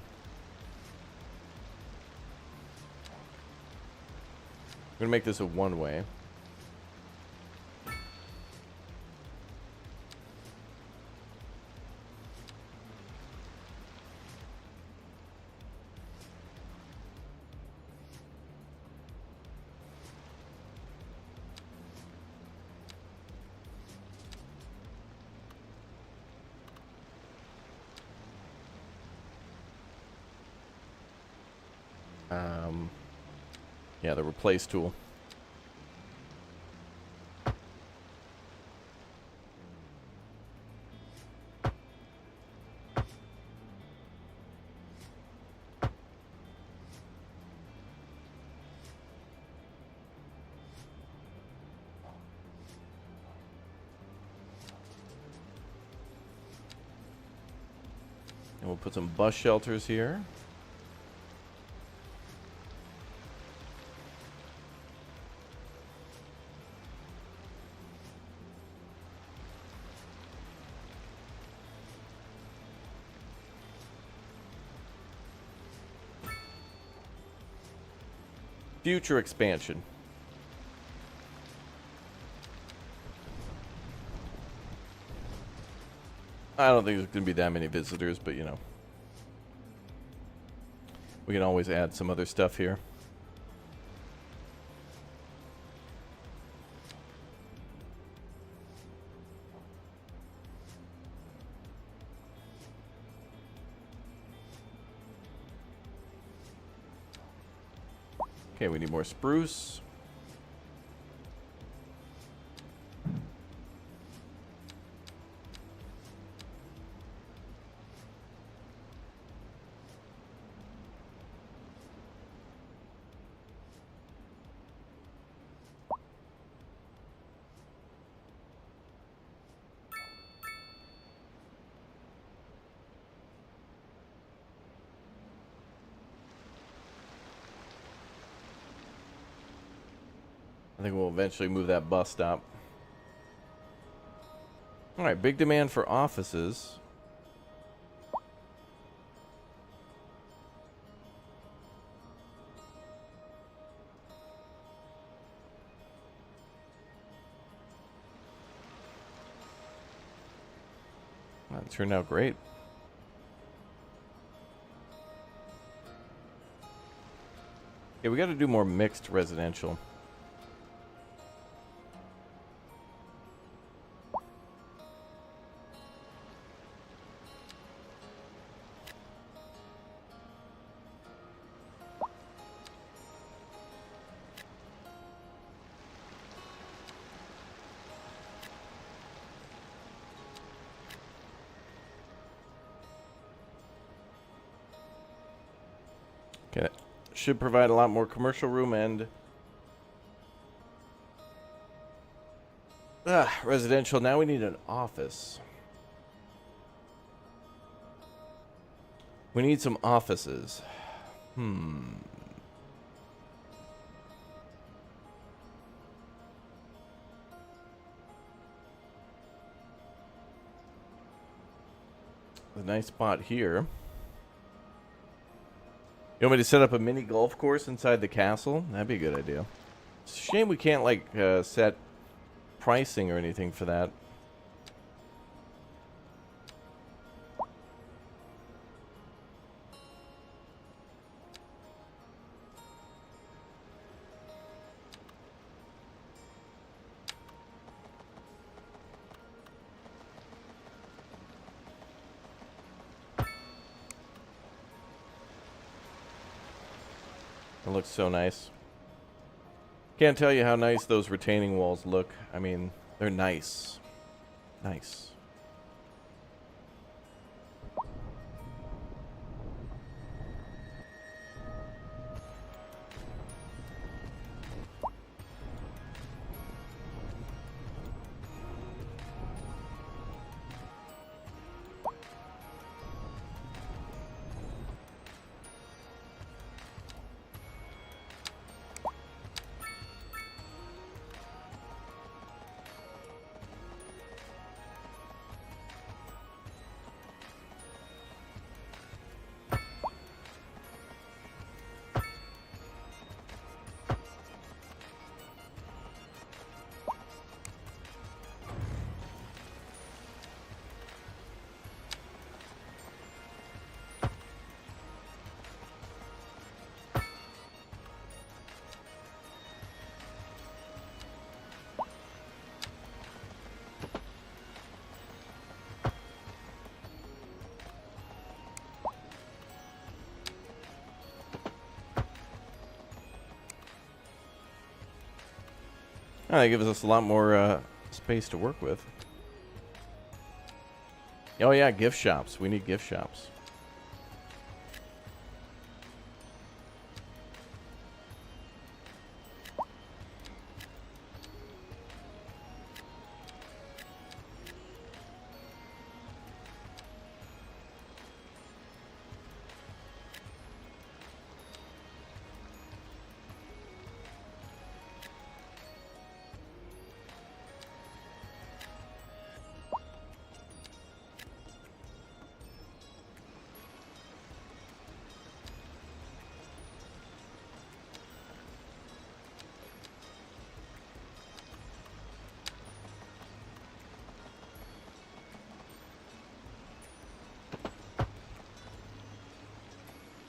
I'm going to make this a one-way. Yeah, the replace tool. And we'll put some bus shelters here. Future expansion. I don't think there's going to be that many visitors, but you know. We can always add some other stuff here. Okay, we need more spruce. I think we'll eventually move that bus stop. Alright, big demand for offices. That turned out great. Yeah, we got to do more mixed residential. Okay, should provide a lot more commercial room and residential. Now we need an office. We need some offices. A nice spot here. You want me to set up a mini golf course inside the castle? That'd be a good idea. It's a shame we can't, like, set pricing or anything for that. It looks so nice. Can't tell you how nice those retaining walls look. I mean, they're nice. Nice. Oh, that gives us a lot more space to work with. Oh yeah, gift shops. We need gift shops.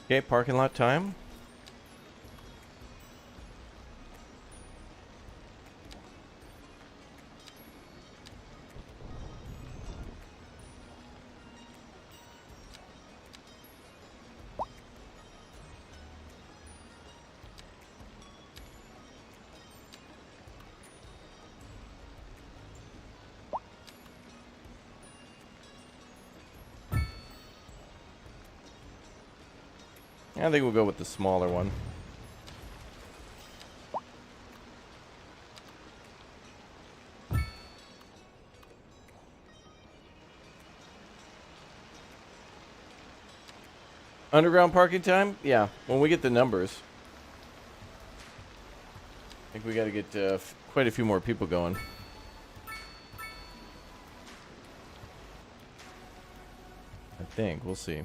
Okay, parking lot time. I think we'll go with the smaller one. Underground parking time? Yeah, when we get the numbers. I think we got to get quite a few more people going. I think. We'll see.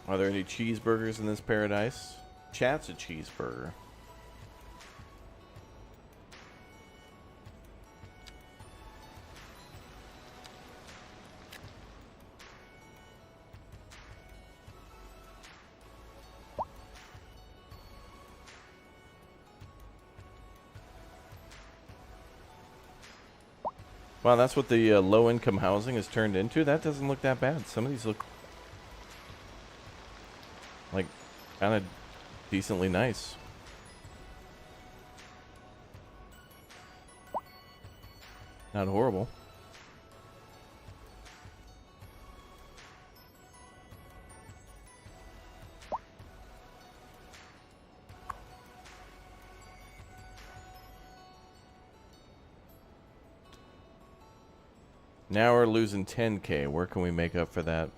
Are there any cheeseburgers in this paradise? Chat's a cheeseburger. Wow, that's what the low-income housing has turned into? That doesn't look that bad. Some of these look like kind of decently nice. Not horrible. Now we're losing 10K. Where can we make up for that?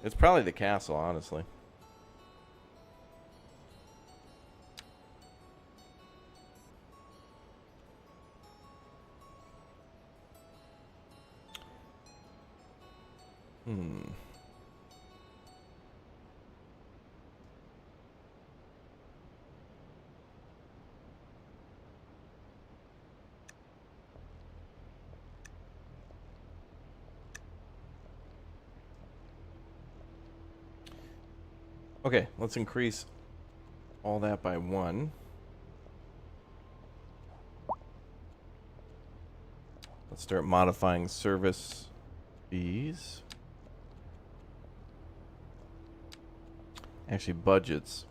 It's probably the castle, honestly. Okay, let's increase all that by 1. Let's start modifying service fees. Actually, budgets.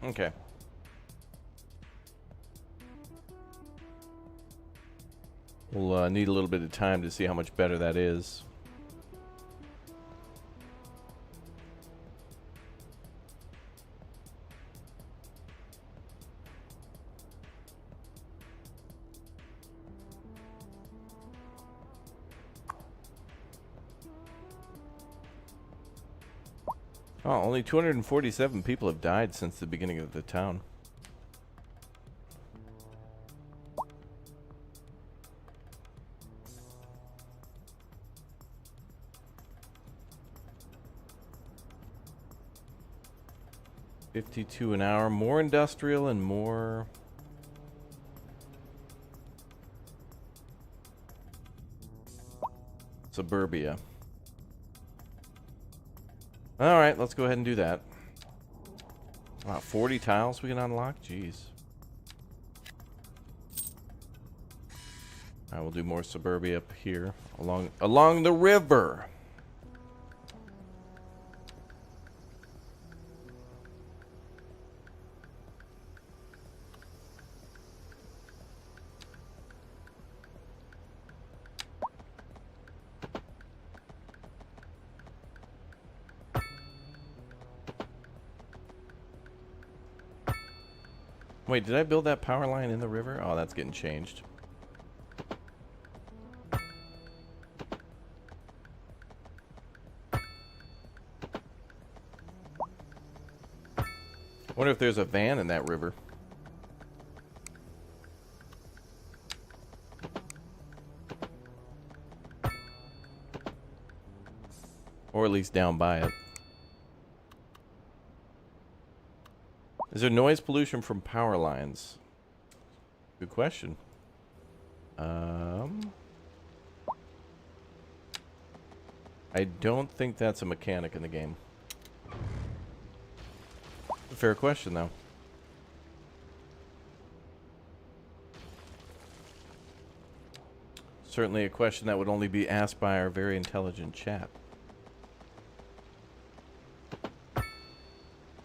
Okay. We'll need a little bit of time to see how much better that is. Oh, only 247 people have died since the beginning of the town. $52 an hour, more industrial and more suburbia. All right, let's go ahead and do that. Wow, 40 tiles we can unlock? Jeez. I will do more suburbia up here along the river. Wait, did I build that power line in the river? Oh, that's getting changed. Wonder if there's a van in that river. Or at least down by it. Is there noise pollution from power lines? Good question. I don't think that's a mechanic in the game. A fair question, though. Certainly a question that would only be asked by our very intelligent chat.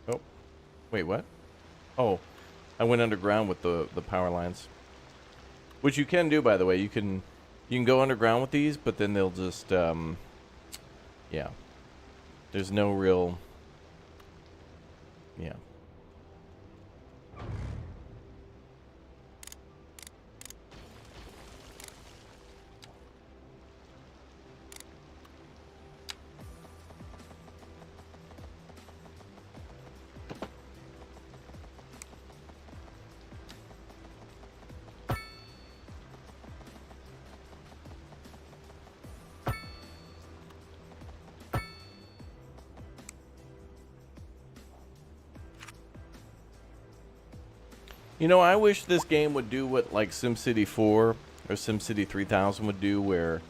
Oh. Wait, what? Oh, I went underground with the power lines. Which you can do, by the way. You can go underground with these, but then they'll just yeah. There's no real yeah. You know, I wish this game would do what like SimCity 4 or SimCity 3000 would do, where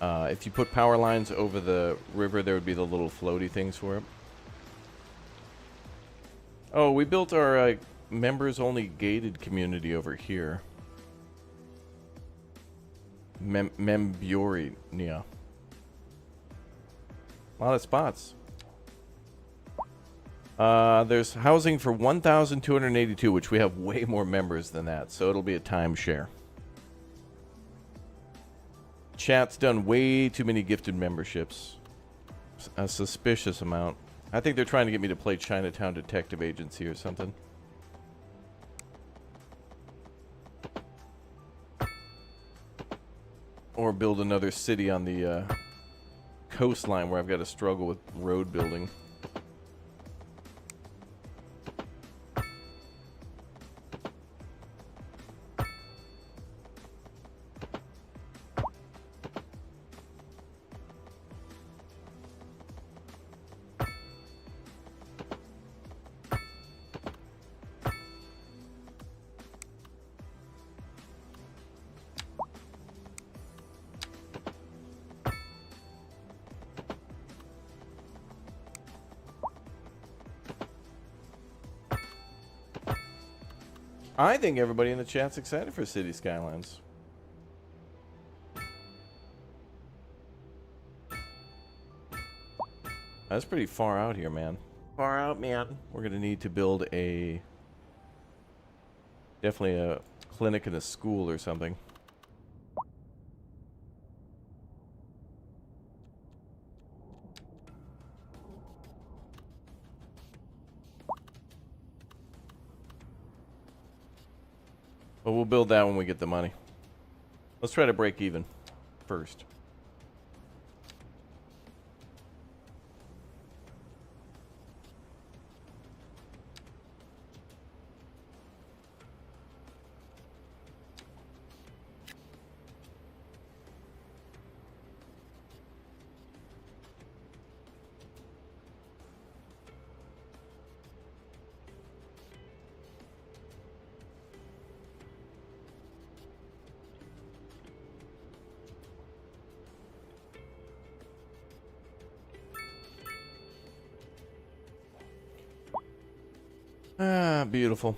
If you put power lines over the river, there would be the little floaty things for it. Oh, we built our members-only gated community over here. Membury, yeah. A lot of spots. There's housing for 1,282, which we have way more members than that, so it'll be a timeshare. Chat's done way too many gifted memberships. A suspicious amount. I think they're trying to get me to play Chinatown Detective Agency or something. Or build another city on the coastline where I've got to struggle with road building. I think everybody in the chat's excited for City Skylines. That's pretty far out here, man. Far out, man. We're gonna need to build definitely a clinic and a school or something. But we'll build that when we get the money. Let's try to break even first. Ah, beautiful.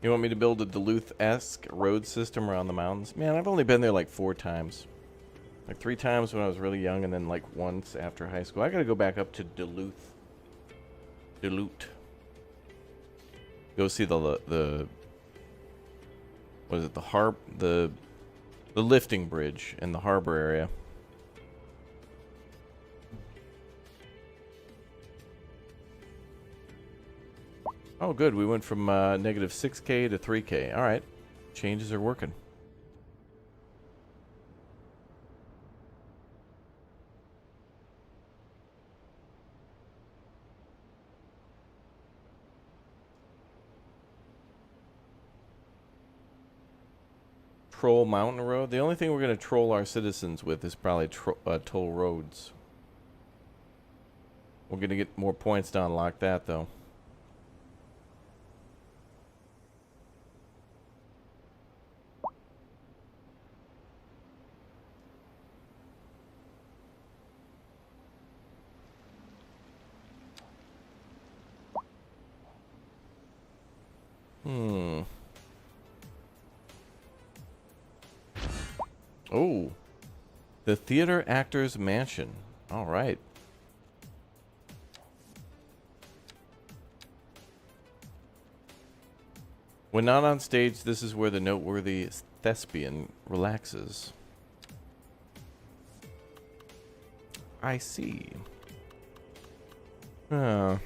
You want me to build a Duluth-esque road system around the mountains? Man, I've only been there like 4 times. Like 3 times when I was really young and then like once after high school. I gotta go back up to Duluth. Go see the what is it, the lifting bridge in the harbor area. Oh, good. We went from negative 6K to 3K. All right. Changes are working. Troll Mountain Road. The only thing we're going to troll our citizens with is probably toll roads. We're going to get more points to unlock that, though. Oh, the Theater Actors Mansion. All right. When not on stage, this is where the noteworthy thespian relaxes. I see. +4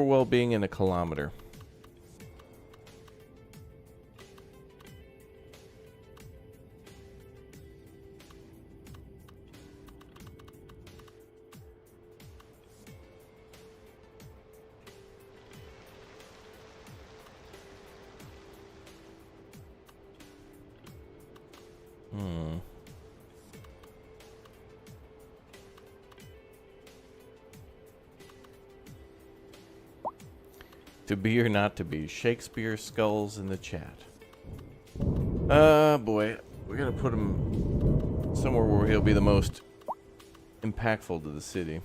well-being in a kilometer. To be or not to be, Shakespeare skulls in the chat. Boy. We're gonna put him somewhere where he'll be the most impactful to the city.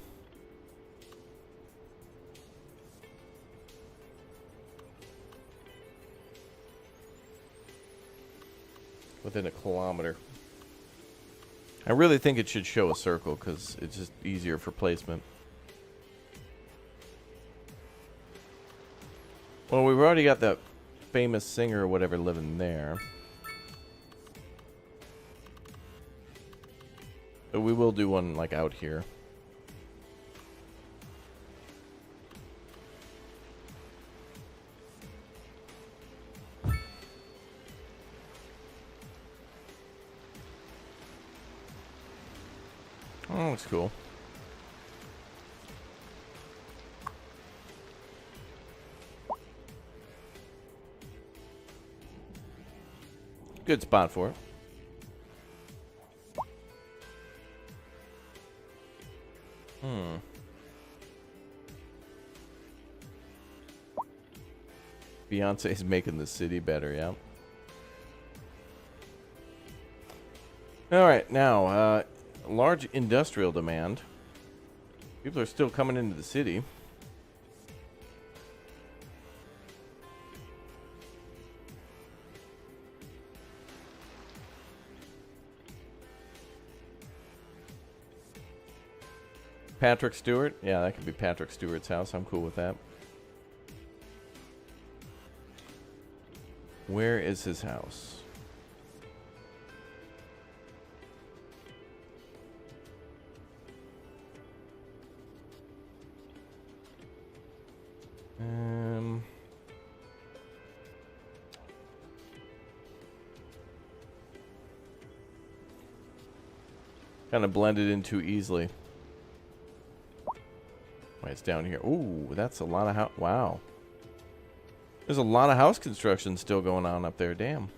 Within a kilometer. I really think it should show a circle because it's just easier for placement. Well, we've already got that famous singer or whatever living there. But we will do one like out here. Oh, looks cool. Good spot for it. Beyonce's making the city better, yeah. Alright, now, large industrial demand. People are still coming into the city. Patrick Stewart? Yeah, that could be Patrick Stewart's house. I'm cool with that. Where is his house? Kind of blended in too easily. Wait, it's down here. Ooh, that's a lot of house. Wow. There's a lot of house construction still going on up there. Damn.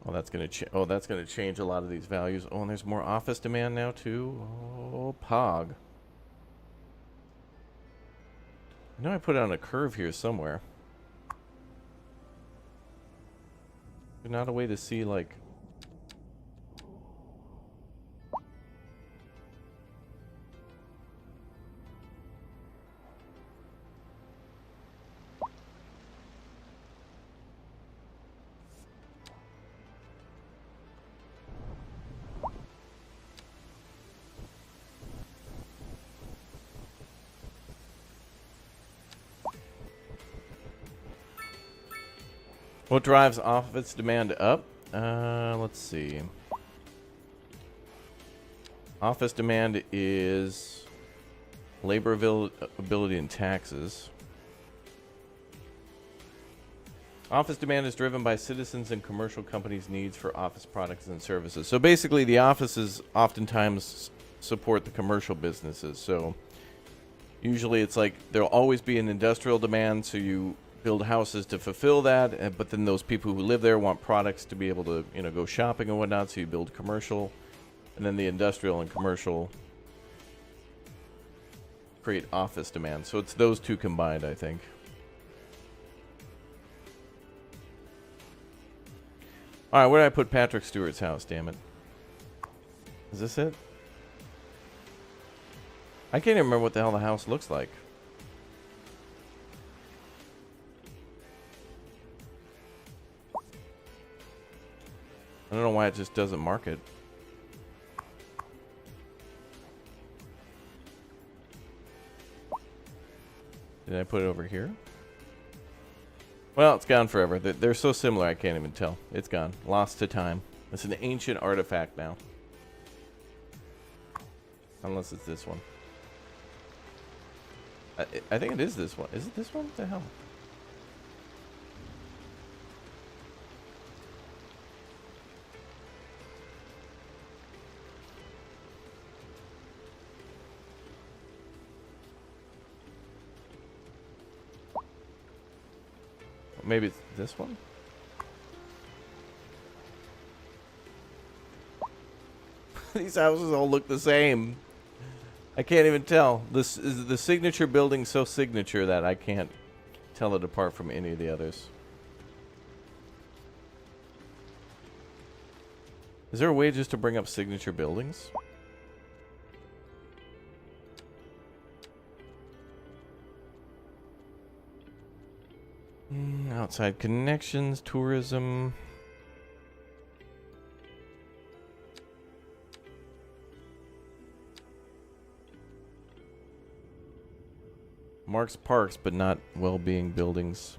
Oh, that's gonna change a lot of these values. Oh, and there's more office demand now too. Oh, pog. I know I put it on a curve here somewhere. There's not a way to see, like... What drives office demand up? Let's see. Office demand is labor availability and taxes. Office demand is driven by citizens and commercial companies' needs for office products and services. So basically, the offices oftentimes support the commercial businesses. So usually it's like there'll always be an industrial demand, so you build houses to fulfill that, but then those people who live there want products to be able to, you know, go shopping and whatnot, so you build commercial, and then the industrial and commercial create office demand. So it's those two combined, I think. Alright, where did I put Patrick Stewart's house, damn it? Is this it? I can't even remember what the hell the house looks like. I don't know why it just doesn't mark it. Did I put it over here? Well, it's gone forever. They're so similar I can't even tell. It's gone. Lost to time. It's an ancient artifact now. Unless it's this one. I think it is this one. Is it this one? What the hell? Maybe it's this one? These houses all look the same. I can't even tell. This is the signature building, so signature that I can't tell it apart from any of the others. Is there a way just to bring up signature buildings? Outside connections, tourism. Marks parks, but not well-being buildings.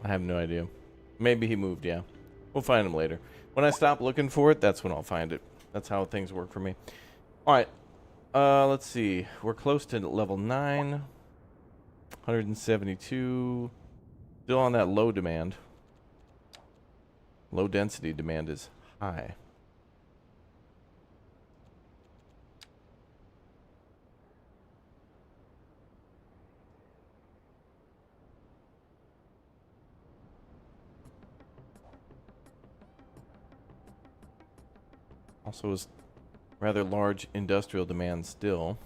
I have no idea. Maybe he moved, yeah. We'll find him later. When I stop looking for it, that's when I'll find it. That's how things work for me. Alright. Let's see. We're close to level 9. 172. Still on that low demand. Low density demand is high. Also is rather large industrial demand still.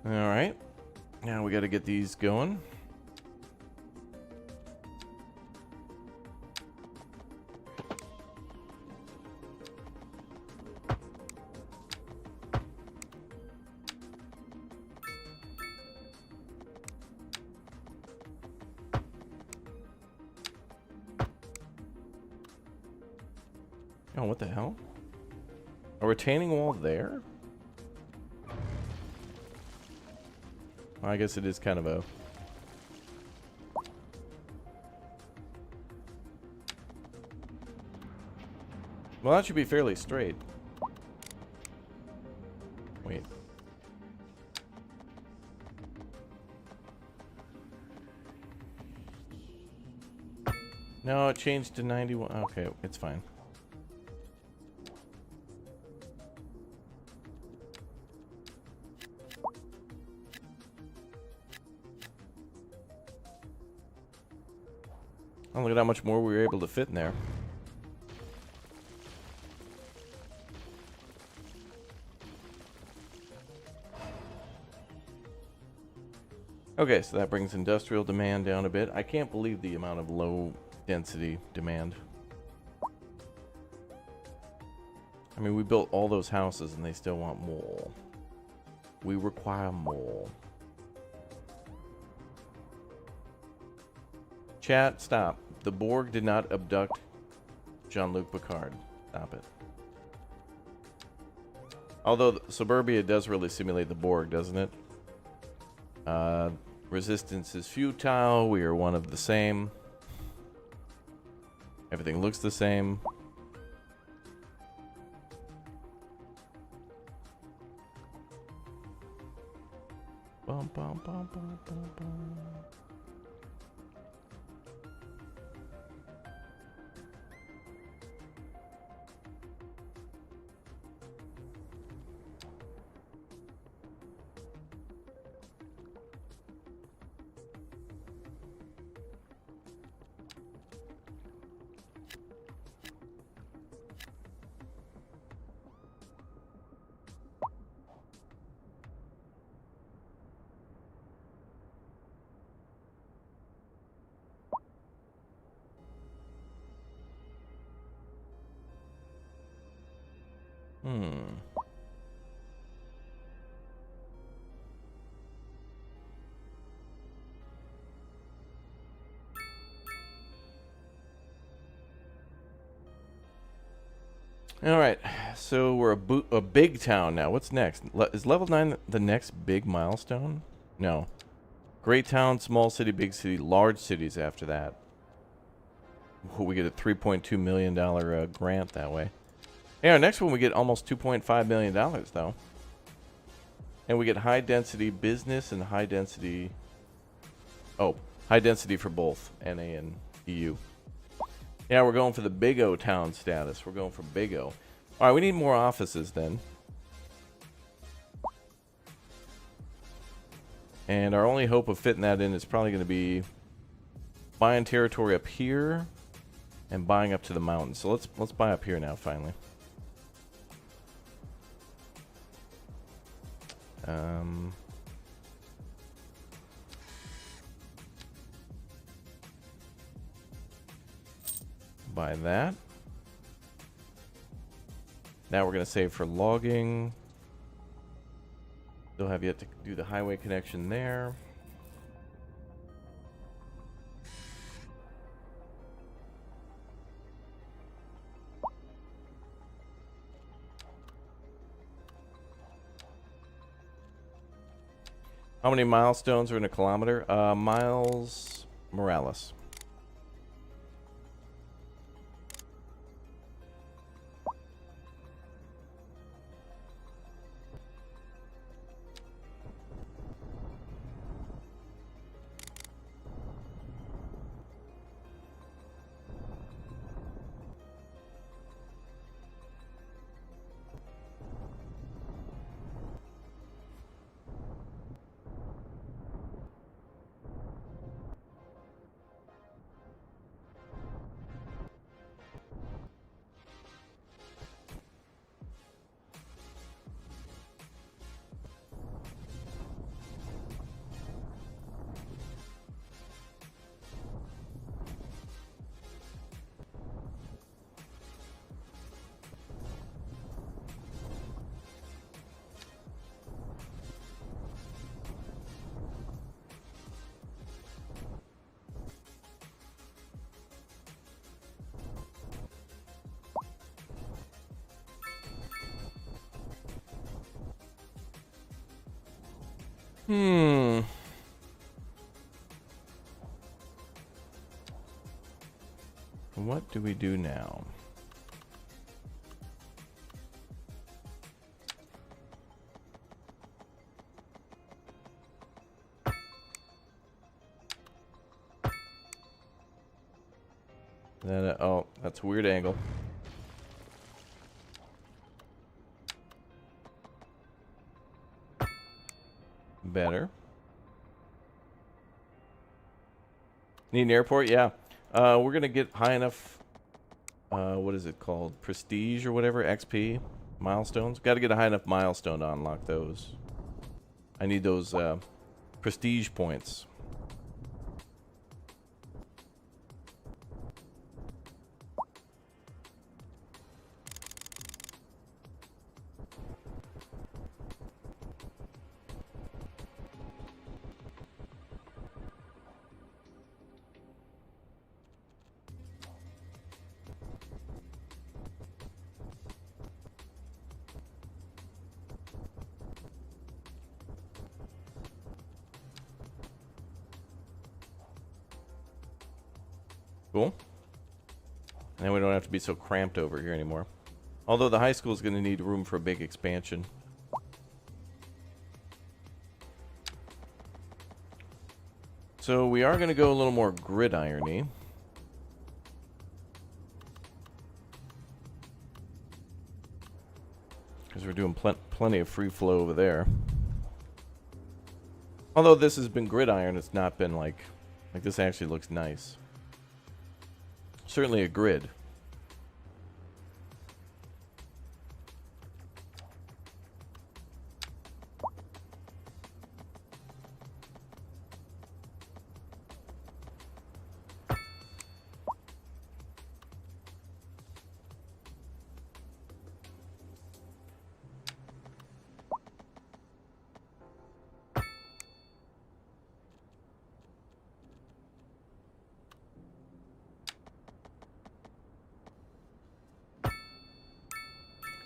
Alright. Now we got to get these going. Oh, what the hell? A retaining wall there? Well, I guess it is kind of a... Well, that should be fairly straight. Wait. No, it changed to 91. Okay, it's fine. Oh, look at how much more we were able to fit in there. Okay, so that brings industrial demand down a bit. I can't believe the amount of low density demand. I mean, we built all those houses and they still want more. We require more. Chat, stop. The Borg did not abduct Jean-Luc Picard. Stop it. Although Suburbia does really simulate the Borg, doesn't it? Resistance is futile. We are one of the same. Everything looks the same. bum, bum, bum, bum, bum, bum. All right, so we're a big town now. What's next? Is level 9 the next big milestone? No. Great town, small city, big city, large cities after that. We get a $3.2 million grant that way. Yeah, our next one we get almost $2.5 million though. And we get high density business and high density... Oh, high density for both NA and EU. Yeah, we're going for the Big O town status. We're going for Big O. All right, we need more offices then. And our only hope of fitting that in is probably going to be buying territory up here and buying up to the mountains. So let's buy up here now, finally. Buy that. Now we're going to save for logging. Still have yet to do the highway connection there. How many milestones are in a kilometer? Miles Morales. What do we do now? Oh, that's a weird angle. Better. Need an airport? Yeah. We're gonna get high enough. What is it called? Prestige or whatever? XP milestones. Got to get a high enough milestone to unlock those. I need those prestige points. Cool. And then we don't have to be so cramped over here anymore. Although the high school is going to need room for a big expansion. So we are going to go a little more gridirony. Because we're doing plenty of free flow over there. Although this has been gridiron, it's not been like this actually looks nice. Certainly a grid.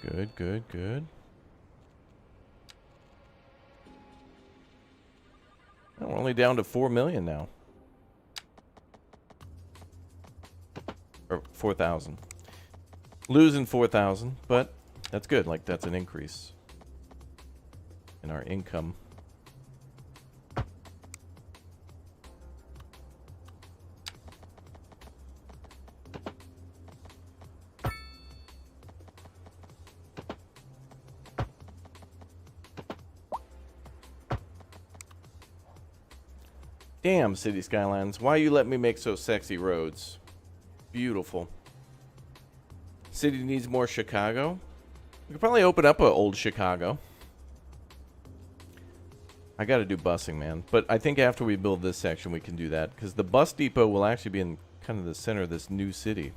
Good, good, good. Oh, we're only down to 4 million now. Or 4,000. Losing 4,000, but that's good. Like, that's an increase in our income. Damn, City Skylines. Why you let me make so sexy roads? Beautiful. City needs more Chicago. We could probably open up a old Chicago. I gotta do busing, man. But I think after we build this section, we can do that. Because the bus depot will actually be in kind of the center of this new city.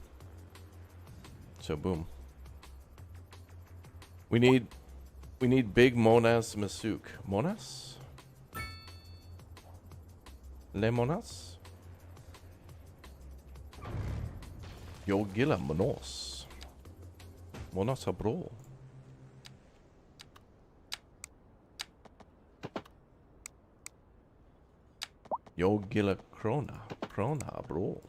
So, boom. We need big Monas Masuk. Monas? Le Monas? Yo gilla Monos. Monas bro. Yo gilla Krona. Krona bro.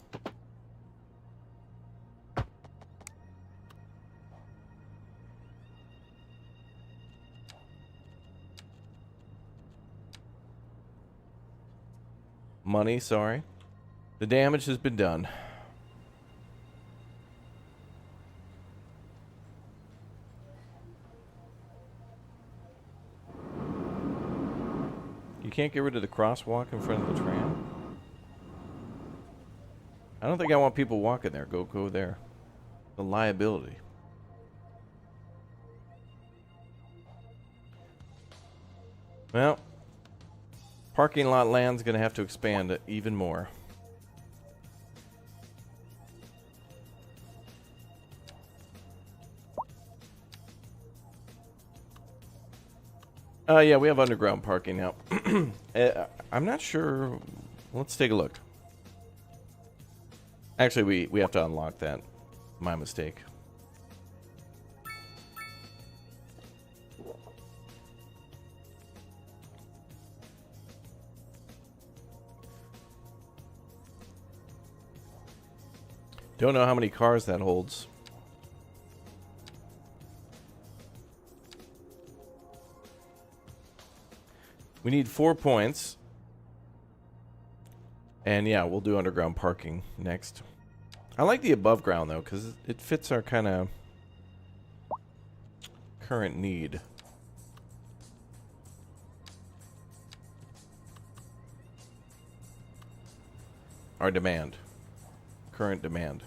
Money, sorry. The damage has been done. You can't get rid of the crosswalk in front of the tram? I don't think I want people walking there. Go there. The liability. Well, parking lot land's gonna have to expand even more. Yeah, we have underground parking now. I'm not sure. Let's take a look. Actually, we have to unlock that. My mistake. Don't know how many cars that holds. We need 4 points. And yeah, we'll do underground parking next. I like the above ground though, because it fits our kind of current need. Our demand. Current demand.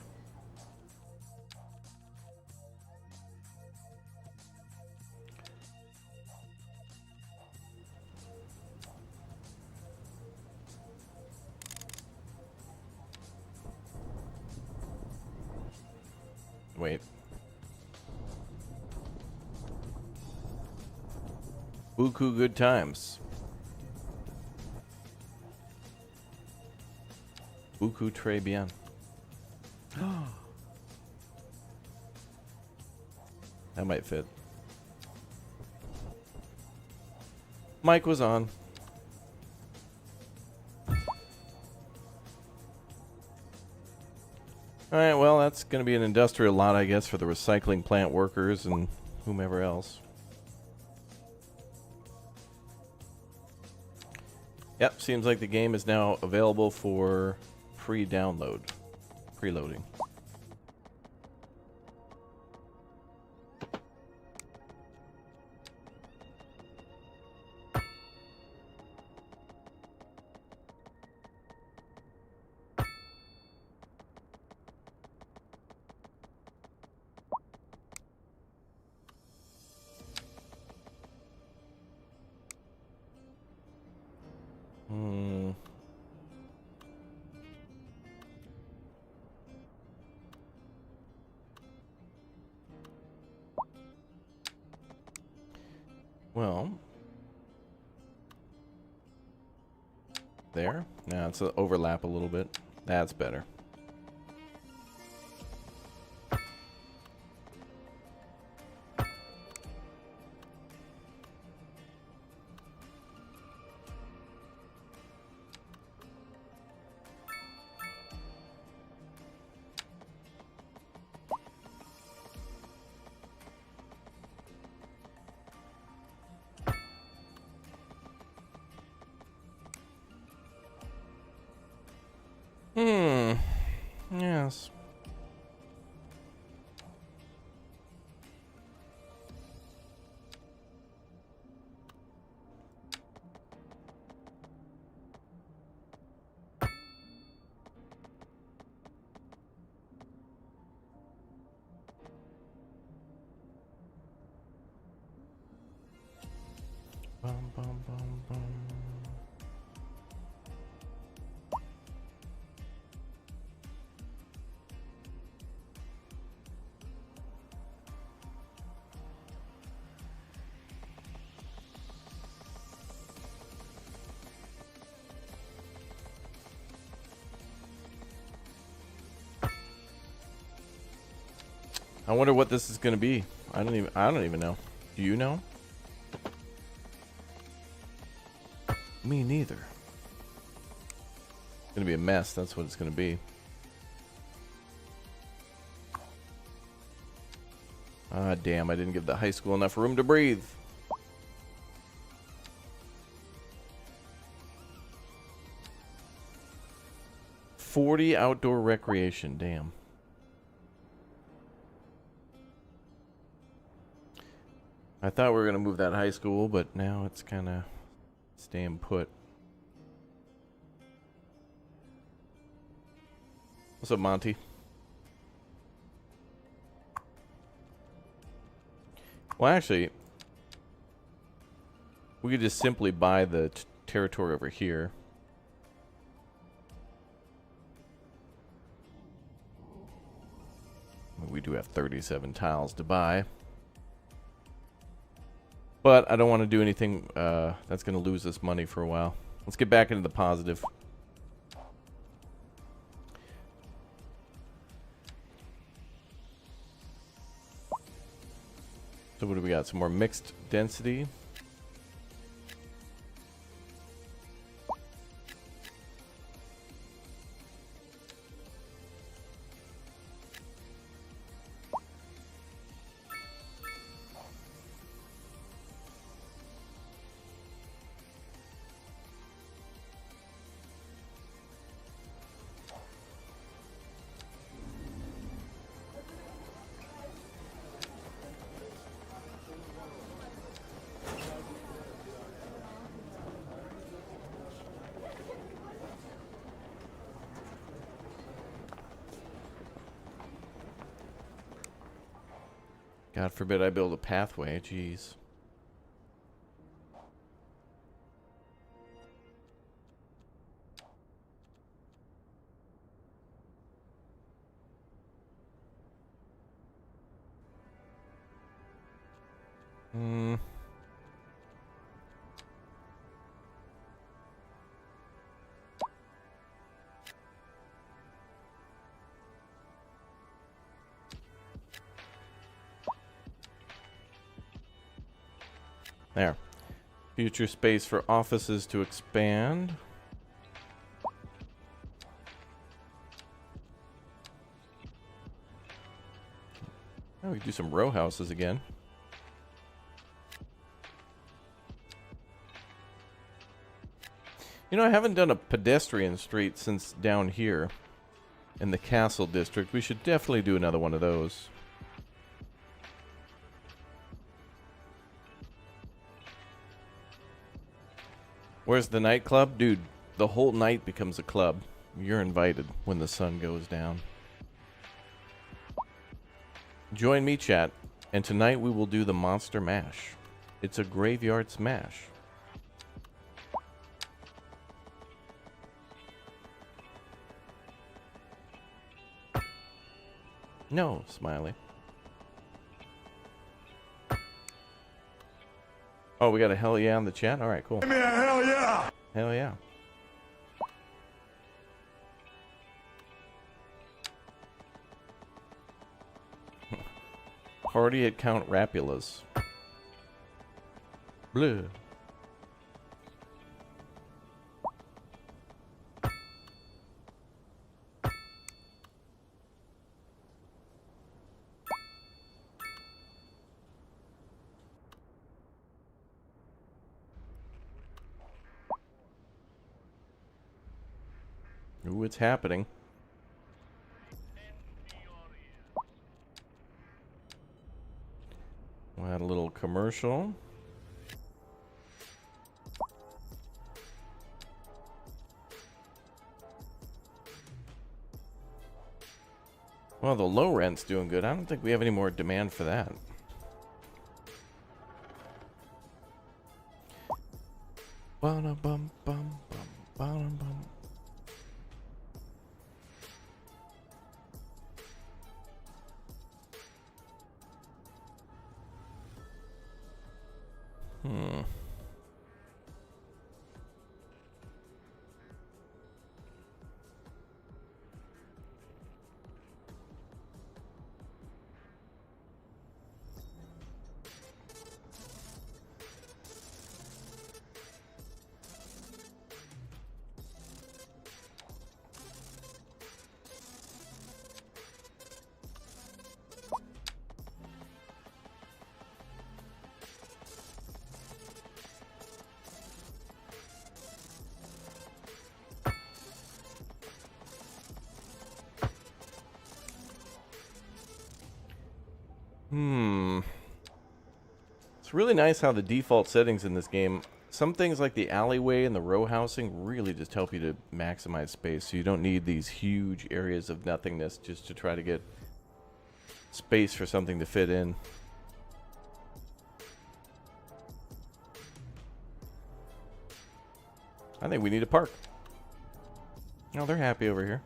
Wait. Buku good times. Buku très bien. That might fit. Mic was on. Alright, well, that's going to be an industrial lot, I guess, for the recycling plant workers and whomever else. Yep, seems like the game is now available for pre-download. Preloading. Well, there. Now it's overlap a little bit. That's better. Yes. Bum, bum, bum, bum. I wonder what this is going to be. I don't even know. Do you know? Me neither. It's going to be a mess. That's what it's going to be. Ah, damn. I didn't give the high school enough room to breathe. $40 outdoor recreation. Damn. I thought we were going to move that high school, but now it's kind of staying put. What's up, Monty? Well, actually, we could just simply buy the territory over here. We do have 37 tiles to buy. But I don't want to do anything that's going to lose us money for a while. Let's get back into the positive. So what do we got? Some more mixed density. God forbid I build a pathway, jeez. There. Future space for offices to expand. Oh, we can do some row houses again. You You know, I haven't done a pedestrian street since down here in the Castle District. We should definitely do another one of those. Where's the nightclub? Dude, the whole night becomes a club. You're invited when the sun goes down. Join me, chat, and tonight we will do the Monster Mash. It's a graveyard smash. No, Smiley. Oh, we got a hell yeah in the chat? Alright, cool. Give me a hell yeah! Hell yeah. Party at Count Rapula's. Blue. Ooh, it's happening. We'll add a little commercial. Well, the low rent's doing good. I don't think we have any more demand for that. Ba-da-bum-bum-bum-ba-dum-bum. It's really nice how the default settings in this game, some things like the alleyway and the row housing really just help you to maximize space, so you don't need these huge areas of nothingness just to try to get space for something to fit in. I think we need a park. Oh, they're happy over here.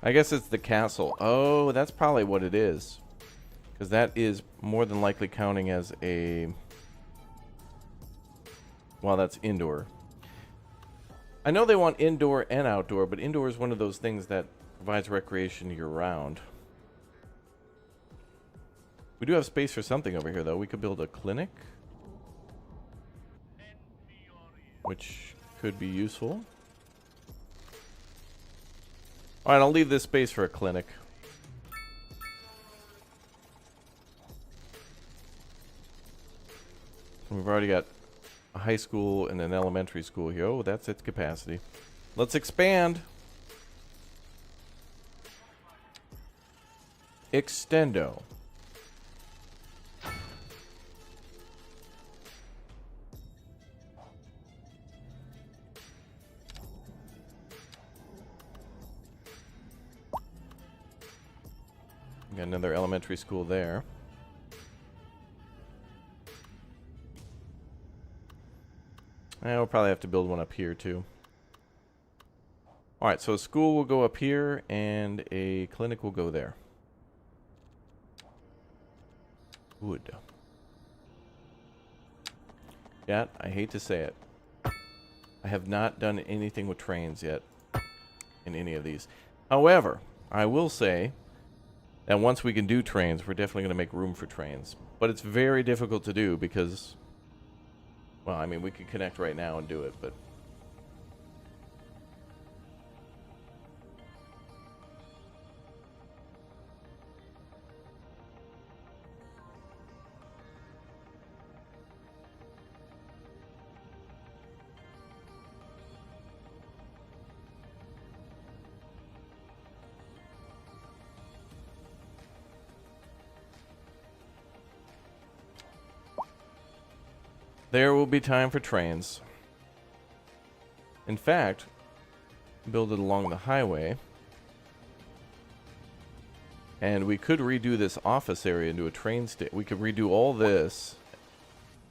I guess it's the castle. Oh, that's probably what it is. Because that is more than likely counting as a... Well, that's indoor. I know they want indoor and outdoor, but indoor is one of those things that provides recreation year-round. We do have space for something over here, though. We could build a clinic, which could be useful. Alright, I'll leave this space for a clinic. We've already got a high school and an elementary school here. Oh, that's its capacity. Let's expand. Extendo. Got another elementary school there. We'll probably have to build one up here too. Alright, so a school will go up here and a clinic will go there. Wood. Yeah, I hate to say it. I have not done anything with trains yet in any of these. However, I will say that once we can do trains, we're definitely going to make room for trains. But it's very difficult to do because, well, I mean, we could connect right now and do it, but... There will be time for trains. In fact, build it along the highway. And we could redo this office area into a train station. We could redo all this.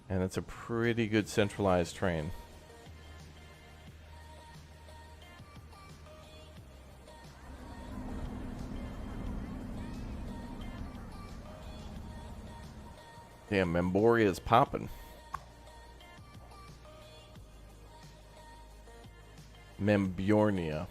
And it's a pretty good centralized train. Damn, Memboria's popping. Membjornia.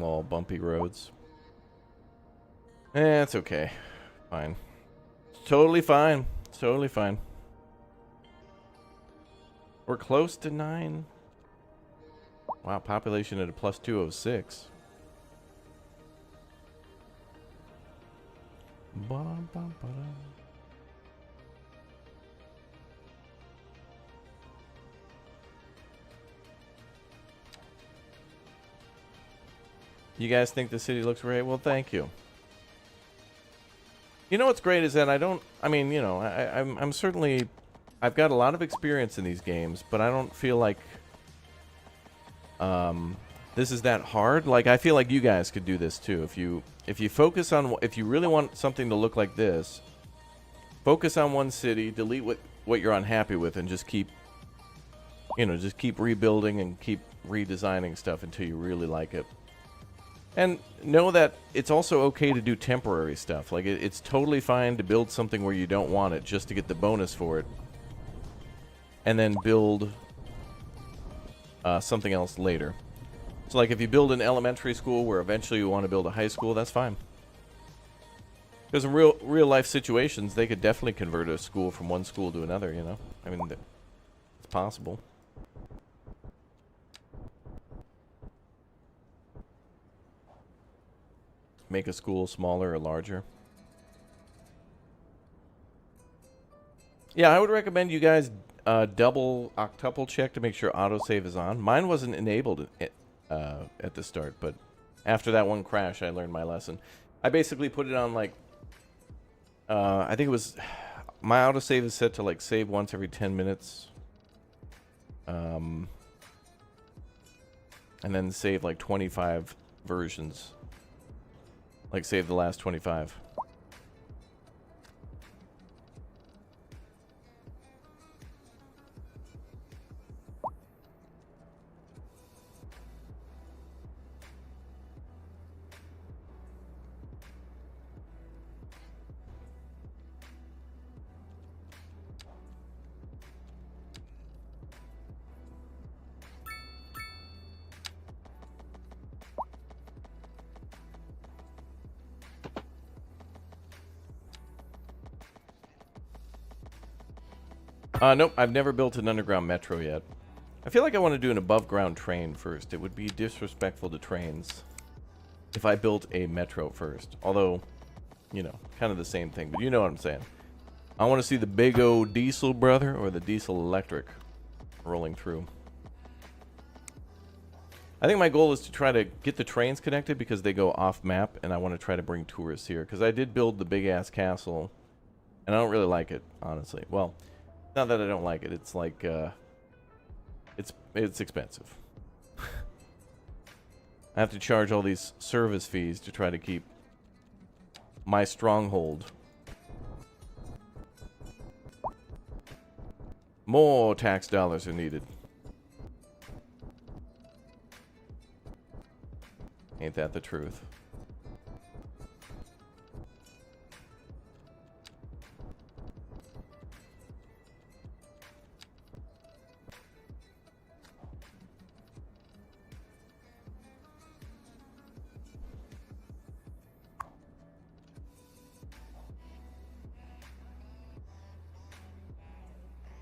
All bumpy roads. It's okay. Fine. Totally fine. Totally fine. We're close to 9. Wow, population at a plus 206. You guys think the city looks great? Well, thank you. You know what's great is that I'm certainly, I've got a lot of experience in these games, but I don't feel like this is that hard. Like, I feel like you guys could do this too. If you focus on, if you really want something to look like this, focus on one city, delete what you're unhappy with, and just keep rebuilding and keep redesigning stuff until you really like it. And know that it's also okay to do temporary stuff. Like, it's totally fine to build something where you don't want it just to get the bonus for it. And then build something else later. So, like, if you build an elementary school where eventually you want to build a high school, that's fine. Because in real life situations, they could definitely convert a school from one school to another, you know? I mean, it's possible. Make a school smaller or larger. Yeah, I would recommend you guys double octuple check to make sure autosave is on. Mine wasn't enabled at the start, but after that one crash, I learned my lesson. I basically put it on, like, I think it was, my autosave is set to, like, save once every 10 minutes. And then save, like, 25 versions. Like, save the last 25. Nope, I've never built an underground metro yet. I feel like I want to do an above-ground train first. It would be disrespectful to trains if I built a metro first. Although, you know, kind of the same thing, but you know what I'm saying. I want to see the big old diesel, brother, or the diesel electric rolling through. I think my goal is to try to get the trains connected because they go off-map, and I want to try to bring tourists here. Because I did build the big-ass castle, and I don't really like it, honestly. Well, not that I don't like it. It's like, it's expensive. I have to charge all these service fees to try to keep my stronghold. More tax dollars are needed. Ain't that the truth?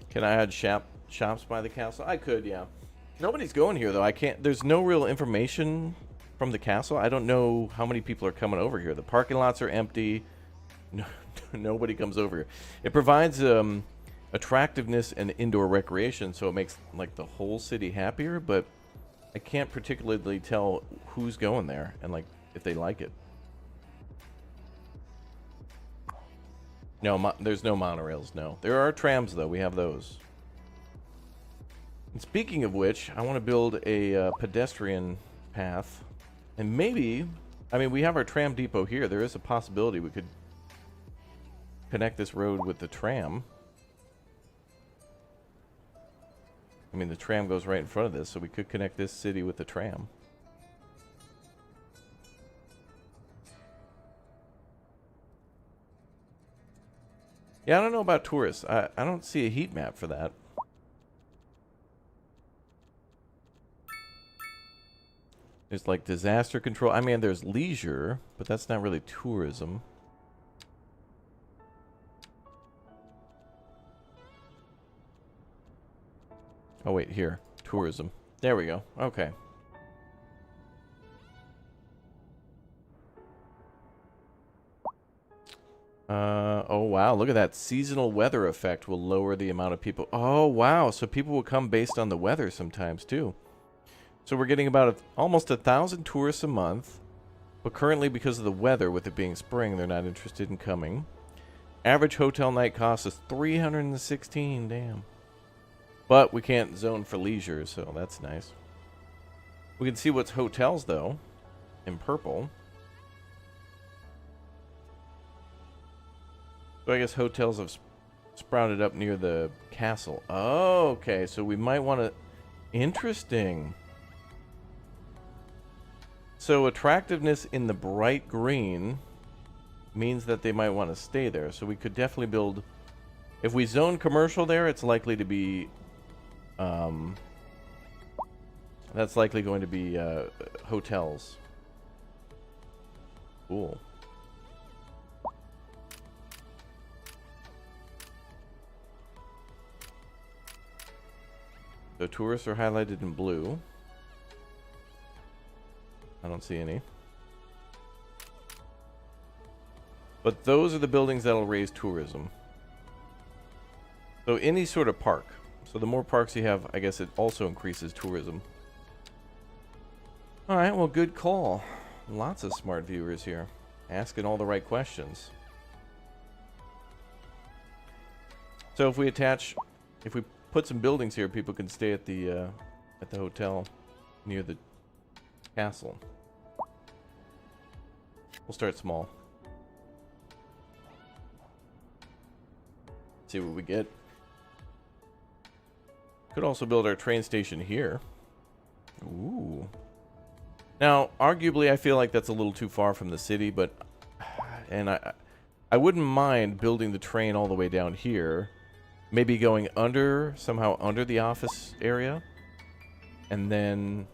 Can I add shops by the castle? I could, yeah. Nobody's going here though. I can't. There's no real information from the castle. I don't know how many people are coming over here. The parking lots are empty. No, nobody comes over here. It provides attractiveness and indoor recreation, so it makes like the whole city happier. But I can't particularly tell who's going there and like if they like it. No, there's no monorails. No, there are trams though. We have those. And speaking of which, I want to build a pedestrian path, and maybe, I mean, we have our tram depot here. There is a possibility we could connect this road with the tram. I mean, the tram goes right in front of this, so we could connect this city with the tram. Yeah, I don't know about tourists. I don't see a heat map for that. There's like disaster control. I mean, there's leisure, but that's not really tourism. Oh, wait, here. Tourism. There we go. Okay. Oh, wow. Look at that. Seasonal weather effect will lower the amount of people. Oh, wow. So people will come based on the weather sometimes, too. So we're getting about almost 1,000 tourists a month. But currently, because of the weather, with it being spring, they're not interested in coming. Average hotel night cost is $316. Damn. But we can't zone for leisure, so that's nice. We can see what's hotels, though, in purple. So I guess hotels have sprouted up near the castle. Oh, okay. So we might want to... Interesting. So attractiveness in the bright green means that they might want to stay there. So we could definitely build... If we zone commercial there, it's likely to be... that's likely going to be hotels. Cool. So tourists are highlighted in blue. I don't see any. But those are the buildings that'll raise tourism. So any sort of park. So the more parks you have, I guess it also increases tourism. Alright, well, good call. Lots of smart viewers here. Asking all the right questions. So if we put some buildings here, people can stay at the hotel near the castle. We'll start small. See what we get. Could also build our train station here. Ooh. Now, arguably, I feel like that's a little too far from the city, but... And I wouldn't mind building the train all the way down here. Maybe going somehow under the office area. And then,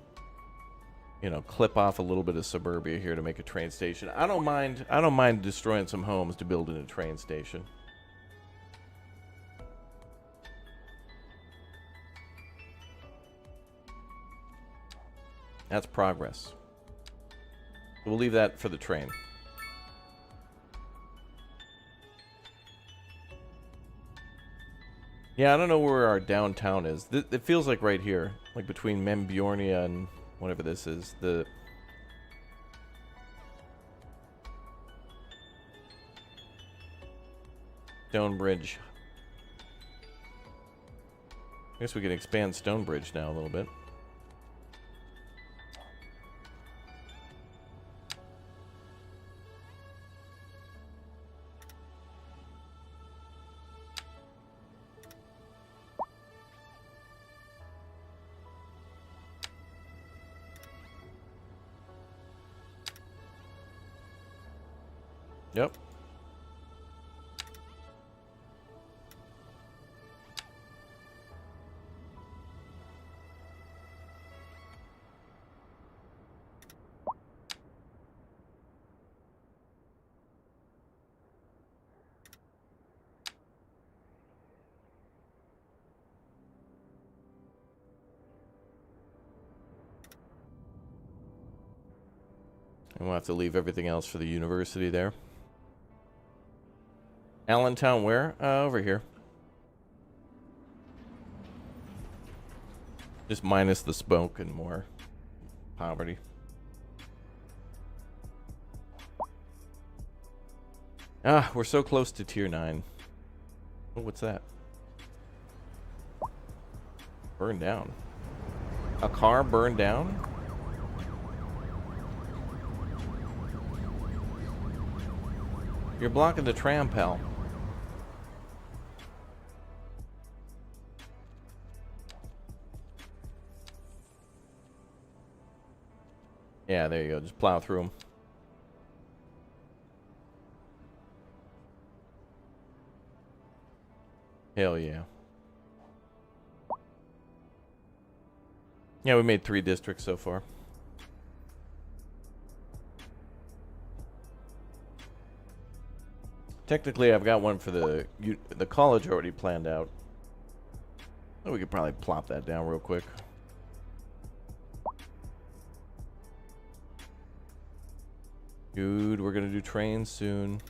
you know, clip off a little bit of suburbia here to make a train station. I don't mind destroying some homes to build in a train station. That's progress. We'll leave that for the train. Yeah, I don't know where our downtown is. It feels like right here. Like between Membjornia and whatever this is. The... Stonebridge. I guess we can expand Stonebridge now a little bit. Yep. And we'll have to leave everything else for the university there. Allentown where? Over here. Just minus the smoke and more poverty. Ah, we're so close to tier 9. Oh, what's that? Burned down. A car burned down? You're blocking the tram, pal. Yeah, there you go. Just plow through them. Hell yeah. Yeah, we made 3 districts so far. Technically, I've got one for the college already planned out. Oh, we could probably plop that down real quick. Dude, we're gonna do trains soon.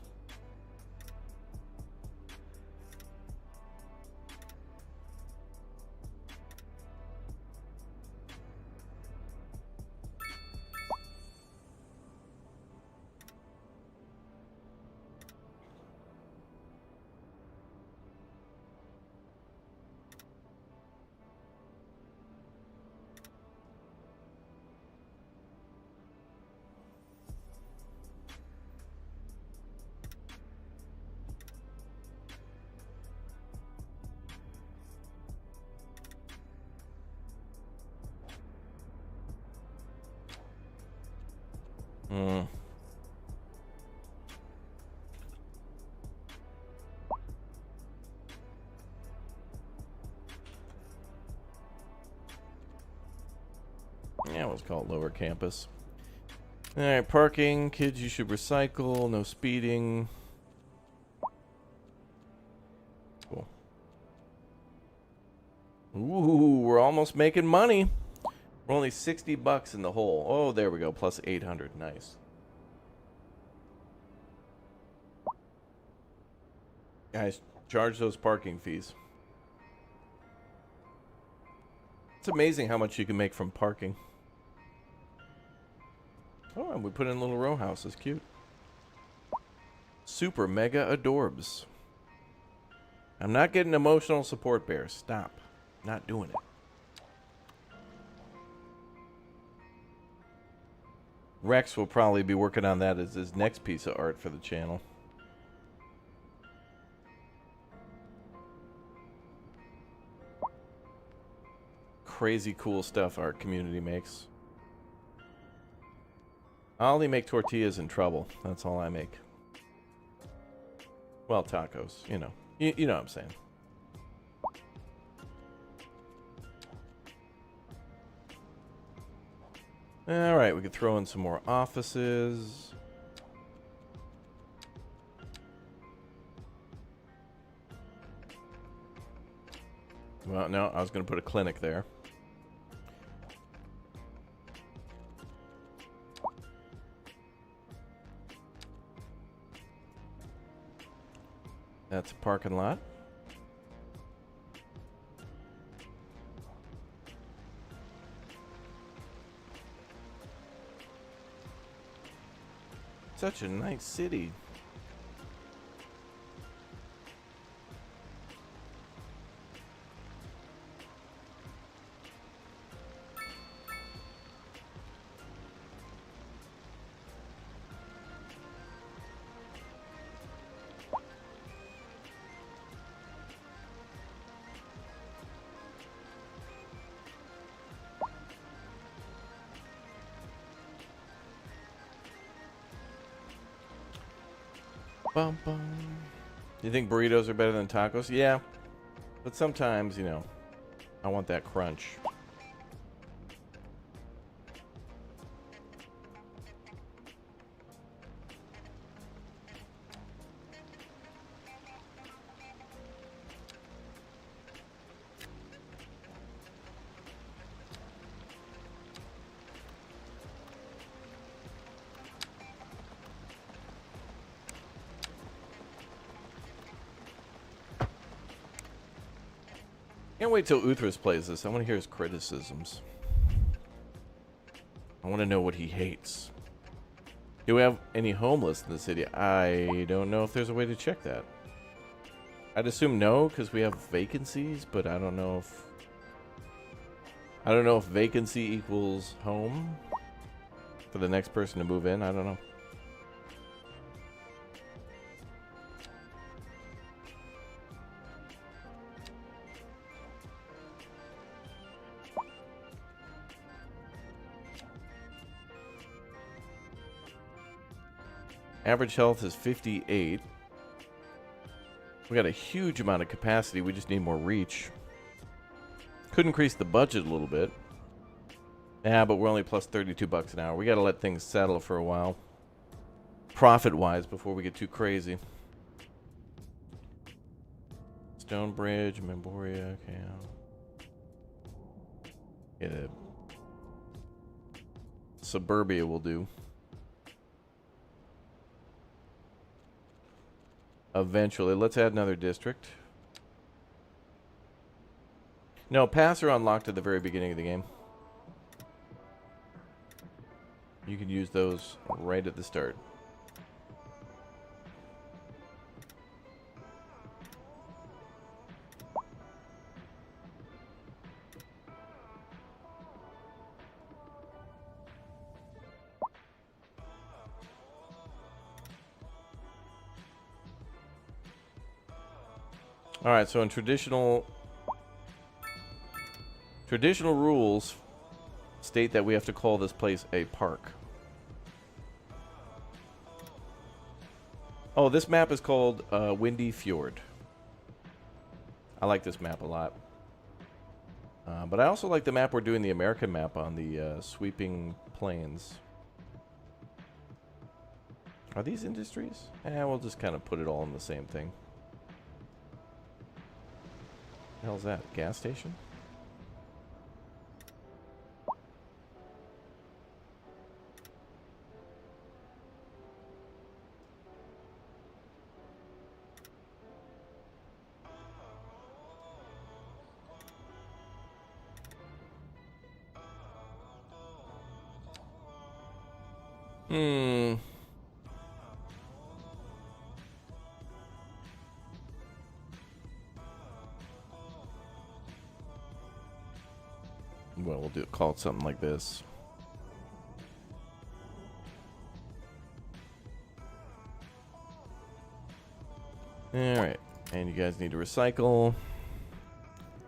Yeah, let's call it lower campus. Alright, parking. Kids, you should recycle. No speeding. Cool. Ooh, we're almost making money. We're only 60 bucks in the hole. Oh, there we go. Plus 800. Nice. Guys, charge those parking fees. It's amazing how much you can make from parking. Oh, and we put in little row houses. Cute. Super mega adorbs. I'm not getting emotional support, Bear. Stop. Not doing it. Rex will probably be working on that as his next piece of art for the channel. Crazy cool stuff our community makes. I only make tortillas and trouble. That's all I make. Well, tacos, you know. You know what I'm saying. Alright, we could throw in some more offices. Well, no, I was going to put a clinic there. That's a parking lot. Such a nice city. Bum, bum. You think burritos are better than tacos? Yeah. But sometimes, you know, I want that crunch. Can't wait till Uthras plays this. I want to hear his criticisms. I want to know what he hates. Do we have any homeless in the city? I don't know if there's a way to check that. I'd assume no, because we have vacancies, but I don't know if... I don't know if vacancy equals home for the next person to move in. I don't know. Average health is 58. We got a huge amount of capacity. We just need more reach. Could increase the budget a little bit. Yeah, but we're only plus 32 bucks an hour. We got to let things settle for a while. Profit-wise, before we get too crazy. Stonebridge, Memboria, okay. Get it. Suburbia will do. Eventually. Let's add another district. No, pass are unlocked at the very beginning of the game. You can use those right at the start. All right, so in traditional rules state that we have to call this place a park. Oh, this map is called Windy Fjord. I like this map a lot. But I also like the map we're doing, the American map on the sweeping plains. Are these industries? We'll just kind of put it all in the same thing. What the hell's that? Gas station? Well, we'll call it something like this. Alright, and you guys need to recycle.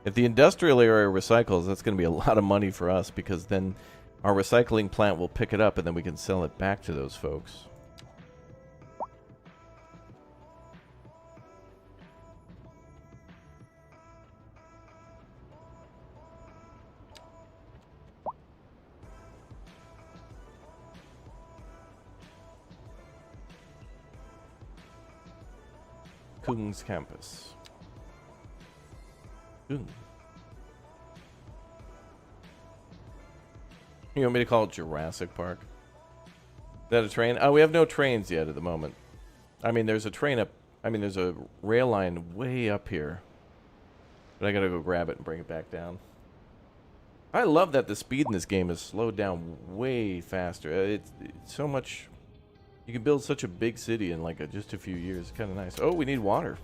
If the industrial area recycles, that's going to be a lot of money for us, because then our recycling plant will pick it up and then we can sell it back to those folks. Kung's campus. Kung. You want me to call it Jurassic Park? Is that a train? Oh, we have no trains yet at the moment. I mean, there's a train up... I mean, there's a rail line way up here. But I gotta go grab it and bring it back down. I love that the speed in this game is slowed down way faster. It's so much... You can build such a big city in like just a few years. It's kind of nice. Oh, we need water.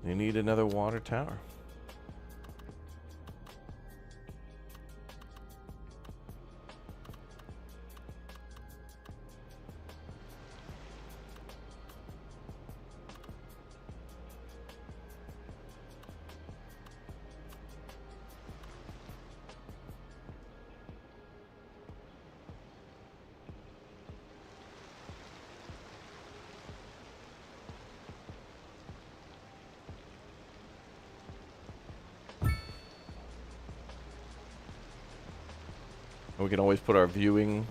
We need another water tower. We can always put our viewing...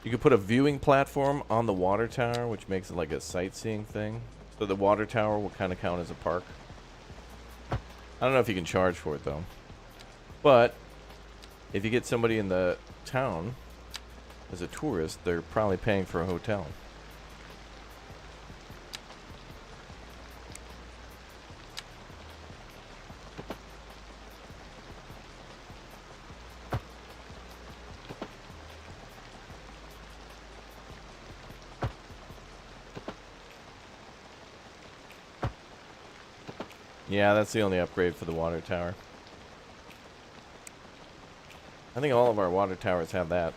You can put a viewing platform on the water tower, which makes it like a sightseeing thing. So the water tower will kind of count as a park. I don't know if you can charge for it, though. But if you get somebody in the town as a tourist, they're probably paying for a hotel. Yeah, that's the only upgrade for the water tower. I think all of our water towers have that.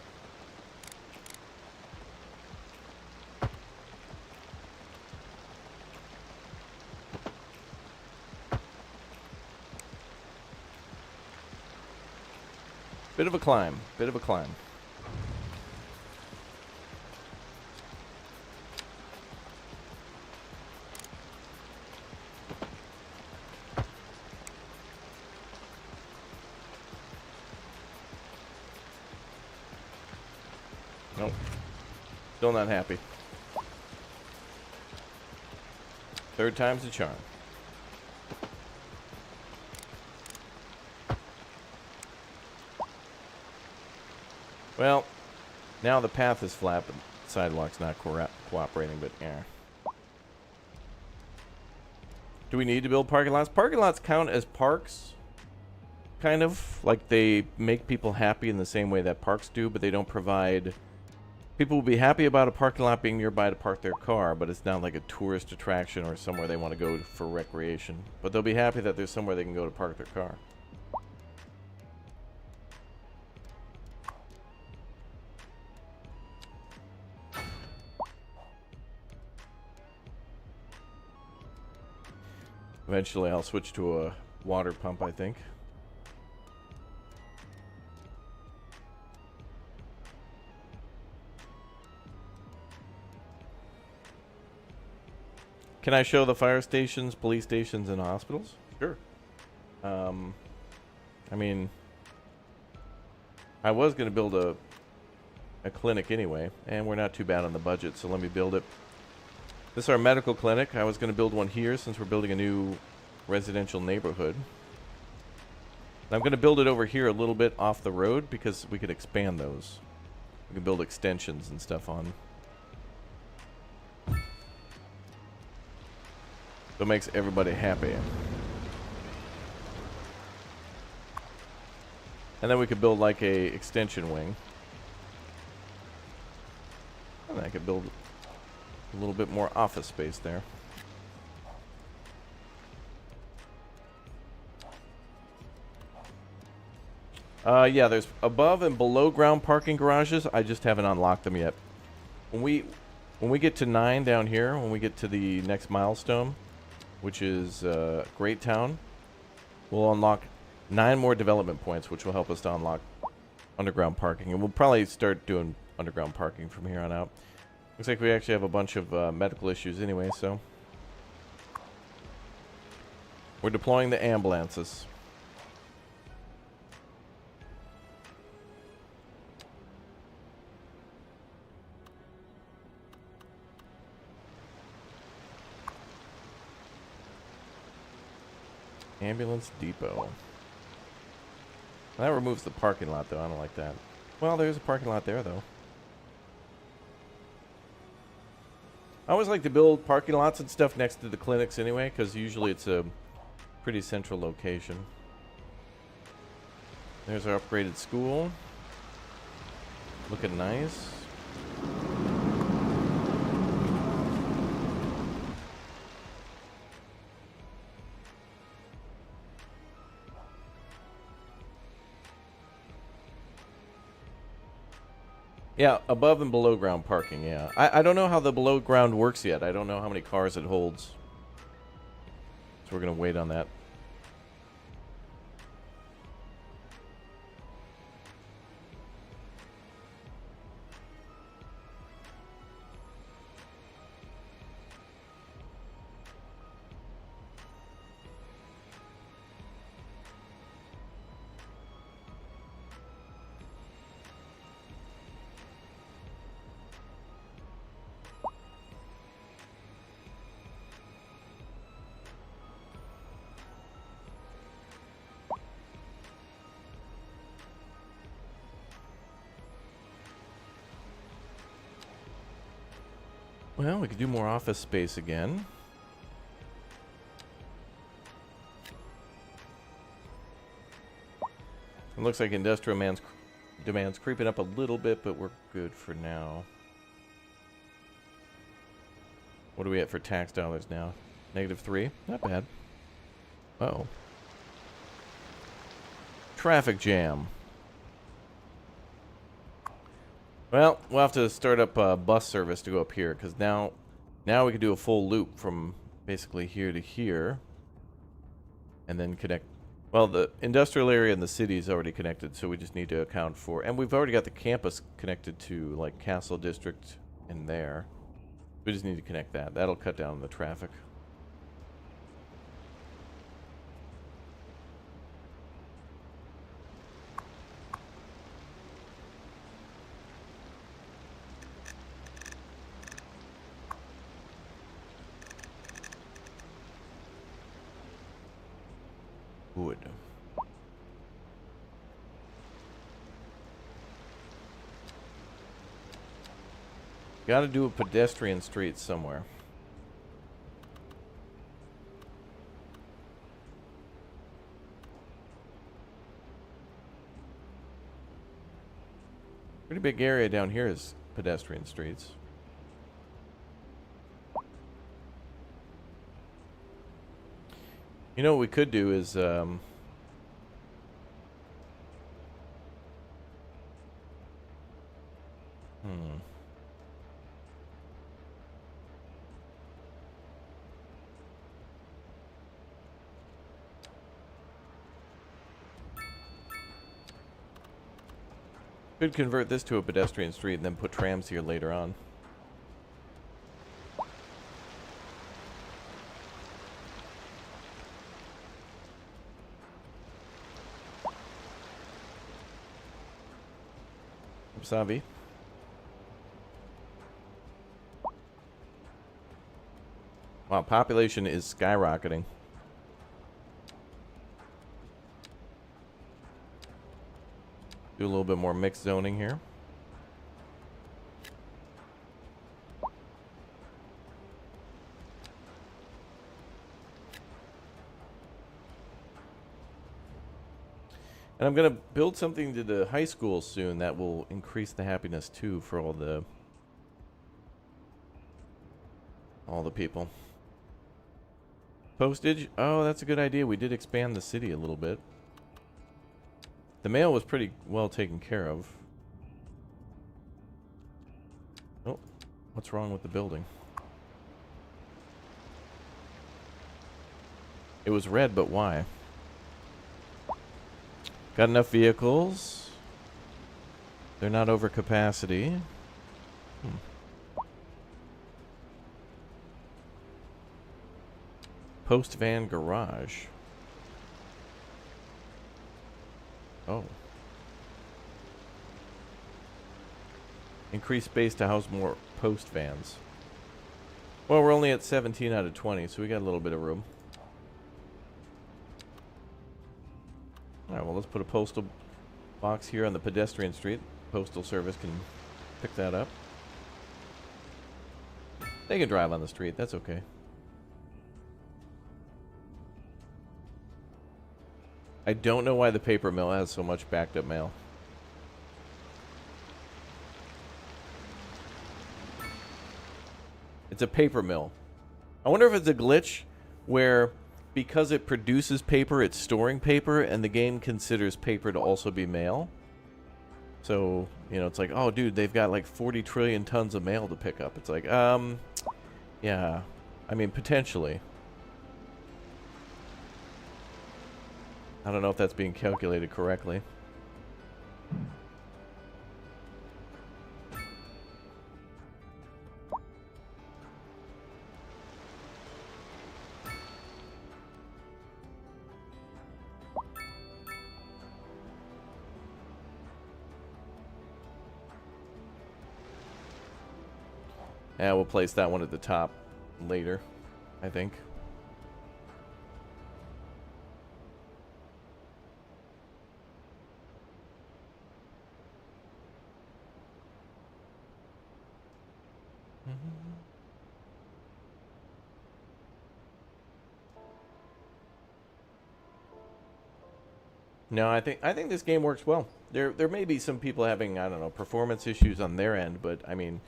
Bit of a climb. Bit of a climb. Nope. Still not happy. Third time's a charm. Well, now the path is flat, but the sidewalk's not cooperating, but yeah. Do we need to build parking lots? Parking lots count as parks, kind of. Like, they make people happy in the same way that parks do, but they don't provide... People will be happy about a parking lot being nearby to park their car, but it's not like a tourist attraction or somewhere they want to go for recreation. But they'll be happy that there's somewhere they can go to park their car. Eventually I'll switch to a water pump, I think. Can I show the fire stations, police stations, and hospitals? Sure. I mean, I was going to build a clinic anyway, and we're not too bad on the budget, so let me build it. This is our medical clinic. I was going to build one here since we're building a new residential neighborhood. And I'm going to build it over here a little bit off the road because we could expand those. We can build extensions and stuff on. So it makes everybody happy. And then we could build like a extension wing. And I could build a little bit more office space there. Yeah, there's above and below ground parking garages. I just haven't unlocked them yet. When we get to 9 down here, when we get to the next milestone, which is Great Town, we'll unlock 9 more development points, which will help us to unlock underground parking. And we'll probably start doing underground parking from here on out. Looks like we actually have a bunch of medical issues anyway, so we're deploying the ambulances. Ambulance depot. That removes the parking lot, though. I don't like that. Well, there's a parking lot there, though. I always like to build parking lots and stuff next to the clinics anyway, because usually it's a pretty central location. There's our upgraded school. Looking nice. Yeah, above and below ground parking, yeah. I don't know how the below ground works yet. I don't know how many cars it holds. So we're going to wait on that. Well, we could do more office space again. It looks like industrial demand's creeping up a little bit, but we're good for now. What are we at for tax dollars now? -3? Not bad. Oh. Traffic jam. Well, we'll have to start up bus service to go up here, because now we can do a full loop from basically here to here. And then connect. Well, the industrial area in the city is already connected, so we just need to account for... And we've already got the campus connected to, like, Castle District in there. We just need to connect that. That'll cut down the traffic. Wood. Gotta do a pedestrian street somewhere. Pretty big area down here is pedestrian streets. You know what we could do is, could convert this to a pedestrian street and then put trams here later on. Savi. Wow, population is skyrocketing. Do a little bit more mixed zoning here. And I'm going to build something to the high school soon that will increase the happiness too for all the people. Postage? Oh, that's a good idea. We did expand the city a little bit. The mail was pretty well taken care of. Oh, what's wrong with the building? It was red, but why? Got enough vehicles. They're not over capacity. Post van garage. Oh. Increase space to house more post vans. Well, we're only at 17 out of 20, so we got a little bit of room. Alright, well, let's put a postal box here on the pedestrian street. Postal service can pick that up. They can drive on the street, that's okay. I don't know why the paper mill has so much backed up mail. It's a paper mill. I wonder if it's a glitch where because it produces paper, it's storing paper, and the game considers paper to also be mail. So, you know, it's like, oh, dude, they've got like 40 trillion tons of mail to pick up. It's like, yeah. I mean, potentially. I don't know if that's being calculated correctly. Yeah, we'll place that one at the top later, I think. No, I think this game works well. There may be some people having, I don't know, performance issues on their end, but I mean,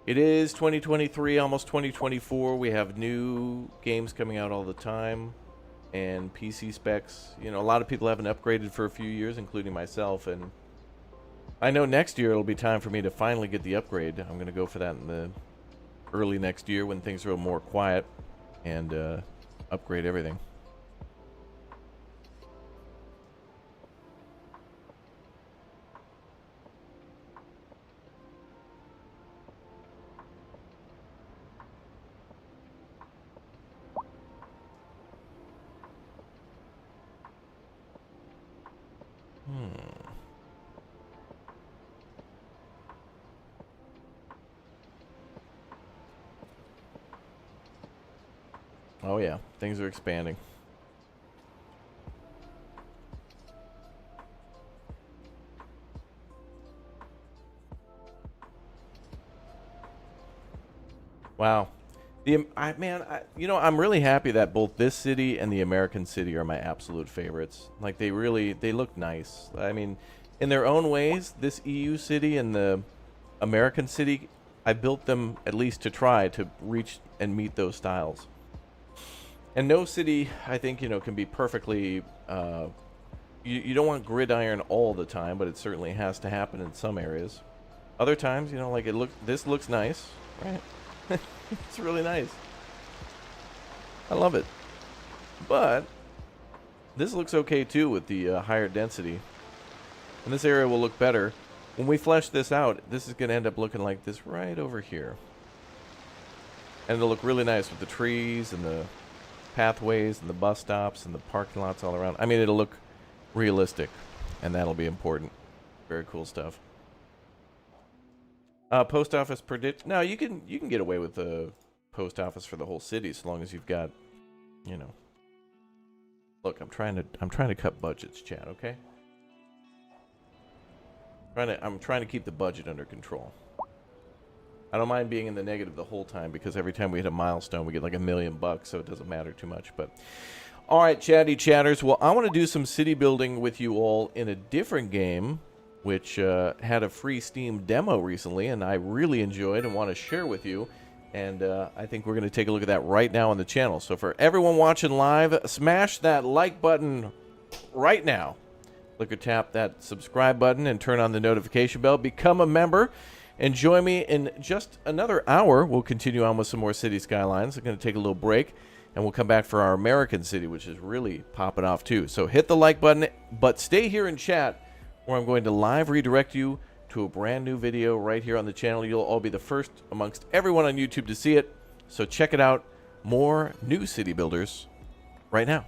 it is 2023, almost 2024. We have new games coming out all the time. and PC specs. You know, a lot of people haven't upgraded for a few years, including myself, and I know next year it'll be time for me to finally get the upgrade. I'm going to go for that in the early next year when things are more quiet, and upgrade everything. Oh yeah, things are expanding. Wow. You know, I'm really happy that both this city and the American city are my absolute favorites. Like, they look nice. I mean, in their own ways, this EU city and the American city, I built them at least to try to reach and meet those styles. And no city, I think, you know, can be perfectly, you don't want gridiron all the time, but it certainly has to happen in some areas. Other times, you know, like this looks nice, right? It's really nice. I love it. But this looks okay too with the higher density. And this area will look better. When we flesh this out, this is going to end up looking like this right over here. And it'll look really nice with the trees and the pathways and the bus stops and the parking lots all around. I mean, it'll look realistic, and that'll be important. Very cool stuff. Post office predict. No, you can get away with the post office for the whole city as long as you've got, you know. Look, I'm trying to cut budgets, Chad. Okay. I'm trying to keep the budget under control. I don't mind being in the negative the whole time because every time we hit a milestone, we get like $1 million, so it doesn't matter too much. But all right, chatty chatters. Well, I want to do some city building with you all in a different game, which had a free Steam demo recently, and I really enjoyed and want to share with you. And I think we're going to take a look at that right now on the channel. So for everyone watching live, smash that like button right now. Click or tap that subscribe button and turn on the notification bell. Become a member. And join me in just another hour. We'll continue on with some more City Skylines. I'm going to take a little break, and we'll come back for our American city, which is really popping off too. So hit the like button, but stay here and chat, where I'm going to live redirect you to a brand new video right here on the channel. You'll all be the first amongst everyone on YouTube to see it. So check it out. More new city builders right now.